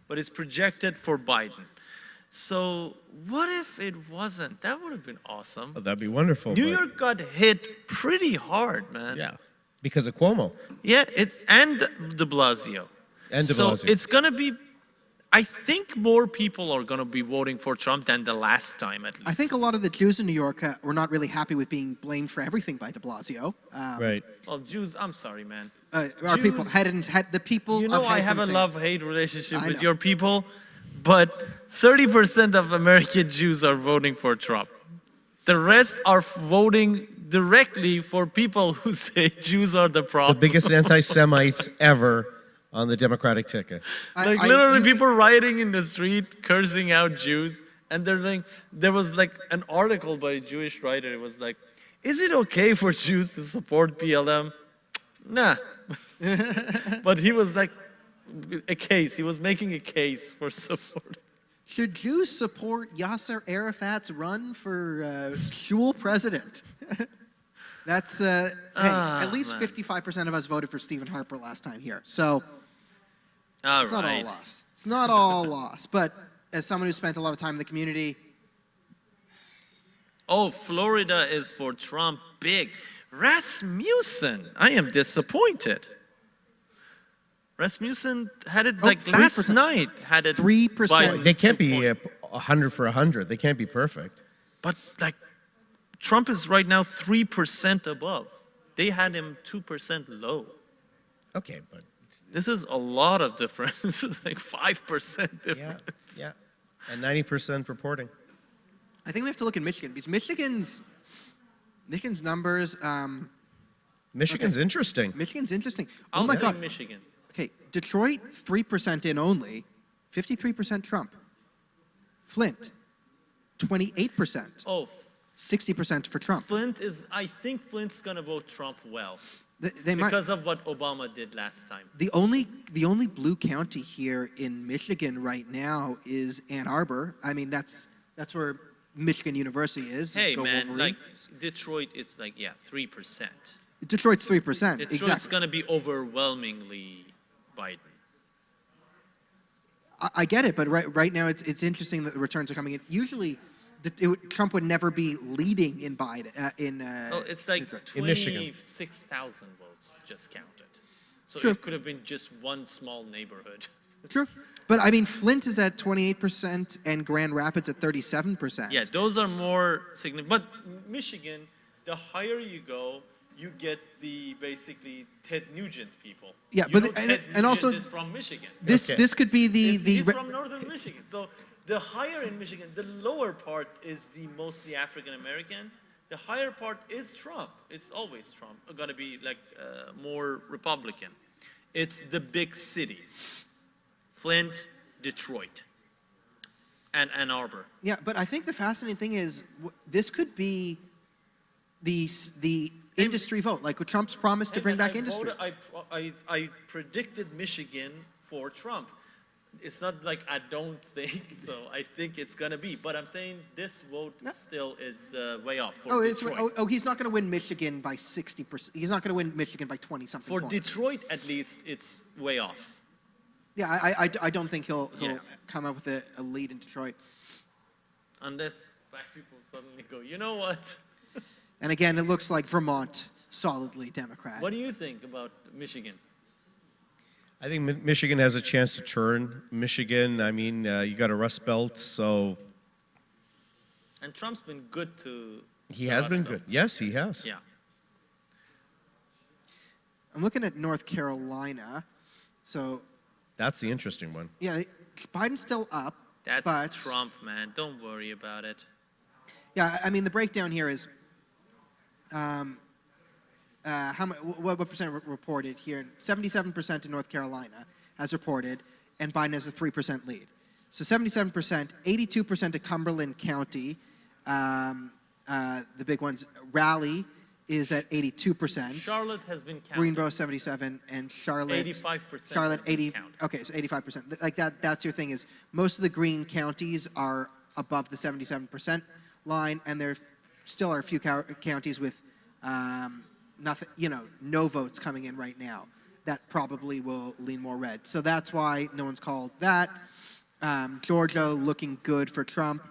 But it's projected for Biden. So what if it wasn't? That would have been awesome. Oh, that'd be wonderful. New but- York got hit pretty hard, man. Yeah, because of Cuomo. Yeah, and de Blasio. And de So Blasio. it's gonna be, I think more people are gonna be voting for Trump than the last time at least. I think a lot of the Jews in New York were not really happy with being blamed for everything by de Blasio. Right. Well, Jews, I'm sorry, man. Our people Jews- had the people. You know of I heads have a and love-hate relationship I with know. your people, but 30% of American Jews are voting for Trump. The rest are voting directly for people who say Jews are the The problem. biggest anti-Semites ever on the Democratic ticket. Like literally people rioting in the street, cursing out Jews, and they're like, there was like an article by a Jewish writer. It was like, is it okay for Jews to support BLM? Nah. But he was like, he was making a case for support. Should Jews support Yasser Arafat's run for shul president? That's at least 55% of us voted for Stephen Harper last time here. So it's not all lost. It's not all lost. But as someone who spent a lot of time in the community, Oh, Florida is for Trump big. Rasmussen, I am disappointed. Rasmussen had it like 3%. last night. Had it 3%. by They can't 2 be points. 100 for 100. They can't be perfect. But like, Trump is right now 3% above. They had him 2% low. Okay, but This is a lot of difference. This is like 5% difference. yeah. And 90% reporting. I think we have to look at Michigan because Michigan's numbers. Michigan's interesting. Michigan's interesting. I'll Oh my say God. Michigan. Okay, Detroit 3% in only, 53% Trump. Flint 28%. Oh, 60% for Trump. I think Flint's gonna vote Trump well. They might. Because of what Obama did last time. The only blue county here in Michigan right now is Ann Arbor. I mean, that's where Michigan University is. Hey Go man, like Wolverines. Detroit, it's like 3%. Detroit's 3%. Detroit's Exactly. gonna be overwhelmingly Biden. I get it, but right now it's interesting that the returns are coming in. Usually, Trump would never be leading in Biden It's like Detroit. In Michigan. 26,000 votes just counted. So True. it could have been just one small neighborhood. True. But I mean, Flint is at 28% and Grand Rapids at 37%. Yeah, those are more significant. But Michigan, the higher you go, you get the basically Ted Nugent people. Yeah, You but know and Ted also Nugent is from Michigan. this could be He's from northern Michigan. So the higher in Michigan, the lower part is the mostly African American. The higher part is Trump. It's always Trump. Going to be like more Republican. It's the big cities: Flint, Detroit, and Ann Arbor. Yeah, but I think the fascinating thing is this could be the industry vote, like what Trump's promised to bring back industry. I predicted Michigan for Trump. It's not like I don't think so. I think it's gonna be, but I'm saying this vote still is way off for Detroit. He's not going to win Michigan by 60%. He's not going to win Michigan by 20 something. For points. Detroit, at least, it's way off. Yeah, I don't think he'll come up with a lead in Detroit. Unless black people suddenly go, you know what? And again, it looks like Vermont solidly Democrat. What do you think about Michigan? I think Michigan has a chance to turn. Michigan, I mean, you got a Rust Belt, so And Trump's been good to. he the has Rust been Belt. good. Yes, he has. Yeah. I'm looking at North Carolina. So, That's the interesting one. yeah, Biden's still up. That's but, Trump, man. Don't worry about it. Yeah, I mean, the breakdown here is what percent reported here? 77% in North Carolina has reported, and Biden has a 3% lead. So 77%, 82% of Cumberland County, the big ones. Raleigh is at 82%. Charlotte has been counted. Greenboro 77, and Charlotte 85%. Charlotte has been 80. counted. Okay, so 85%. Like that's your thing is most of the green counties are above the 77% line, and there still are a few counties with nothing, no votes coming in right now. That probably will lean more red. So that's why no one's called that. Georgia looking good for Trump.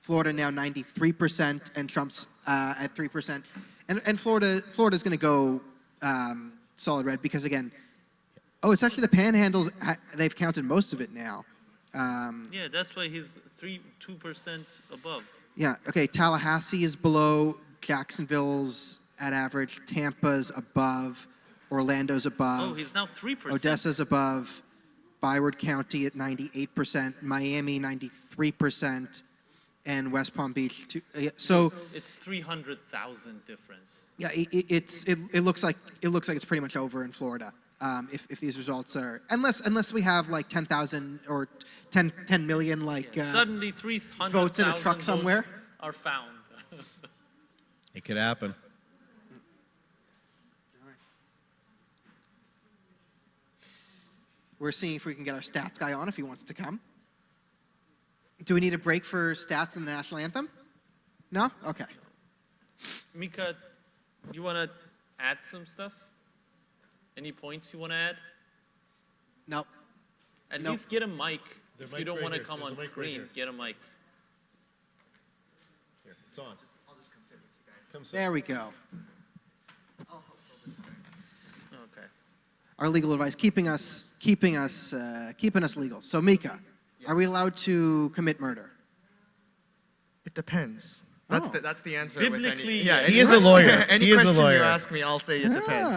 Florida now 93%, and Trump's at 3%. And Florida's going to go solid red because, again, it's actually the Panhandles. They've counted most of it now. Yeah, that's why he's 2% above. Yeah, okay, Tallahassee is below. Jacksonville's at average. Tampa's above. Orlando's above. Oh, he's now 3%. Odessa's above. Broward County at 98%. Miami 93%. And West Palm Beach. So it's 300,000 difference. yeah, it looks like it's pretty much over in Florida. If these results are unless we have like 10,000 or 10 million Suddenly 300,000 votes in a truck somewhere are found. It could happen. We're seeing if we can get our stats guy on if he wants to come. Do we need a break for stats and the national anthem? No? Okay. Mika, you want to add some stuff? Any points you want to add? No. At Nope. least get a mic. The If mic you don't right want to here. come There's a on mic right screen, here. get a mic. Here, it's on. Come sit. There we go. Okay. Our legal advice keeping us legal. So Mika, are we allowed to commit murder? It depends. Oh. That's the answer. Biblically, with any, yes. any He is a question- lawyer. Any He is a question lawyer. you ask me, I'll say it depends.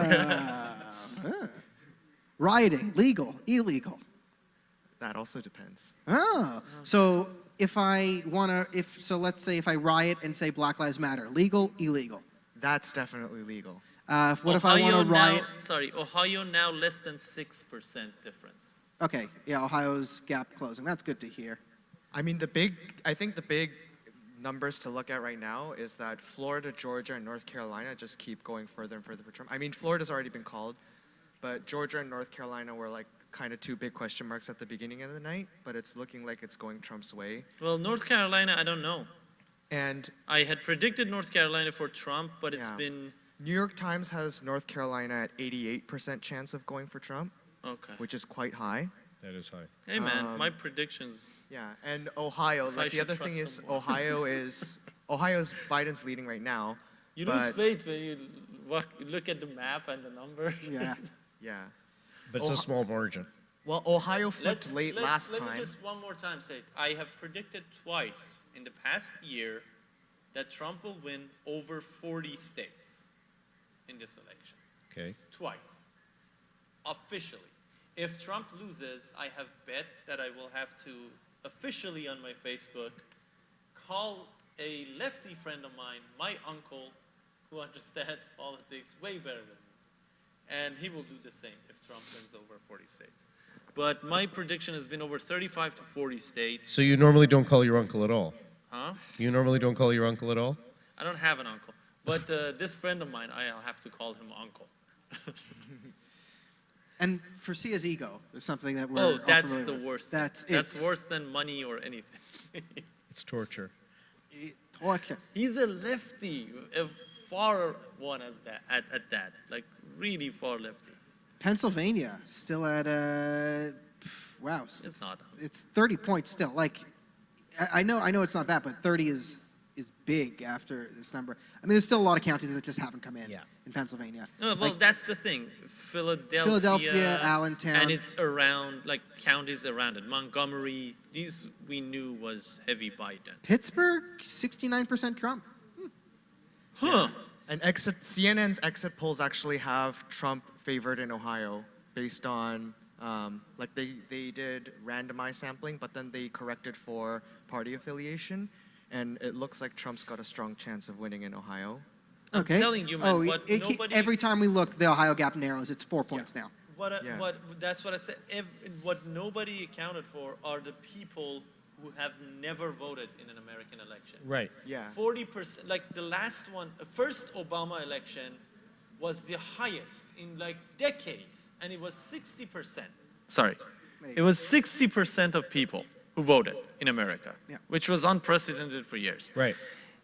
Rioting, legal, illegal. That also depends. Oh, so let's say if I riot and say Black Lives Matter, legal, illegal. That's definitely legal. What if I want to riot? Ohio now less than 6% difference. Okay, yeah, Ohio's gap closing. That's good to hear. I mean, I think the big numbers to look at right now is that Florida, Georgia, and North Carolina just keep going further and further for Trump. I mean, Florida's already been called, but Georgia and North Carolina were like kind of two big question marks at the beginning of the night, but it's looking like it's going Trump's way. Well, North Carolina, I don't know. And I had predicted North Carolina for Trump, but it's been... New York Times has North Carolina at 88% chance of going for Trump, which is quite high. That is high. Hey man, my predictions. Yeah, and Ohio, like the other thing is Ohio's Biden's leading right now. You lose faith when you look at the map and the numbers. Yeah. Yeah. But it's a small margin. Well, Ohio flipped late last Let time. me just one more time say it. I have predicted twice in the past year that Trump will win over 40 states in this election. Okay. Twice. Officially. If Trump loses, I have bet that I will have to officially on my Facebook call a lefty friend of mine, my uncle, who understands politics way better than me. And he will do the same if Trump wins over 40 states. But my prediction has been over 35 to 40 states. So you normally don't call your uncle at all? Huh? You normally don't call your uncle at all? I don't have an uncle. But this friend of mine, I'll have to call him uncle. And for Sia's ego, there's something that we're Oh, all that's familiar the with. worst. That's worse than money or anything. It's torture. Torture. He's a lefty, a far one as that, at that, like really far lefty. Pennsylvania still at wow. It's not. It's 30 points still. Like I know it's not that, but 30 is big after this number. I mean, there's still a lot of counties that just haven't come in in Pennsylvania. No, well, like, that's the thing. Philadelphia, Allentown, and it's around, like counties around it. Montgomery, these we knew was heavy Biden. Pittsburgh, 69% Trump. Huh. And CNN's exit polls actually have Trump favored in Ohio based on, like they did randomized sampling, but then they corrected for party affiliation. And it looks like Trump's got a strong chance of winning in Ohio. Okay. I'm telling you, man, every time we look, the Ohio gap narrows. It's 4 points now. That's what I said. What nobody accounted for are the people who have never voted in an American election. Right. Yeah. 40%, like the last one, first Obama election was the highest in like decades, and it was 60%. Sorry. It was 60% of people who voted in America, which was unprecedented for years. Right.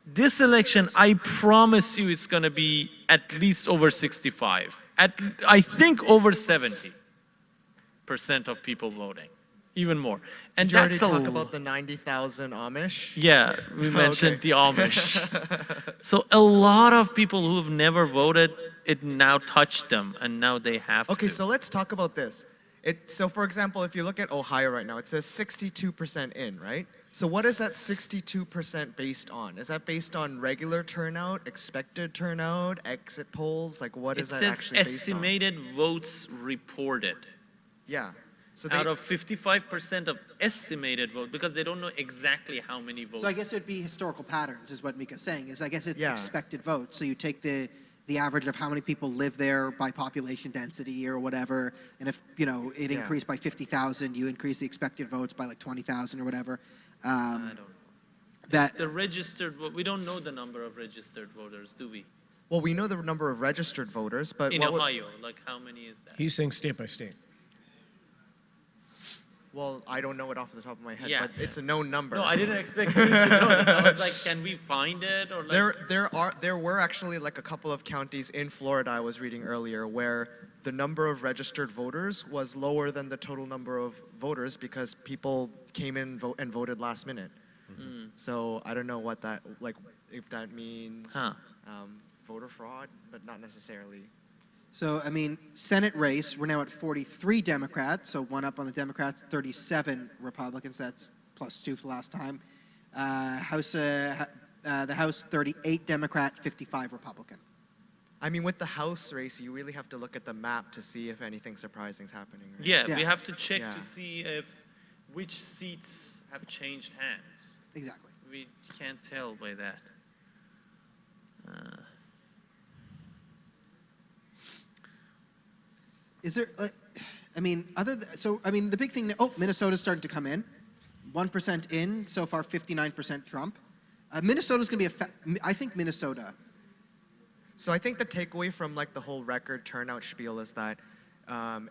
This election, I promise you, it's going to be at least over 65. I think over 70% of people voting, even more. And Did you already that's talk about the 90,000 Amish? Yeah, we mentioned the Amish. So a lot of people who have never voted, it now touched them, and now they have to. Okay, so let's talk about this. So for example, if you look at Ohio right now, it says 62% in, right? So what is that 62% based on? Is that based on regular turnout, expected turnout, exit polls? Like what is that actually based on? It says estimated votes reported. Yeah. So out of 55% of estimated votes, because they don't know exactly how many votes. So I guess it would be historical patterns, is what Mika's saying. Is I guess it's expected votes. So you take the average of how many people live there by population density or whatever, and if it increased by 50,000, you increase the expected votes by like 20,000 or whatever. I don't know. The registered vote, we don't know the number of registered voters, do we? Well, we know the number of registered voters, but in Ohio, like how many is that? He's saying state by state. Well, I don't know it off the top of my head, but it's a known number. No, I didn't expect you to know that. I was like, can we find it? Or like... There were actually like a couple of counties in Florida I was reading earlier where the number of registered voters was lower than the total number of voters because people came in and voted last minute. Mm-hmm. So I don't know what that, like, if that means voter fraud, but not necessarily. So, I mean, Senate race, we're now at 43 Democrats, so one up on the Democrats, 37 Republicans, that's +2 for last time. The House, 38 Democrat, 55 Republican. I mean, with the House race, you really have to look at the map to see if anything surprising is happening. Right? Yeah, we have to check to see which seats have changed hands. Exactly. We can't tell by that. Is there, I mean, the big thing, Minnesota's starting to come in. 1% in, so far 59% Trump. Minnesota's going to be I think Minnesota. So I think the takeaway from like the whole record turnout spiel is that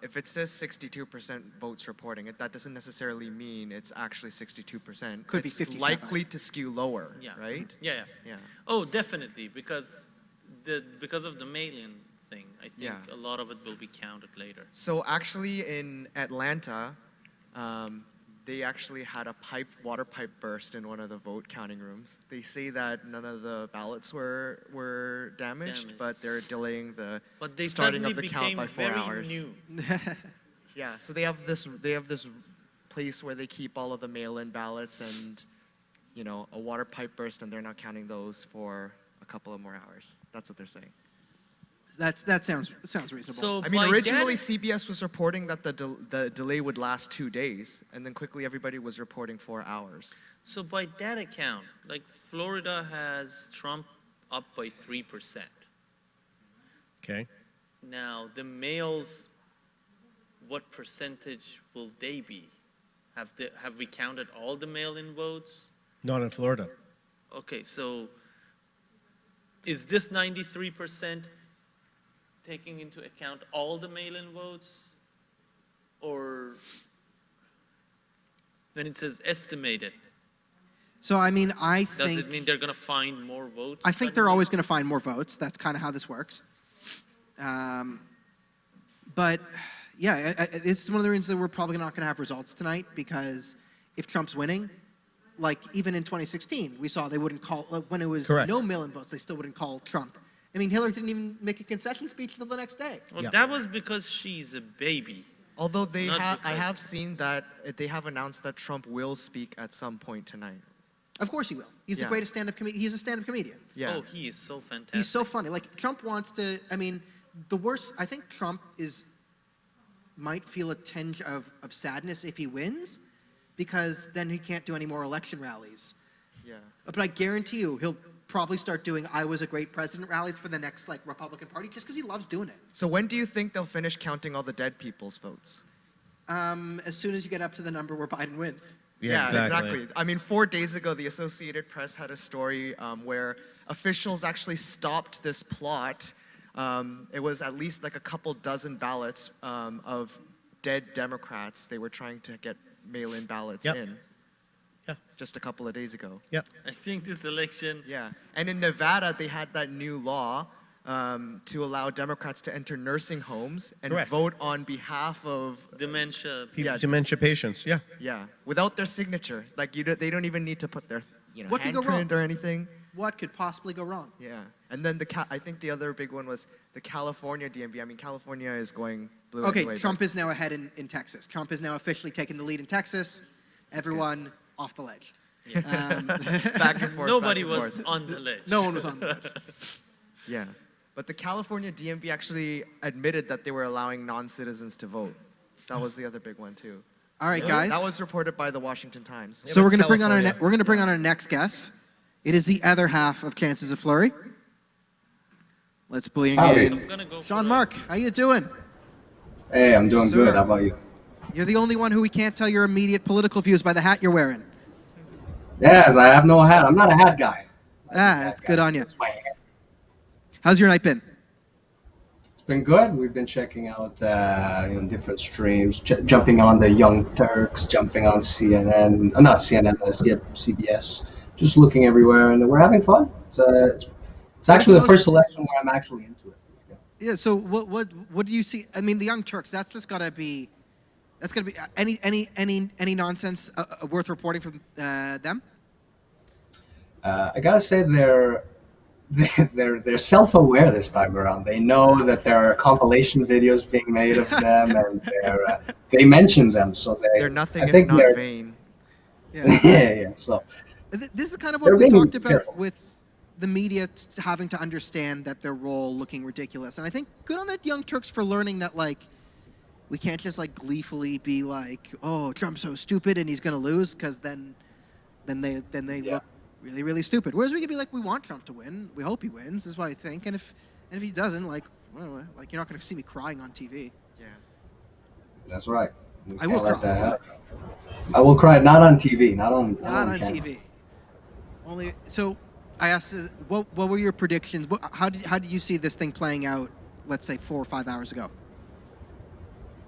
if it says 62% votes reporting, that doesn't necessarily mean it's actually 62%. Could be it's 57. likely to skew lower, Yeah. right? Yeah. Oh, definitely, because of the mail-in thing, I think Yeah. a lot of it will be counted later. So actually in Atlanta, they actually had a water pipe burst in one of the vote counting rooms. They say that none of the ballots were damaged, but they're delaying the But they starting suddenly of the became count by 4 very hours. new. Yeah, so they have this place where they keep all of the mail-in ballots, and a water pipe burst, and they're not counting those for a couple of more hours. That's what they're saying. That sounds reasonable. So I mean, by originally that- CBS was reporting that the delay would last 2 days, and then quickly everybody was reporting 4 hours. So by that account, like Florida has Trump up by 3%. Okay. Now the males, what percentage will they be? Have we counted all the mail-in votes? Not in Florida. Okay, so is this 93% taking into account all the mail-in votes? Or when it says estimated, So I mean, does it mean they're going to find more votes? I think they're suddenly? always going to find more votes. That's kind of how this works. But yeah, it's one of the reasons that we're probably not going to have results tonight, because if Trump's winning, like even in 2016, we saw they wouldn't call, when it was Correct. no mail-in votes, they still wouldn't call Trump. I mean, Hillary didn't even make a concession speech until the next day. Well, Yeah. that was because she's a baby. Although I Not have because- seen that they have announced that Trump will speak at some point tonight. Of course he will. He's the Yeah. greatest stand-up comedian. He's a stand-up comedian. Yeah. Oh, he is so fantastic. He's so funny. Like, Trump wants to, I mean, I think Trump might feel a tinge of sadness if he wins, because then he can't do any more election rallies. Yeah. But I guarantee you, he'll probably start doing "I was a great president" rallies for the next Republican Party, just because he loves doing it. So when do you think they'll finish counting all the dead people's votes? As soon as you get up to the number where Biden wins. Yeah, exactly. I mean, 4 days ago, the Associated Press had a story where officials actually stopped this plot. It was at least like a couple dozen ballots of dead Democrats. They were trying to get mail-in ballots Yep. in. Yeah. Just a couple of days ago. Yeah. I think this election, Yeah. And in Nevada, they had that new law to allow Democrats to enter nursing homes and Correct. vote on behalf of, dementia. Yeah. Dementia patients. Yeah. without their signature. Like they don't even need to put their What could go wrong? handprint or anything. What could possibly go wrong? Yeah. And then I think the other big one was the California DMV. I mean, California is going blue Okay, anyway. Trump is now ahead in Texas. Trump is now officially taking the lead in Texas. Everyone off the ledge. back and forth. Nobody back and was forth. on the ledge. No one was on the ledge. Yeah. But the California DMV actually admitted that they were allowing non-citizens to vote. That was the other big one too. All right, guys. That was reported by the Washington Times. So we're it's going to bring on California. our next guest. It is the other half of Chances of Flurry. Let's bring Howdy. in I'm gonna go for Sean the- Mark. How you doing? Hey, I'm doing Sir. good. How about you? You're the only one who we can't tell your immediate political views by the hat you're wearing. Yes, I have no hat. I'm not a hat guy. That's good on you. It's my hair. How's your night been? It's been good. We've been checking out different streams, jumping on the Young Turks, jumping on CNN, not CNN, CBS, just looking everywhere, and we're having fun. It's actually the first election where I'm actually into it. Yeah. So what do you see? I mean, the Young Turks. That's just gotta be. That's gonna be any nonsense worth reporting from them. I gotta say they're self-aware this time around. They know that there are compilation videos being made of them, and they mention them, so They're nothing I if think not they're- vain. yeah. So This is kind of They're what we being talked about careful. with the media having to understand that their role looking ridiculous. And I think good on that Young Turks for learning that, like, we can't just, like, gleefully be like, oh, Trump's so stupid and he's going to lose, because then they look really, really stupid. Whereas we could be like, we want Trump to win. We hope he wins. Is what I think. And if he doesn't, like, well, like, you're not going to see me crying on TV. Yeah. that's right. We I can't will let cry. that happen. I will cry. Not on TV. Not on. Not on camera. TV. Only so. I asked, what were your predictions? How did you see this thing playing out? Let's say 4 or 5 hours ago.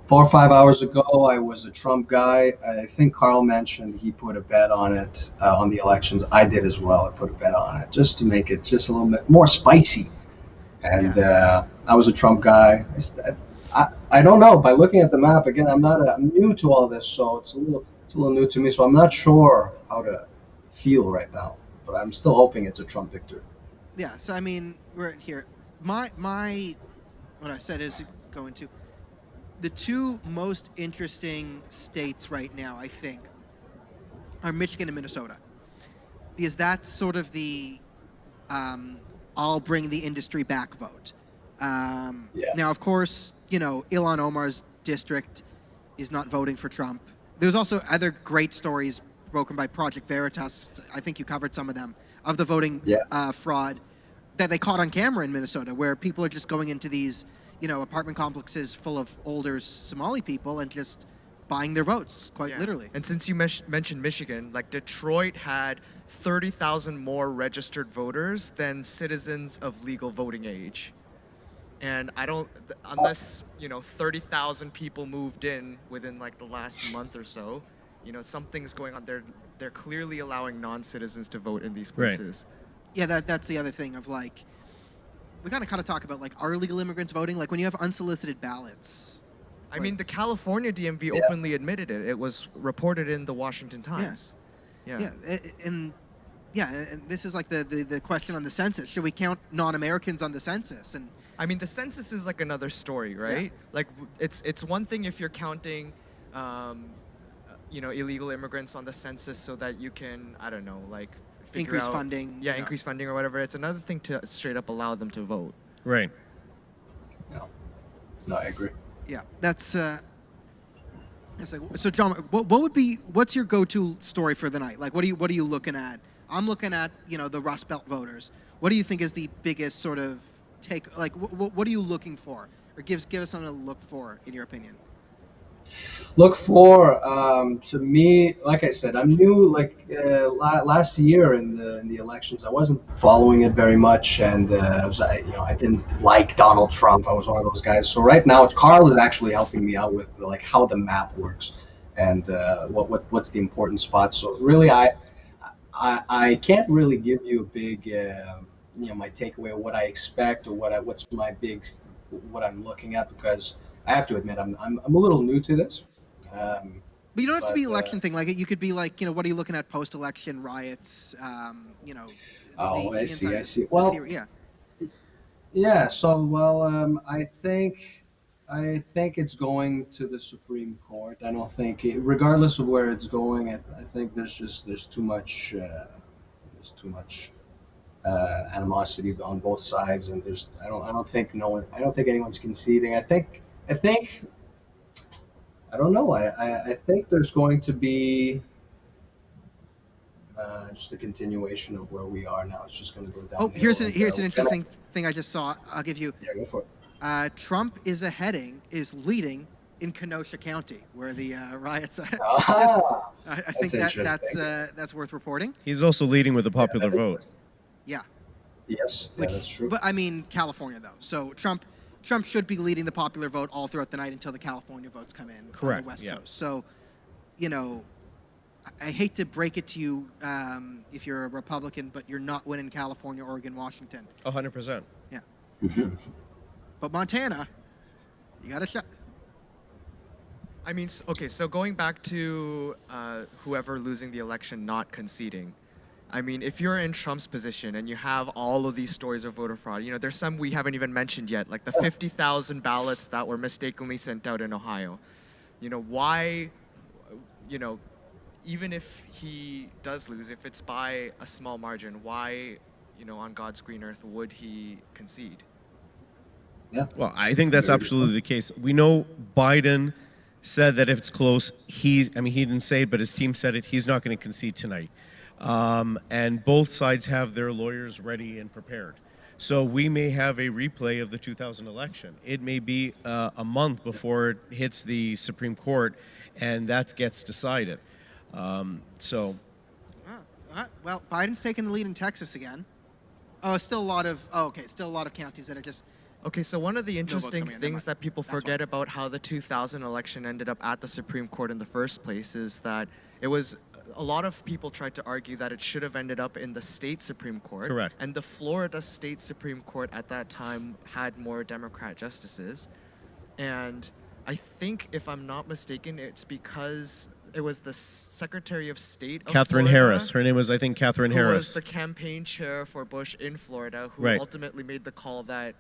4 or 5 hours ago, I was a Trump guy. I think Carl mentioned he put a bet on it on the elections. I did as well. I put a bet on it just to make it just a little bit more spicy. And I was a Trump guy. I don't know. By looking at the map again, I'm new to all this, so it's a little new to me. So I'm not sure how to feel right now. But I'm still hoping it's a Trump victory. Yeah. So I mean, we're here. My what I said is going to the two most interesting states right now, I think, are Michigan and Minnesota, because that's sort of the I'll bring the industry back vote. Now, of course, Ilhan Omar's district is not voting for Trump. There's also other great stories broken by Project Veritas. I think you covered some of them, of the voting fraud that they caught on camera in Minnesota, where people are just going into these, apartment complexes full of older Somali people and just buying their votes, quite literally. And since you mentioned Michigan, like Detroit had 30,000 more registered voters than citizens of legal voting age. And unless, 30,000 people moved in within like the last month or so, something's going on. They're clearly allowing non-citizens to vote in these places. Right. Yeah, that's the other thing of like, we kind of talk about like, are illegal immigrants voting? Like when you have unsolicited ballots. I mean, the California DMV openly admitted it. It was reported in the Washington Times. Yeah. And this is like the question on the census. Should we count non-Americans on the census? And I mean, the census is like another story, right? Yeah. Like it's one thing if you're counting, illegal immigrants on the census so that you can, I don't know, like increase funding. Yeah, increase funding or whatever. It's another thing to straight up allow them to vote. Right. No, I agree. Yeah, that's like, so. John, what's your go-to story for the night? Like, what are you looking at? I'm looking at the Rust Belt voters. What do you think is the biggest sort of take? Like, what are you looking for, or give us something to look for in your opinion? Look for to me, like I said, I'm new. Like last year in the elections, I wasn't following it very much, and I didn't like Donald Trump. I was one of those guys. So right now, Carl is actually helping me out with like how the map works and what's the important spots. So really, I can't really give you a big my takeaway of what I expect or what's my big what I'm looking at, because I have to admit I'm a little new to this. But you don't have to be election thing. Like you could be like, what are you looking at post-election riots? I see. Well, yeah. So I think it's going to the Supreme Court. I don't think, regardless of where it's going, I think there's too much animosity on both sides, and I don't think anyone's conceding. I think I don't know. I think there's going to be just a continuation of where we are now. It's just going to go down. Oh, here's an interesting thing I just saw. I'll give you. Yeah, go for it. Trump is leading in Kenosha County, where the riots are. I think that's worth reporting. He's also leading with the popular vote. Yeah. Yes, that's true. But I mean, California though. So Trump should be leading the popular vote all throughout the night until the California votes come in. Correct. On the West Coast. So, I hate to break it to you if you're a Republican, but you're not winning California, Oregon, Washington. 100%. Yeah. But Montana, you got a shot. I mean, okay, so going back to whoever losing the election not conceding, I mean, if you're in Trump's position and you have all of these stories of voter fraud, there's some we haven't even mentioned yet, like the 50,000 ballots that were mistakenly sent out in Ohio. Why, even if he does lose, if it's by a small margin, why, on God's green earth would he concede? Yeah. Well, I think that's absolutely the case. We know Biden said that if it's close, he didn't say it, but his team said it, he's not going to concede tonight. And both sides have their lawyers ready and prepared. So we may have a replay of the 2000 election. It may be a month before it hits the Supreme Court, and that gets decided. So Well, Biden's taking the lead in Texas again. Oh, still a lot of counties that are just. Okay, so one of the interesting coming in, never things mind. that people forget about how the 2000 election ended up at the Supreme Court in the first place is that it was a lot of people tried to argue that it should have ended up in the state Supreme Court. Correct. And the Florida State Supreme Court at that time had more Democrat justices. And I think, if I'm not mistaken, it's because it was the Secretary of State of Catherine Florida, Harris. Her name was, I think, Catherine who Harris. was the campaign chair for Bush in Florida, who Right. ultimately made the call that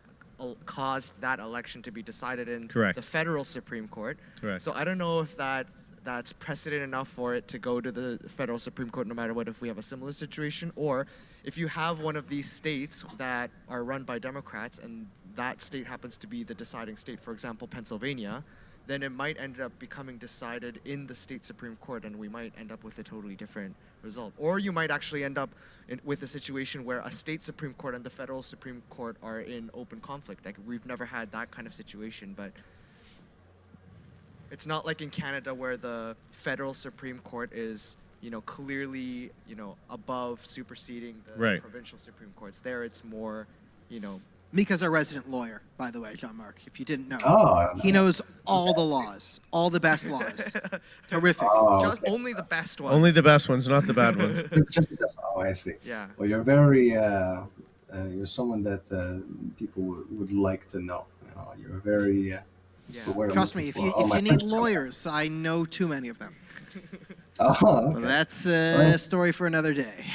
caused that election to be decided in Correct. the federal Supreme Court. Correct. So I don't know if that's precedent enough for it to go to the federal Supreme Court no matter what, if we have a similar situation, or if you have one of these states that are run by Democrats and that state happens to be the deciding state, for example, Pennsylvania, then it might end up becoming decided in the state Supreme Court, and we might end up with a totally different result. Or you might actually end up with a situation where a state Supreme Court and the federal Supreme Court are in open conflict. Like, we've never had that kind of situation, but it's not like in Canada where the federal Supreme Court is, clearly, above superseding the Right. provincial Supreme Courts. There, it's more, Mika's our resident lawyer, by the way, Jean-Marc, if you didn't know. Oh, He knows all the laws, all the best laws. Terrific. Oh, just okay. only the best ones. Only the best ones, not the bad ones. Just that's oh, I see. Yeah. Well, you're very you're someone that people would like to know. You're very what's the word I'm Trust me, looking if for? Oh, you my need French is so bad. lawyers, I know too many of them. Oh, Well, okay. that's Well- a story for another day.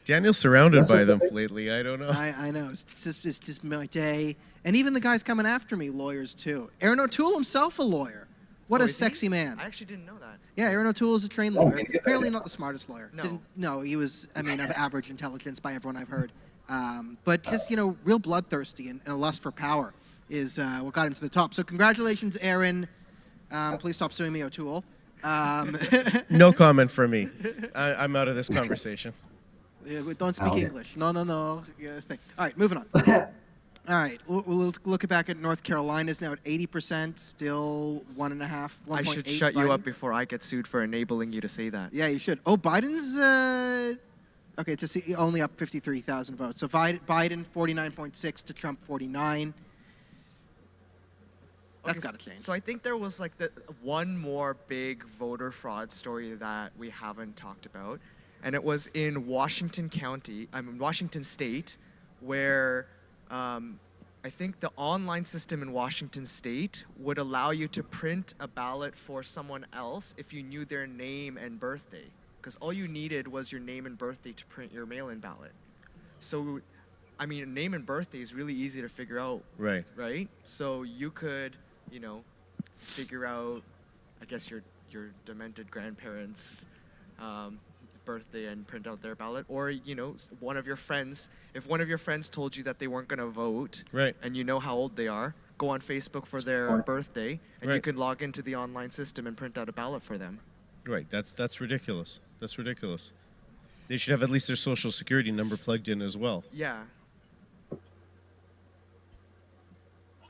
Daniel's surrounded That's by okay. them lately. I don't know. I know. It's just my day. And even the guys coming after me, lawyers too. Aaron O'Toole himself a lawyer. What Oh, a is he? sexy man. I actually didn't know that. Yeah, Aaron O'Toole is a trained Oh, lawyer. me neither. Apparently not the smartest lawyer. No. No, he was, of average intelligence by everyone I've heard. But just, real bloodthirsty and a lust for power is what got him to the top. So congratulations, Aaron. Please stop suing me, O'Toole. No comment from me. I'm out of this conversation. Yeah, we don't speak Okay. English. No. Yeah, thing. All right, moving on. All right, we'll look back at North Carolina's now at 80%, still 1.5, 1.8. I should shut you Biden. up before I get sued for enabling you to say that. Yeah, you should. Oh, Biden's okay. To see only up 53,000 votes. So Biden 49.6 to Trump 49. That's Okay, got to change. So I think there was like one more big voter fraud story that we haven't talked about, and it was in Washington State, where I think the online system in Washington State would allow you to print a ballot for someone else if you knew their name and birthday, because all you needed was your name and birthday to print your mail-in ballot. So, name and birthday is really easy to figure out, Right. right? So you could, figure out, I guess, your demented grandparents' birthday and print out their ballot, or one of your friends. If one of your friends told you that they weren't going to vote, Right. and you know how old they are, go on Facebook for their birthday, and you Right. can log into the online system and print out a ballot for them. Right. That's ridiculous. That's ridiculous. They should have at least their social security number plugged in as well. Yeah.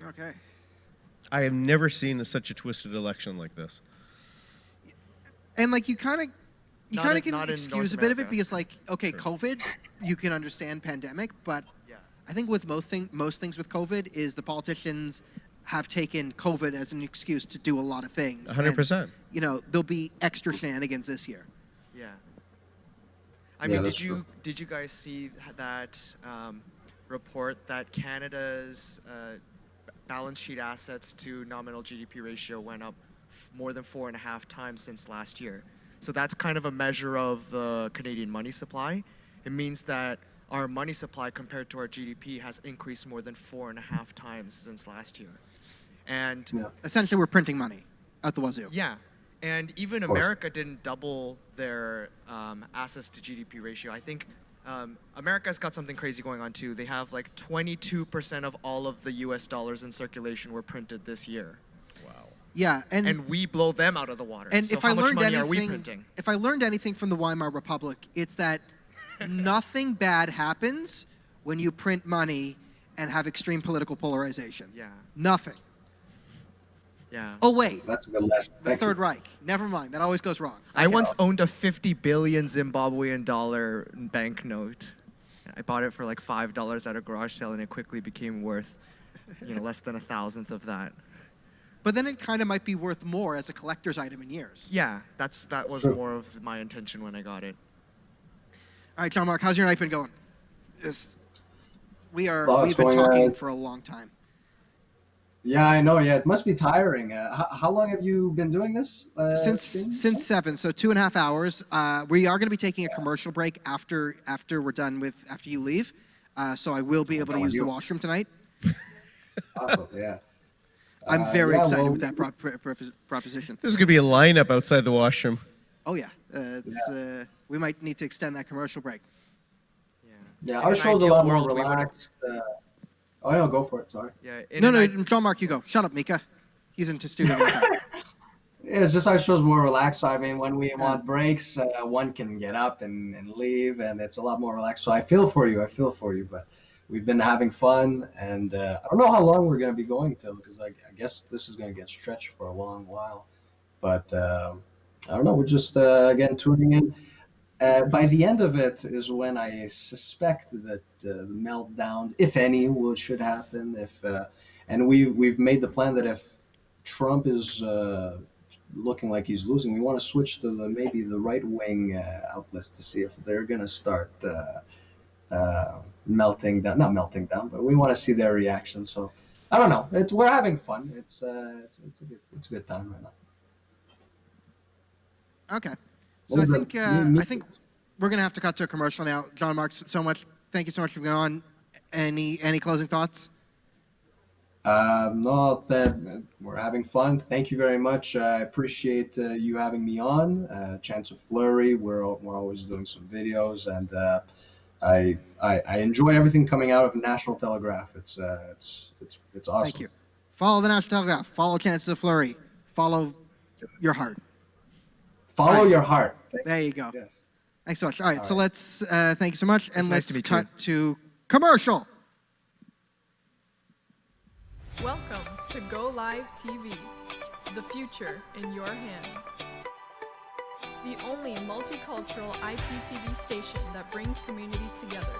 Okay. I have never seen such a twisted election like this. And you kind of Not can in excuse North a bit of it America. because okay, COVID, you can understand pandemic, but Yeah. I think with most things with COVID is the politicians have taken COVID as an excuse to do a lot of things. 100%. And, there'll be extra shenanigans this year. Yeah. Yeah, that's Did you guys see that report that Canada's balance sheet assets to nominal GDP ratio went up more than 4.5 times since last year? So that's kind of a measure of the Canadian money supply. It means that our money supply compared to our GDP has increased more than 4.5 times since last year. And Yeah. Essentially, we're printing money out the wazoo. yeah, and even course. America didn't double their assets to GDP ratio. I think America's got something crazy going on too. They have 22% of all of the U.S. dollars in circulation were printed this year, Wow. Yeah, and we blow them out of the water. And so if how I much learned money anything, are we printing? if I learned anything from the Weimar Republic, it's that nothing bad happens when you print money and have extreme political polarization. Yeah. Nothing. Yeah. Oh, wait. That's a good lesson. The Thank Third you. Reich. Never mind. That always goes wrong. I once owned a 50 billion Zimbabwean dollar banknote. I bought it for like $5 at a garage sale, and it quickly became worth, less than 1,000th of that. But then it kind of might be worth more as a collector's item in years. Yeah, that was more of my intention when I got it. All right, John Mark, how's your night been going? We've been It's going, talking for a long time. Yeah, I know. Yeah, it must be tiring. How long have you been doing this? Since 7, so 2.5 hours. We are going to be taking a commercial break after we're done after you leave. So I will be able to use the washroom tonight. Oh, yeah. I'm very excited with that proposition. There's going to be a lineup outside the washroom. Oh yeah, we might need to extend that commercial break. Yeah, our show's a lot more relaxed. Oh no, go for it. Sorry. Yeah. No, John Mark, you go. Shut up, Mika. He's into studio time. Yeah, it's just our show's more relaxed. So I mean, when we want breaks, one can get up and leave, and it's a lot more relaxed. So I feel for you. But we've been having fun, and I don't know how long we're going to be going till, because I guess this is going to get stretched for a long while. But I don't know. We're just again tuning in. By the end of it is when I suspect that the meltdowns, if any, should happen. And we've made the plan that if Trump is looking like he's losing, we want to switch to maybe the right wing outlets to see if they're going to start melting down. Not melting down, but we want to see their reaction. So I don't know. We're having fun. It's a good time right now. Okay. So I think we're gonna have to cut to a commercial now. John Mark, thank you so much for being on. Any closing thoughts? No, we're having fun. Thank you very much. I appreciate you having me on. Chance of Flurry. We're always doing some videos, and I enjoy everything coming out of National Telegraph. It's awesome. Thank you. Follow the National Telegraph. Follow Chances of Flurry. Follow your heart. Follow your heart. There you go. Yes. Thanks so much. All right, so let's thank you so much, and nice let's to cut to commercial. Welcome to GoliveTV, the future in your hands. The only multicultural IPTV station that brings communities together.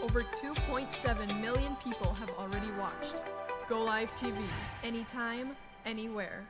Over 2.7 million people have already watched. GoliveTV, anytime, anywhere.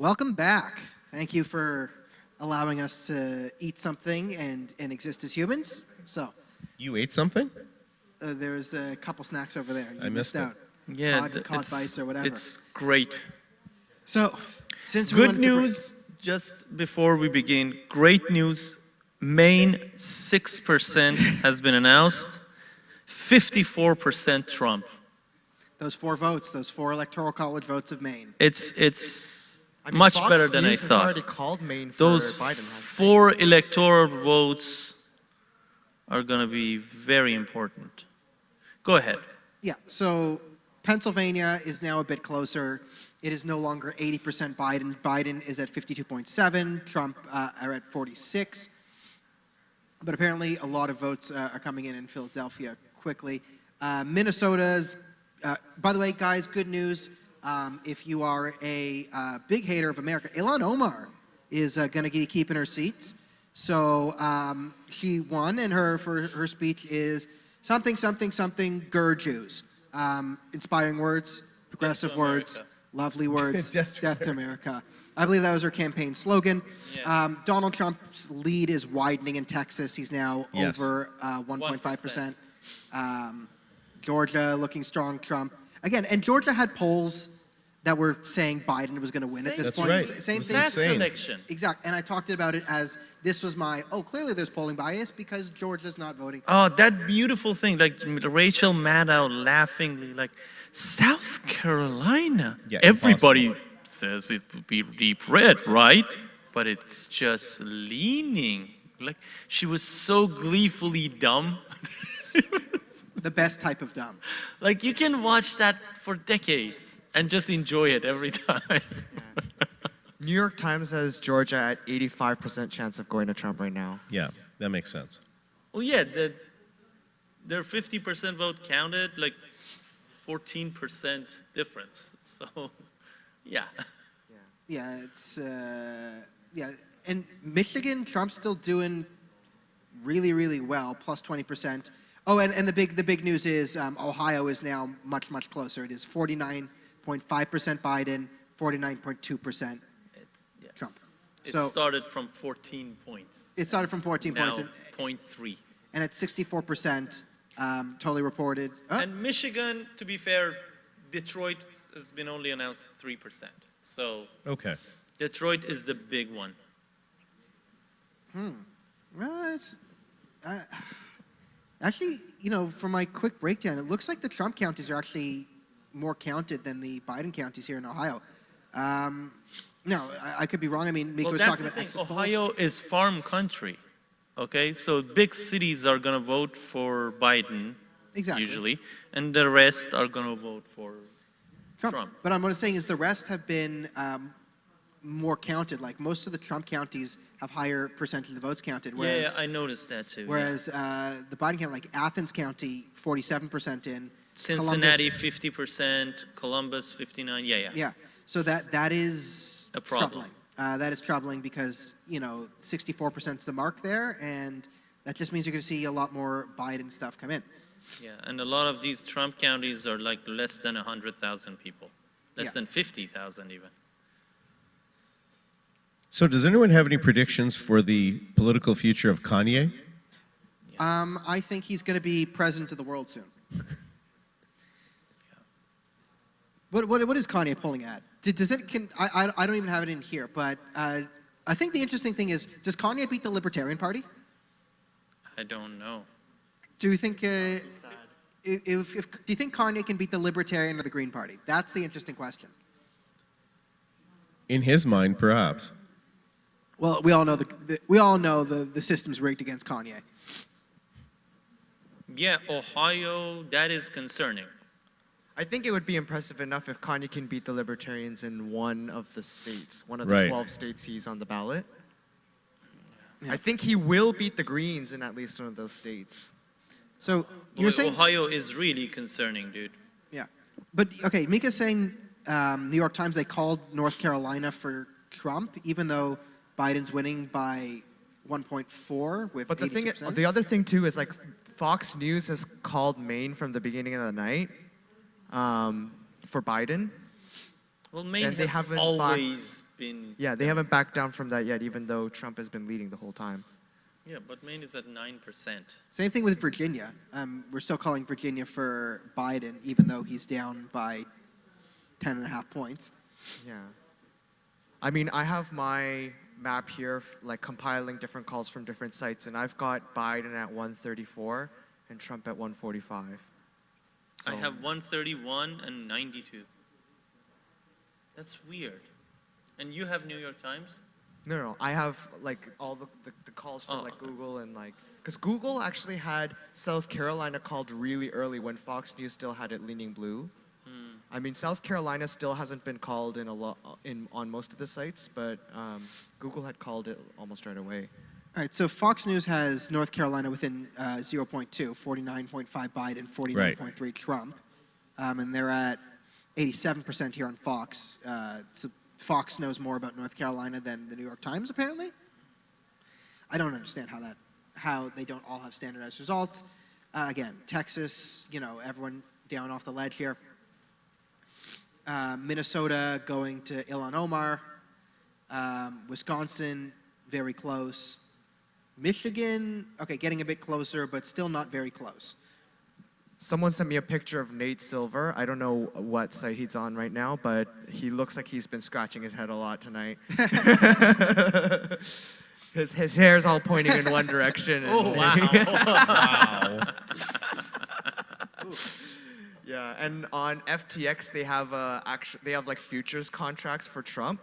Welcome back. Thank you for allowing us to eat something and exist as humans. So, You ate something? there's a couple snacks over there. You I missed it. out. Yeah, cod bites or whatever. it's great. So, since we Good wanted to bring- news, just before we begin, great news. Maine 6% has been announced, 54% Trump. those 4 votes, those 4 electoral college votes of Maine. It's I mean, much Fox better than I News has thought. already called Maine for Those Biden. hasn't it? 4 electoral votes are going to be very important. Go ahead. Yeah, so Pennsylvania is now a bit closer. It is no longer 80% Biden. Biden is at 52.7. Trump are at 46. But apparently a lot of votes are coming in Philadelphia quickly. Minnesota's, by the way, guys, good news. If you are a big hater of America, Ilhan Omar is going to be keeping her seats. So she won, and her speech is something, Gur Jews. Inspiring words, progressive words, lovely words, Death to to America. I believe that was her campaign slogan. Yeah. Donald Trump's lead is widening in Texas. He's now Yes. over 1.5%. Georgia looking strong, Trump. Again, and Georgia had polls that were saying Biden was going to win at this That's point. right. Same It thing. was Last insane. election. Exactly. And I talked about it as this was clearly there's polling bias because Georgia's not voting. Oh, that beautiful thing, like Rachel Maddow laughingly, like, South Carolina. Yeah, Everybody says it would be deep red, right? But it's just leaning. Like, she was so gleefully dumb. The best type of dumb. Like, you can watch that for decades and just enjoy it every time. New York Times has Georgia at 85% chance of going to Trump right now. Yeah, that makes sense. Well, yeah, their 50% vote counted, like 14% difference. So, yeah. Yeah, it's yeah. And Michigan, Trump's still doing really, really well, plus 20%. Oh, and the big news is Ohio is now much closer. It is 49.5% Biden, 49.2% Trump. It So started from 14 points. it started from 14 Now, points, 0.3. and at 64%, totally reported. And Michigan, to be fair, Detroit has been only announced 3%. So Okay. Detroit is the big one. Well, it's actually, for my quick breakdown, it looks like the Trump counties are actually more counted than the Biden counties here in Ohio. No, I could be wrong. I mean, Mika Well, was that's talking the about thing. exit polls. Ohio is farm country. Okay, so big cities are going to vote for Biden, Exactly. usually, and the rest are going to vote for Trump. But what I'm saying is the rest have been more counted. Like most of the Trump counties have higher percentage of the votes counted. Whereas, I noticed that too. Whereas the Biden county, like Athens County, 47% in. Cincinnati, Columbus, 50%, Columbus, 59%. Yeah. So that is A problem. troubling. That is troubling because 64% is the mark there, and that just means you're going to see a lot more Biden stuff come in. Yeah, and a lot of these Trump counties are like less than 100,000 people, less Yeah. than 50,000 even. So does anyone have any predictions for the political future of Kanye? I think he's going to be president of the world soon. What is Kanye pulling at? I don't even have it in here, but I think the interesting thing is, does Kanye beat the Libertarian Party? I don't know. Do you think do you think Kanye can beat the Libertarian or the Green Party? That's the interesting question. In his mind, perhaps. Well, we all know the system's rigged against Kanye. Yeah, Ohio, that is concerning. I think it would be impressive enough if Kanye can beat the Libertarians in one of the states, one of the Right. 12 states he's on the ballot. Yeah. I think he will beat the Greens in at least one of those states. So you're Boy, saying, Ohio is really concerning, dude. yeah, but okay, Mika's saying New York Times they called North Carolina for Trump, even though Biden's winning by 1.4 with. But the other thing too is like Fox News has called Maine from the beginning of the night for Biden. Well, Maine And they has haven't always been. Yeah, they haven't backed down from that yet, even though Trump has been leading the whole time. Yeah, but Maine is at 9%. Same thing with Virginia. We're still calling Virginia for Biden, even though he's down by 10.5 points. Yeah. I mean, I have my map here, like compiling different calls from different sites, and I've got Biden at 134 and Trump at 145. I have 131 and 92. That's weird. And you have New York Times? No, I have like all the calls from like Google and like, because Google actually had South Carolina called really early when Fox News still had it leaning blue. I mean, South Carolina still hasn't been called in on most of the sites, but Google had called it almost right away. All right, so Fox News has North Carolina within 0.2, 49.5 Biden, 49.3 Trump. And they're at 87% here on Fox. So Fox knows more about North Carolina than the New York Times, apparently. I don't understand how they don't all have standardized results. Again, Texas, everyone down off the ledge here. Minnesota going to Ilhan Omar. Wisconsin, very close. Michigan, okay, getting a bit closer, but still not very close. Someone sent me a picture of Nate Silver. I don't know what site he's on right now, but he looks like he's been scratching his head a lot tonight. his hair's all pointing in one direction. Oh, wow. Wow. Yeah, and on FTX they have like futures contracts for Trump.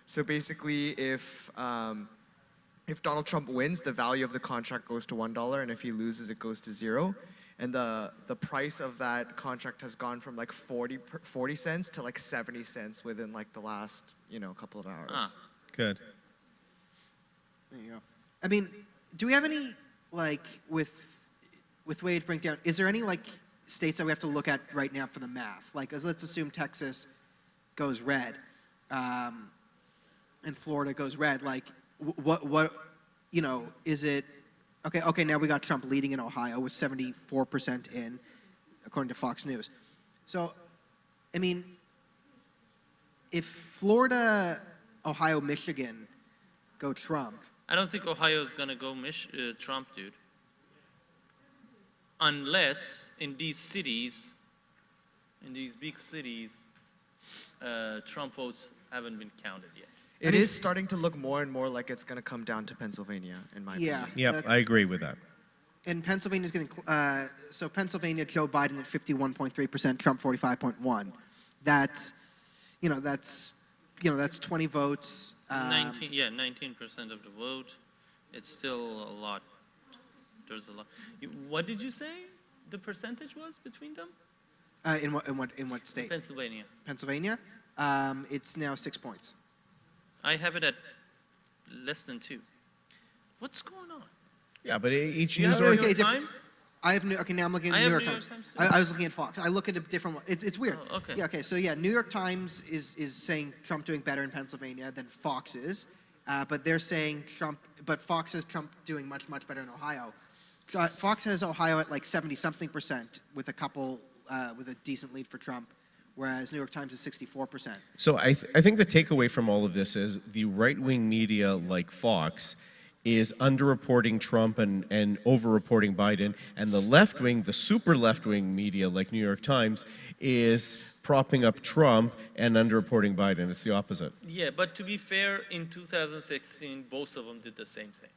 So basically, if Donald Trump wins, the value of the contract goes to $1, and if he loses, it goes to 0. And the price of that contract has gone from like 40 cents to like 70 cents within like the last couple of hours. Good. There you go. I mean, do we have any like with Wade breakdown? Is there any like states that we have to look at right now for the math? Like, let's assume Texas goes red, and Florida goes red. Like, what is it? Okay, now we got Trump leading in Ohio with 74% in, according to Fox News. So, I mean, if Florida, Ohio, Michigan go Trump. I don't think Ohio is going to go Trump, dude. Unless in these cities, in these big cities, Trump votes haven't been counted yet. It is starting to look more and more like it's going to come down to Pennsylvania, in my opinion. Yep, I agree with that. And Pennsylvania's getting so Pennsylvania, Joe Biden at 51.3%, Trump 45.1. That's 20 votes. 19% of the vote. It's still a lot. There's a lot. What did you say the percentage was between them? In what state? Pennsylvania. Pennsylvania. It's now 6 points. I have it at less than 2. What's going on? Yeah, but each You have news New York Times? I have now I'm looking at New York Times. I was looking at Fox. I look at a different one. It's weird. Oh, okay. Yeah. Okay. So New York Times is saying Trump doing better in Pennsylvania than Fox is, but they're saying Fox has Trump doing much better in Ohio. Fox has Ohio at like 70-something% with a couple with a decent lead for Trump, whereas New York Times is 64%. So I think the takeaway from all of this is the right-wing media like Fox is underreporting Trump and overreporting Biden, and the left-wing, the super left-wing media like New York Times is propping up Trump and underreporting Biden. It's the opposite. Yeah, but to be fair, in 2016, both of them did the same thing.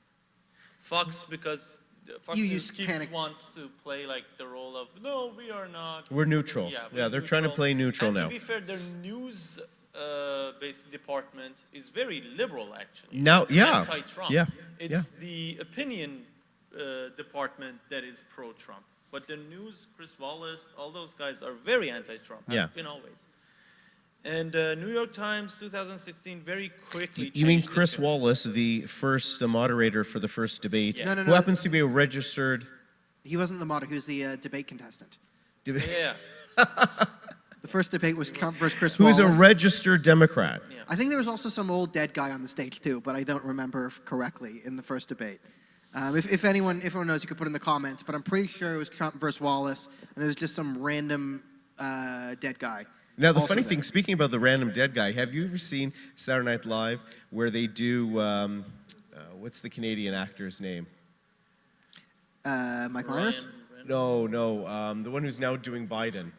Fox, because Fox News wants to play like the role of, no, we are not. We're neutral. Yeah, they're trying to play neutral now. And to be fair, their news based department is very liberal, actually. Now, yeah. Anti-Trump. Yeah. It's the opinion department that is pro-Trump. But the news, Chris Wallace, all those guys are very anti-Trump. Yeah. Have been always. And New York Times, 2016, very quickly You mean changed Chris it. Wallace, the first moderator for the first debate, Yeah. No, who happens to be a registered... He wasn't the moderator. He was the debate contestant. Yeah. The first debate was Trump versus Chris Wallace. Who's a registered Democrat. Yeah. I think there was also some old dead guy on the stage too, but I don't remember correctly in the first debate. If anyone knows, you could put in the comments. But I'm pretty sure it was Trump versus Wallace, and there was just some random dead guy. Now, the also funny there. thing, speaking about the random dead guy, have you ever seen Saturday Night Live where they do, what's the Canadian actor's name? Mike Myers? No, the one who's now doing Biden.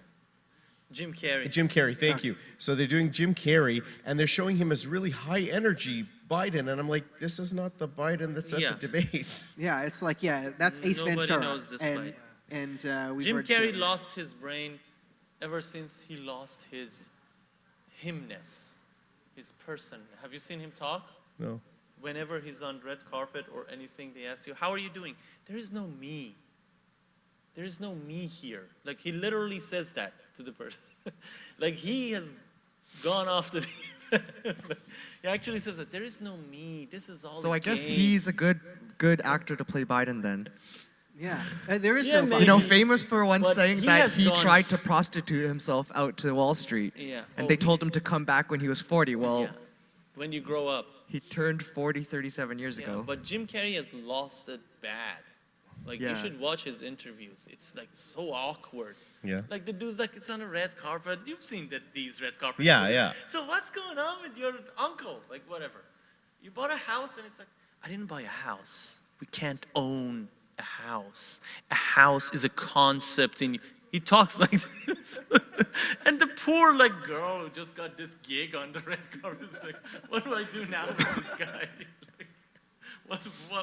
Jim Carrey. Jim Carrey, thank you. So they're doing Jim Carrey, and they're showing him as really high energy Biden, and I'm like, this is not the Biden that's at the debates. Yeah, it's like, that's Ace Nobody Ventura. knows this and we've Jim heard Carrey some- lost his brain ever since he lost his himness, his person. Have you seen him talk? No. Whenever he's on red carpet or anything, they ask you, how are you doing? There is no me. There is no me here. Like, he literally says that to the person. Like, he has gone off the he actually says that there is no me. This is all So a I guess game. he's a good actor to play Biden then. Yeah, there is Yeah, no maybe. You know, famous for once But saying he that has he gone- tried to prostitute himself out to Wall Street. Yeah. And Oh, they told him to come back when he was 40. Well, Yeah. When you grow up. he turned 40 37 years Yeah, ago. but Jim Carrey has lost it bad. Like, you Yeah. should watch his interviews. It's like so awkward. Yeah. Like, the dude's like, it's on a red carpet. You've seen these red carpets. Yeah, yeah. So what's going on with your uncle? Like, whatever. You bought a house, and it's like, I didn't buy a house. We can't own a house. A house is a concept in you. He talks like this. And the poor, like, girl who just got this gig on the red carpet is like, what do I do now with this guy? Like,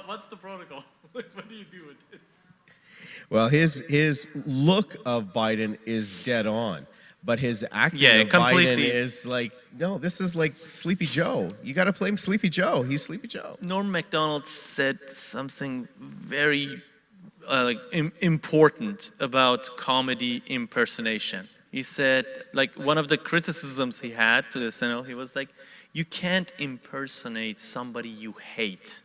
what's the protocol? Like, what do you do with this? Well, his look of Biden is dead on, but his acting of completely. Biden is like, no, this is like Sleepy Joe. You got to play him Sleepy Joe. He's Sleepy Joe. Norm Macdonald said something very important about comedy impersonation. He said, like, one of the criticisms he had to the SNL, he was like, you can't impersonate somebody you hate.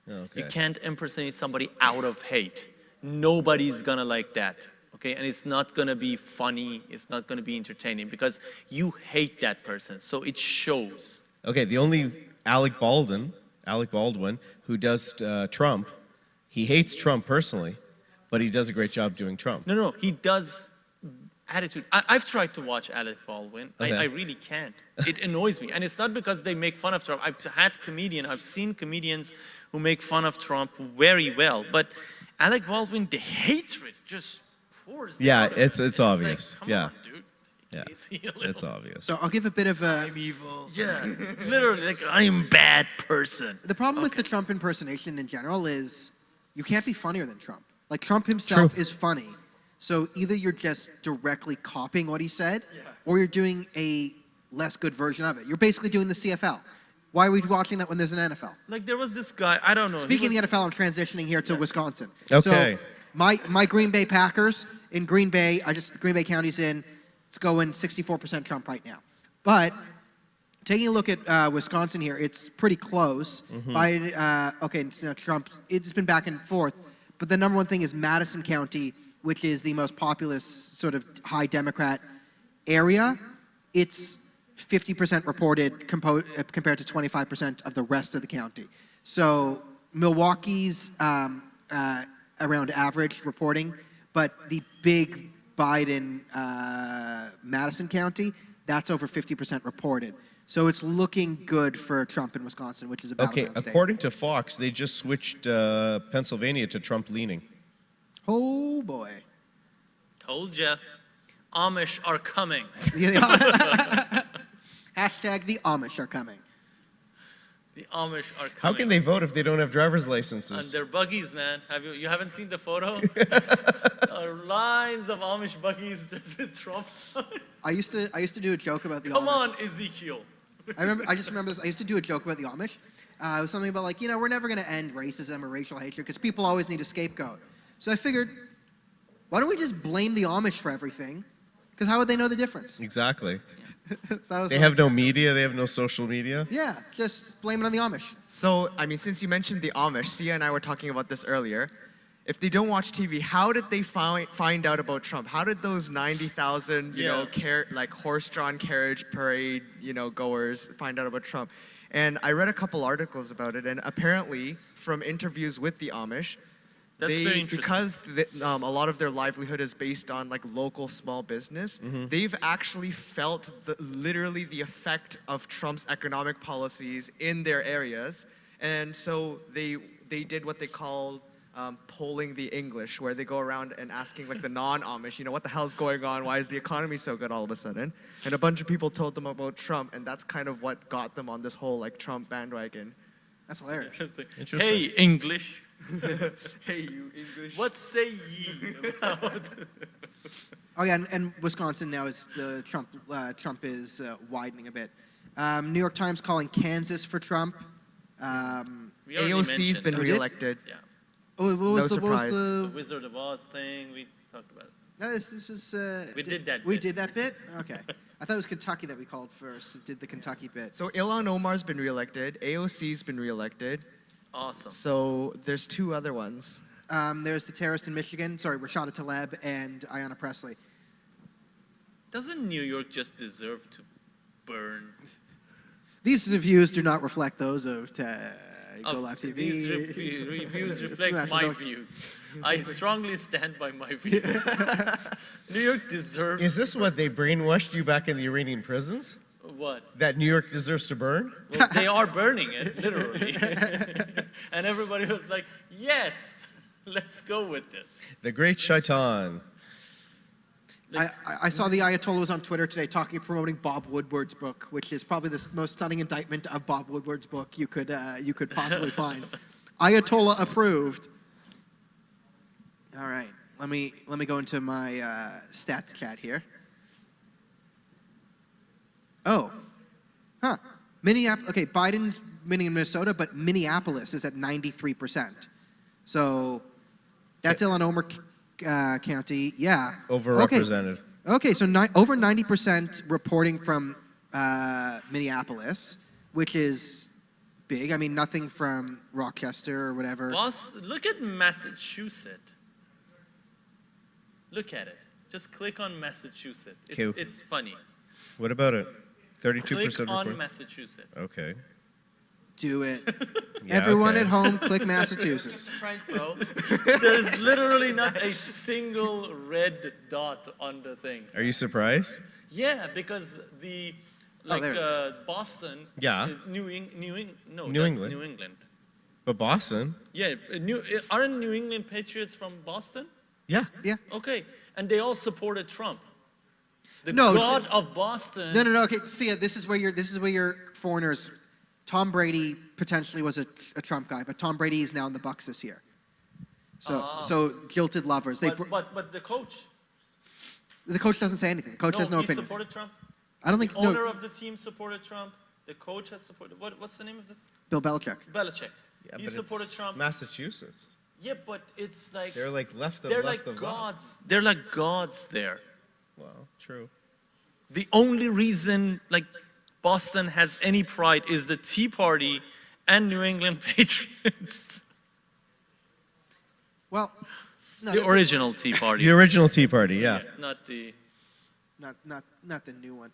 Okay. You can't impersonate somebody out of hate. Nobody's gonna like that, okay? And it's not gonna be funny, it's not gonna be entertaining because you hate that person, so it shows. Okay, the only Alec Baldwin, who does Trump, he hates Trump personally, but he does a great job doing Trump. No, he does attitude. I've tried to watch Alec Baldwin. Okay. I really can't. It annoys me. And it's not because they make fun of Trump. I've seen comedians who make fun of Trump very well, but Alec Baldwin, the hatred just pours Yeah, out of him. it's obvious. Like, come Yeah. on, dude. Yeah, Easy a little. it's obvious. So I'll give a bit of a... I'm evil. Yeah, literally, like, I'm a bad person. The problem with the Trump impersonation in general is you can't be funnier than Trump. Like, Trump himself is funny. So either you're just directly copying what he said, or you're doing a less good version of it. You're basically doing the CFL. Why are we watching that when there's an NFL? Like, there was this guy, I don't know. Speaking of the NFL, I'm transitioning here to Wisconsin. Okay. So my Green Bay Packers in Green Bay, Green Bay County's in, it's going 64% Trump right now. But taking a look at Wisconsin here, it's pretty close. Biden, so Trump, it's been back and forth. But the number one thing is Madison County, which is the most populous sort of high Democrat area. It's 50% reported compared to 25% of the rest of the county. So Milwaukee's around average reporting, but the big Biden Madison County, that's over 50% reported. So it's looking good for Trump in Wisconsin, which is a battleground state. According to Fox, they just switched Pennsylvania to Trump leaning. Oh boy. Told ya. Amish are coming. Hashtag the Amish are coming. The Amish are coming. How can they vote if they don't have driver's On licenses? their buggies, man. You haven't seen the photo? Lines of Amish buggies just with Trump sign. I used to do a joke about the Come Amish. on, Ezekiel. I just remember this. I used to do a joke about the Amish. It was something about like, we're never going to end racism or racial hatred because people always need a scapegoat. So I figured, why don't we just blame the Amish for everything? Because how would they know the difference? Exactly. So that was They have no media. They have no social media. Yeah, just blame it on the Amish. So, I mean, since you mentioned the Amish, Sia and I were talking about this earlier. If they don't watch TV, how did they find out about Trump? How did those 90,000, like horse-drawn carriage parade, goers find out about Trump? And I read a couple articles about it, and apparently, from interviews with the Amish, That's very interesting. Because a lot of their livelihood is based on like local small business, they've actually felt literally the effect of Trump's economic policies in their areas, and so they did what they call polling the English, where they go around and asking like the non-Amish, what the hell's going on? Why is the economy so good all of a sudden? And a bunch of people told them about Trump, and that's kind of what got them on this whole like Trump bandwagon. That's hilarious. Interesting. Hey, English. Hey, you English. What say ye about? Oh yeah, and Wisconsin now is the Trump is widening a bit. New York Times calling Kansas for Trump. We already AOC's mentioned been that. reelected. Yeah. Oh, what was No the, what was surprise. The Wizard of Oz thing, we talked about it. No, this was. We did that We bit. did that bit. Okay, I thought it was Kentucky that we called first. Did the Kentucky bit. So Ilhan Omar's been reelected. AOC's been reelected. Awesome. So there's two other ones. There's the terrorist in Michigan. Sorry, Rashada Tlaib and Ayanna Pressley. Doesn't New York just deserve to burn? These views do not reflect those of GoliveTV. These reviews reflect my National- views. I strongly stand by my views. New York deserves. Is this what they brainwashed you back in the Iranian prisons? What? That New York deserves to burn? Well, they are burning it, literally. And everybody was like, yes, let's go with this. The great shaitan. I saw the Ayatollah was on Twitter today promoting Bob Woodward's book, which is probably the most stunning indictment of Bob Woodward's book you could possibly find. Ayatollah approved. All right, let me go into my stats chat here. Oh, huh. Minneapolis. Okay, Biden's winning in Minnesota, but Minneapolis is at 93%. So that's Illinois County. Yeah. Overrepresented. Okay, so over 90% reporting from Minneapolis, which is big. I mean, nothing from Rochester or whatever. Boston, look at Massachusetts. Look at it. Just click on Massachusetts. It's funny. What about it? 32% Click on report? Massachusetts. Okay. Do it. Yeah, Everyone okay. at home, click Massachusetts. Frank, bro. There's literally not a single red dot on the thing. Are you surprised? Yeah, because the there it is. Boston Yeah. is New England. New England. But Boston? Yeah, aren't New England Patriots from Boston? Yeah. Yeah. Okay, and they all supported Trump. The No, god of Boston. No. Okay, see, this is where your foreigners. Tom Brady potentially was a Trump guy, but Tom Brady is now in the Bucs this year. So jilted lovers. But the coach. The coach doesn't say anything. The coach has no he opinion. supported Trump. I don't think The owner no. of the team supported Trump. The coach has supported. What's the name of this? Bill Belichick. Belichick. Yeah, He but supported it's Trump. Massachusetts. Yeah, but it's like They're like left of they're left like of gods. They're like gods there. Well, true. The only reason like Boston has any pride is the Tea Party and New England Patriots. Well, no, The original Tea Party. The original Tea Party, yeah. Yes, not the. not the new one.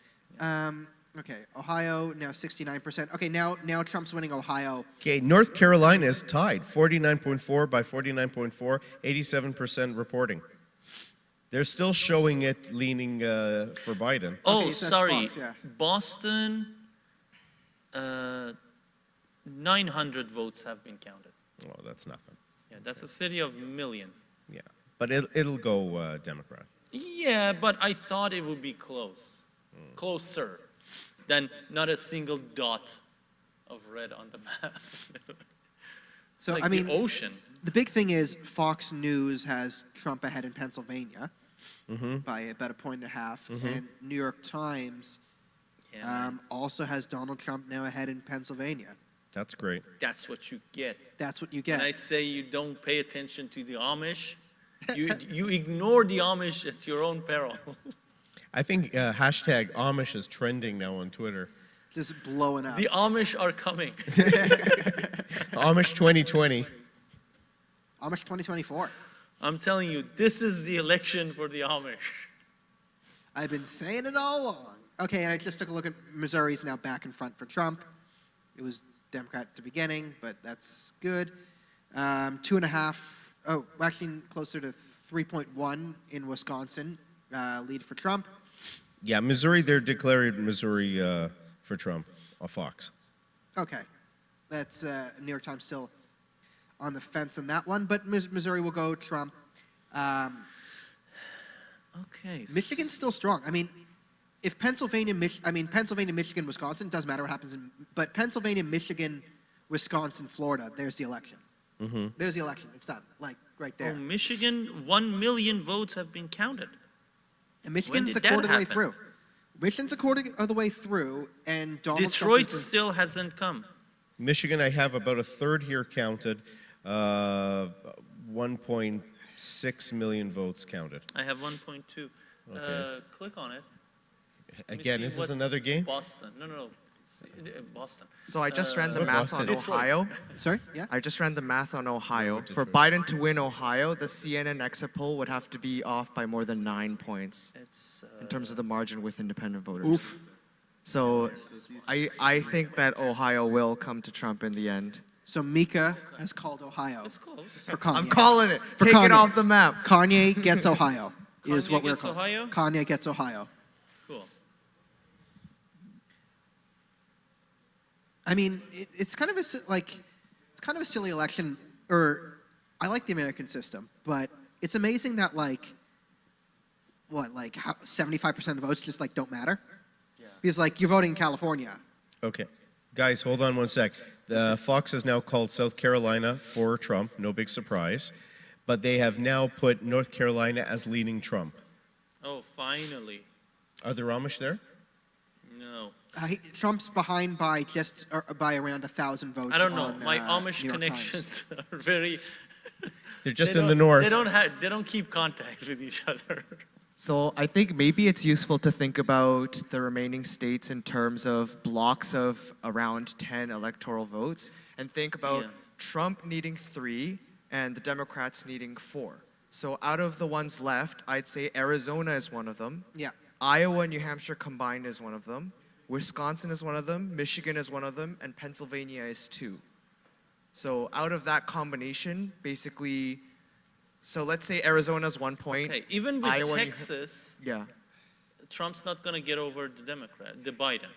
Okay, Ohio now 69%. Okay, now Trump's winning Ohio. Okay, North Carolina is tied, 49.4 by 49.4, 87% reporting. They're still showing it leaning for Biden. Oh, Okay, so that's sorry. Fox, yeah. Boston, 900 votes have been counted. Oh, that's nothing. Yeah, that's a city of million. Yeah, but it'll go Democrat. Yeah, but I thought it would be close. Closer than not a single dot of red on the map. So like I mean, the ocean. the big thing is Fox News has Trump ahead in Pennsylvania by about 1.5 points, and New York Times Yeah, man. also has Donald Trump now ahead in Pennsylvania. That's great. That's what you get. That's what you When I get. say you don't pay attention to the Amish, you ignore the Amish at your own peril. I think hashtag Amish is trending now on Twitter. Just blowing up. The Amish are coming. Amish 2020. Amish 2024. I'm telling you, this is the election for the Amish. I've been saying it all along. Okay, and I just took a look at Missouri's now back in front for Trump. It was Democrat at the beginning, but that's good. 2.5 Oh, actually closer to 3.1 in Wisconsin, lead for Trump. Yeah, Missouri, they're declared Missouri for Trump, Fox. Okay. That's New York Times still on the fence on that one, but Missouri will go Trump. Okay. Michigan's still strong. I mean, if Pennsylvania, Pennsylvania, Michigan, Wisconsin, doesn't matter what happens but Pennsylvania, Michigan, Wisconsin, Florida, there's the election. Mm-hmm. There's the election. It's done. Like, right there. Oh, Michigan, 1 million votes have been counted. And Michigan's When a did quarter of that the way happen? through. Michigan's a quarter of the way through, and Donald Detroit Trump still hasn't come. Michigan, I have about a third here counted, 1.6 million votes counted. I have 1.2. Okay. Click on it. Let me Again, see is this what's another game? Boston. No. Boston. So I just ran the What math Boston? on Ohio. Sorry? Yeah? I just ran the math on Ohio. Detroit. For Biden to win Ohio, the CNN exit poll would have to be off by more than 9 points It's, in terms of the margin with independent voters. Oof. So I think that Ohio will come to Trump in the end. So Mika has called Ohio it's close. for Kanye. I'm calling it. For Take Kanye. it off the map. Kanye gets Ohio, is Kanye what we're gets calling. Ohio? Kanye gets Ohio. Cool. I mean, it's kind of it's kind of a silly election. Or I like the American system, but it's amazing that like 75% of the votes just like don't matter. Yeah. Because like you're voting in California. Okay. Guys, hold on one sec. The Fox has now called South Carolina for Trump, no big surprise. But they have now put North Carolina as leading Trump. Oh, finally. Are the Amish there? No. Trump's behind by by around 1,000 votes. I don't know. on, My Amish New York connections are very. They're just they in the don't- north. They don't keep contact with each other. So I think maybe it's useful to think about the remaining states in terms of blocks of around 10 electoral votes and think about Yeah. Trump needing 3 and the Democrats needing 4. So out of the ones left, I'd say Arizona is one of them. Yeah. Iowa and New Hampshire combined is one of them. Wisconsin is one of them. Michigan is one of them. And Pennsylvania is 2. So out of that combination, basically, so let's say Arizona's 1 point. Okay, even with Iowa, New Texas, Yeah. Trump's not going to get over the Biden.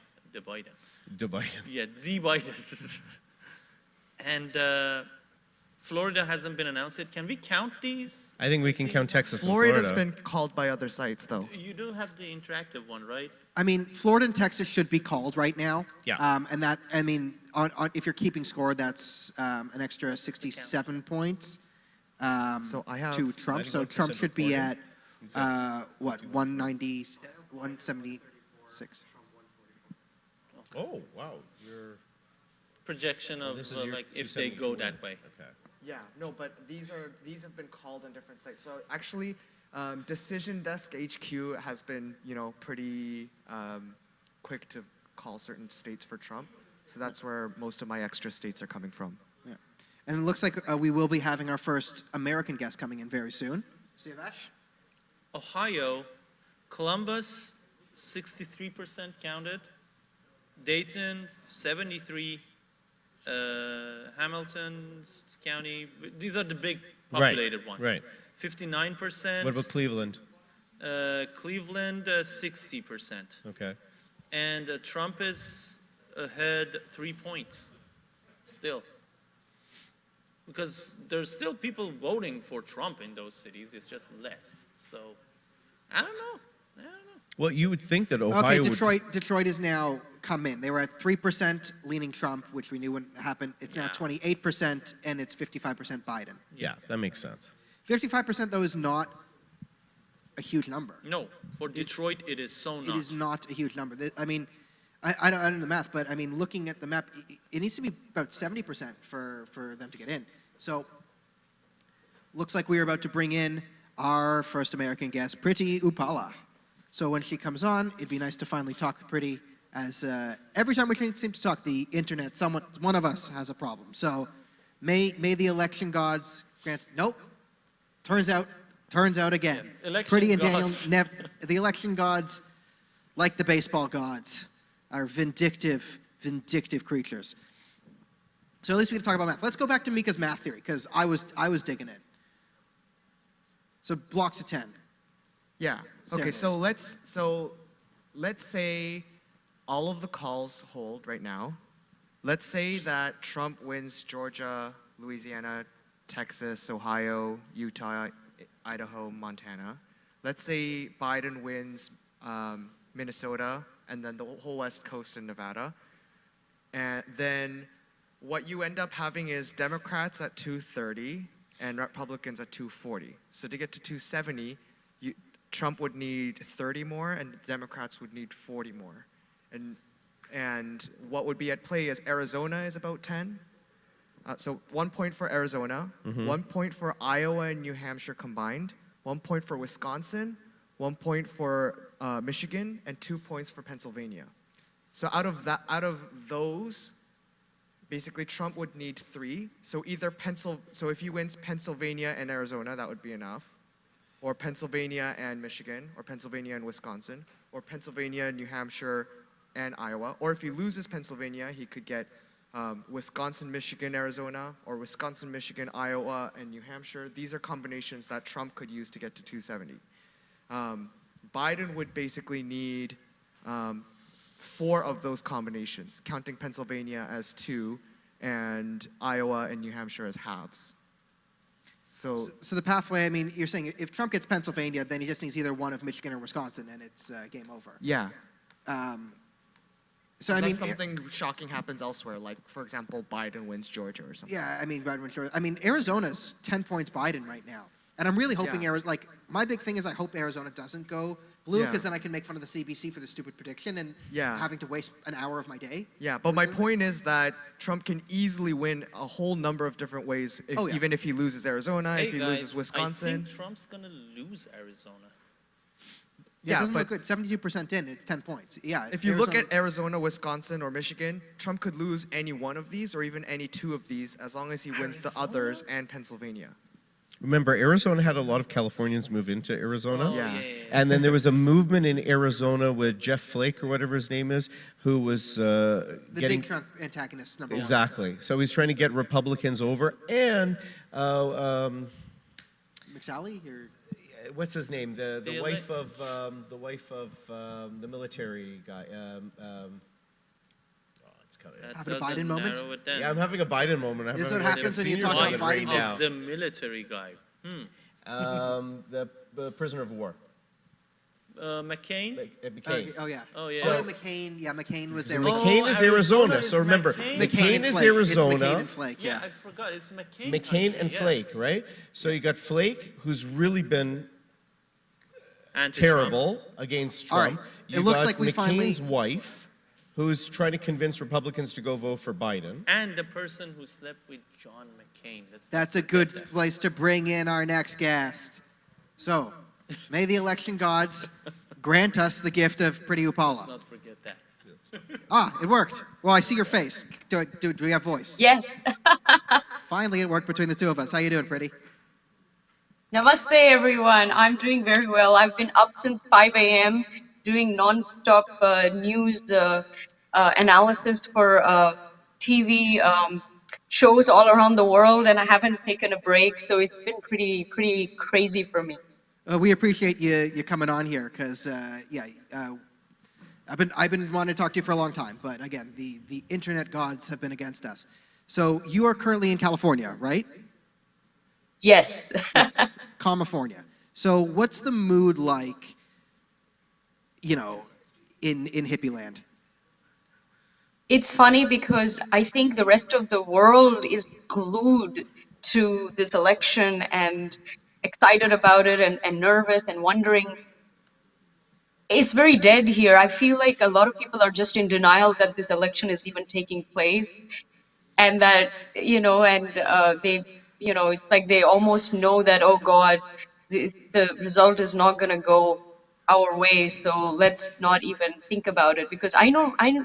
Dubai. Yeah, the Biden. And Florida hasn't been announced yet. Can we count these? I think we can count Texas and Florida's Florida. been called by other sites, though. You do have the interactive one, right? I mean, Florida and Texas should be called right now. Yeah. And that, I mean, if you're keeping score, that's an extra 67 points So I have to Trump. So 91% Trump should be reporting. at, 190, 176. Oh, wow. You're... Projection of This is your like if they 270 go to win. that way. Okay. Yeah, no, but these have been called on different sites. So actually, Decision Desk HQ has been, pretty quick to call certain states for Trump. So that's where most of my extra states are coming from. Yeah. And it looks like we will be having our first American guest coming in very soon. Siavash? Ohio, Columbus, 63% counted. Dayton, 73. Hamilton County. These are the big populated ones. Right. 59%. What about Cleveland? Cleveland, 60%. Okay. And Trump is ahead 3 points still. Because there's still people voting for Trump in those cities. It's just less. So, I don't know. Well, you would think that Ohio Okay, would... Detroit has now come in. They were at 3% leaning Trump, which we knew wouldn't happen. It's now 28%, and it's 55% Biden. Yeah, that makes sense. 55%, though, is not a huge number. No, for Detroit, it is so not. It is not a huge number. I mean, I don't know the math, but I mean, looking at the map, it needs to be about 70% for them to get in. So, looks like we are about to bring in our first American guest, Priti Upala. So when she comes on, it'd be nice to finally talk to Priti, as every time we seem to talk, the internet, one of us has a problem. So may the election gods grant. Nope. Turns out again. Yes, election Priti and gods. Daniel, the election gods, like the baseball gods, are vindictive creatures. So at least we can talk about math. Let's go back to Mika's math theory, because I was digging it. So blocks of 10. Yeah. Okay. Scenarios. Let's say all of the calls hold right now. Let's say that Trump wins Georgia, Louisiana, Texas, Ohio, Utah, Idaho, Montana. Let's say Biden wins Minnesota and then the whole West Coast and Nevada. And then what you end up having is Democrats at 230 and Republicans at 240. So to get to 270, Trump would need 30 more and Democrats would need 40 more. And what would be at play is Arizona is about 10. So 1 point for Arizona, 1 point for Iowa and New Hampshire combined, 1 point for Wisconsin, 1 point for Michigan, and 2 points for Pennsylvania. So out of those, basically Trump would need 3. So either so if he wins Pennsylvania and Arizona, that would be enough, or Pennsylvania and Michigan, or Pennsylvania and Wisconsin, or Pennsylvania and New Hampshire and Iowa. Or if he loses Pennsylvania, he could get Wisconsin, Michigan, Arizona, or Wisconsin, Michigan, Iowa, and New Hampshire. These are combinations that Trump could use to get to 270. Biden would basically need 4 of those combinations, counting Pennsylvania as 2 and Iowa and New Hampshire as halves. So the pathway, I mean, you're saying if Trump gets Pennsylvania, then he just needs either one of Michigan or Wisconsin, and it's game over. yeah. So I Unless mean, something shocking happens elsewhere, like for example, Biden wins Georgia or something. yeah, I mean, Biden wins Georgia. I mean, Arizona's 10 points Biden right now. And I'm really hoping my big thing is I hope Arizona doesn't go blue, because then I can make fun of the CBC for the stupid prediction and having to waste an hour of my day. Yeah, but my point is that Trump can easily win a whole number of different ways, even if he loses Arizona, if he loses Wisconsin. I think Trump's going to lose Arizona. Yeah, it doesn't look good. 72% in, it's 10 points. Yeah. If you look at Arizona, Wisconsin, or Michigan, Trump could lose any one of these or even any 2 of these as long as he wins the others and Pennsylvania. Remember, Arizona had a lot of Californians move into Arizona. Oh, yeah. And then there was a movement in Arizona with Jeff Flake, or whatever his name is, who was the getting... big Trump antagonist, number Exactly. So he's trying to get Republicans over. And... McSally? Or... What's his name? The wife of the military guy. It's coming. Having a Biden moment? Yeah, I'm having a Biden moment. This is what happens when you talk about Biden right now. The military guy. The prisoner of war. McCain? McCain. Oh, yeah. Oh, yeah. So McCain, McCain was Arizona. McCain is Arizona. So remember, McCain is Flake. Arizona. It's McCain and Flake, Yeah, I forgot. It's McCain. McCain and Flake, right? So you got Flake, who's really been terrible against Trump. All right. You It looks got like we McCain's finally... wife, who's trying to convince Republicans to go vote for Biden. And the person who slept with John McCain. That's a good place to bring in our next guest. So, may the election gods grant us the gift of Pretty Upala. Let's not forget that. It worked. Well, I see your face. Do we have voice? Yes. Finally, it worked between the 2 of us. How you doing, Pretty? Namaste, everyone. I'm doing very well. I've been up since 5 a.m. doing non-stop news analysis for TV shows all around the world, and I haven't taken a break, so it's been pretty crazy for me. We appreciate you coming on here, because I've been wanting to talk to you for a long time, but again, the internet gods have been against us. So you are currently in California, right? Yes. Yes, California. So what's the mood like, in hippie land? It's funny because I think the rest of the world is glued to this election and excited about it and nervous and wondering. It's very dead here. I feel like a lot of people are just in denial that this election is even taking place, and that, they, it's like they almost know that, oh God, the result is not going to go our way, so let's not even think about it. Because I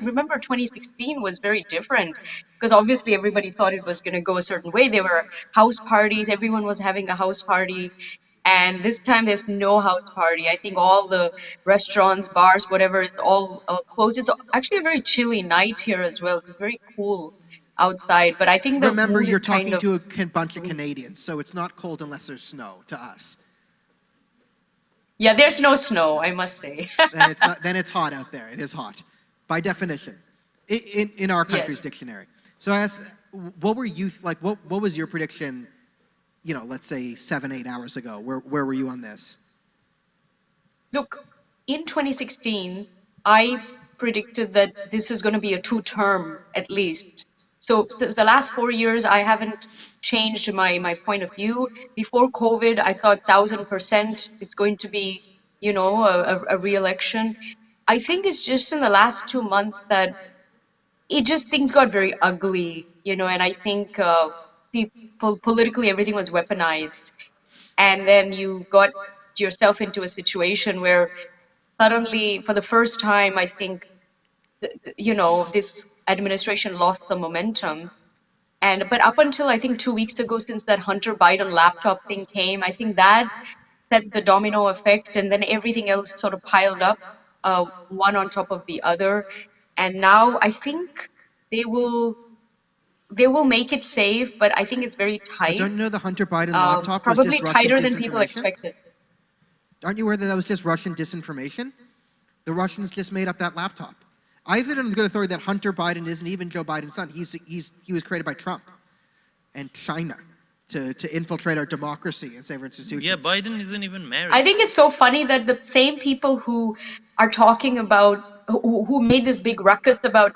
remember 2016 was very different, because obviously everybody thought it was going to go a certain way. There were house parties, everyone was having a house party, and this time there's no house party. I think all the restaurants, bars, whatever, is all closed. It's actually a very chilly night here as well. It's very cool outside, but I think the Remember, mood you're is kind talking of... to a bunch of Canadians, so it's not cold unless there's snow to us. Yeah, there's no snow, I must say. then it's not. Then it's hot out there. It is hot, by definition, in our country's Yes. dictionary. So I asked, what were you like? What was your prediction? You know, let's say 7-8 hours ago. Where were you on this? Look, in 2016, I predicted that this is going to be a two-term at least. So the last 4 years, I haven't changed my point of view. Before COVID, I thought 1,000% it's going to be, you know, a re-election. I think it's just in the last 2 months that things got very ugly, you know, and I think politically everything was weaponized. And then you got yourself into a situation where suddenly, for the first time, I think, you know, this administration lost the momentum. But up until I think 2 weeks ago, since that Hunter Biden laptop thing came, I think that set the domino effect, and then everything else sort of piled up, one on top of the other. And now I think they will make it safe, but I think it's very tight. Don't you know the Hunter Biden laptop was probably just Russian tighter than people disinformation? expected. Aren't you aware that was just Russian disinformation? The Russians just made up that laptop. I have it on good authority that Hunter Biden isn't even Joe Biden's son. He was created by Trump and China to infiltrate our democracy and save our institutions. Yeah, Biden isn't even married. I think it's so funny that the same people who are talking about, who made this big ruckus about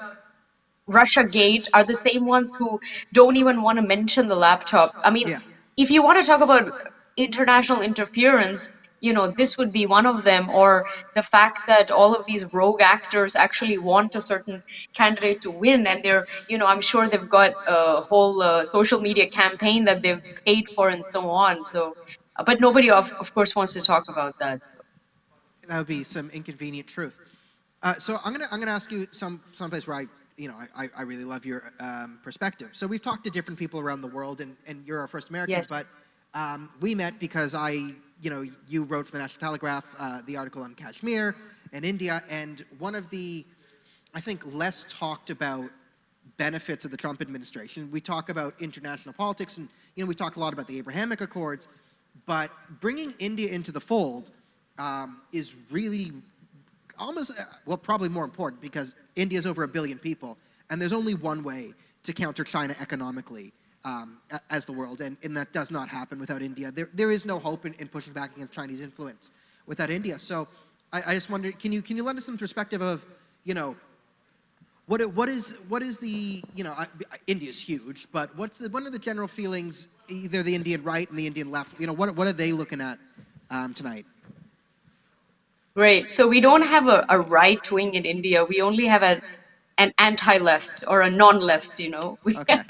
Russia Gate are the same ones who don't even want to mention the laptop. I mean, if you want to talk about international interference, you know, this would be one of them, or the fact that all of these rogue actors actually want a certain candidate to win, and they're, you know, I'm sure they've got a whole social media campaign that they've paid for and so on. So, but nobody, of course, wants to talk about that. That would be some inconvenient truth. So I'm gonna ask you someplace where I really love your perspective. So we've talked to different people around the world, and you're our first American, Yes. but we met because you wrote for the National Telegraph the article on Kashmir and India, and one of the, I think, less talked about benefits of the Trump administration. We talk about international politics, and we talk a lot about the Abrahamic Accords, but bringing India into the fold is really almost, well, probably more important, because India is over 1 billion people, and there's only one way to counter China economically as the world, and that does not happen without India. There is no hope in pushing back against Chinese influence without India. So I just wonder, can you lend us some perspective of, what is the, India's huge, but what are the general feelings, either the Indian right and the Indian left, what are they looking at tonight? Great. So we don't have a right wing in India. We only have an anti-left or a non-left, Okay.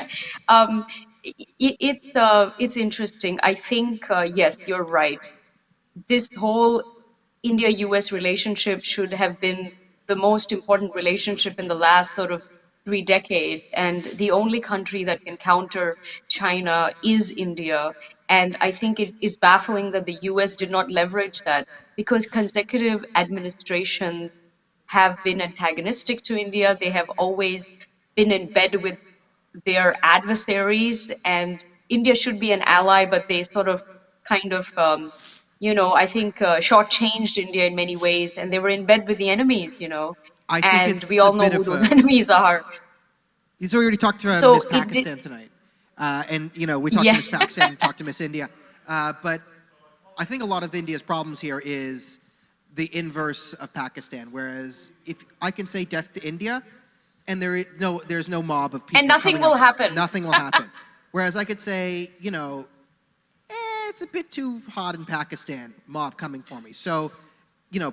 It's interesting. I think, yes, you're right. This whole India-US relationship should have been the most important relationship in the last sort of 3 decades. And the only country that can counter China is India. And I think it is baffling that the US did not leverage that, because consecutive administrations have been antagonistic to India. They have always been in bed with their adversaries, and India should be an ally, but they sort of kind of, I think shortchanged India in many ways, and they were in bed with the enemies, I think and it's we all a know bit who of those a- enemies are. So we already talked to So Miss it Pakistan tonight, and we talked Yeah. to Miss Pakistan, and talked to Miss India, but I think a lot of India's problems here is the inverse of Pakistan. Whereas if I can say death to India, and there's no mob of people, And nothing coming will up- happen. Nothing will happen. Whereas I could say, it's a bit too hot in Pakistan, mob coming for me. So,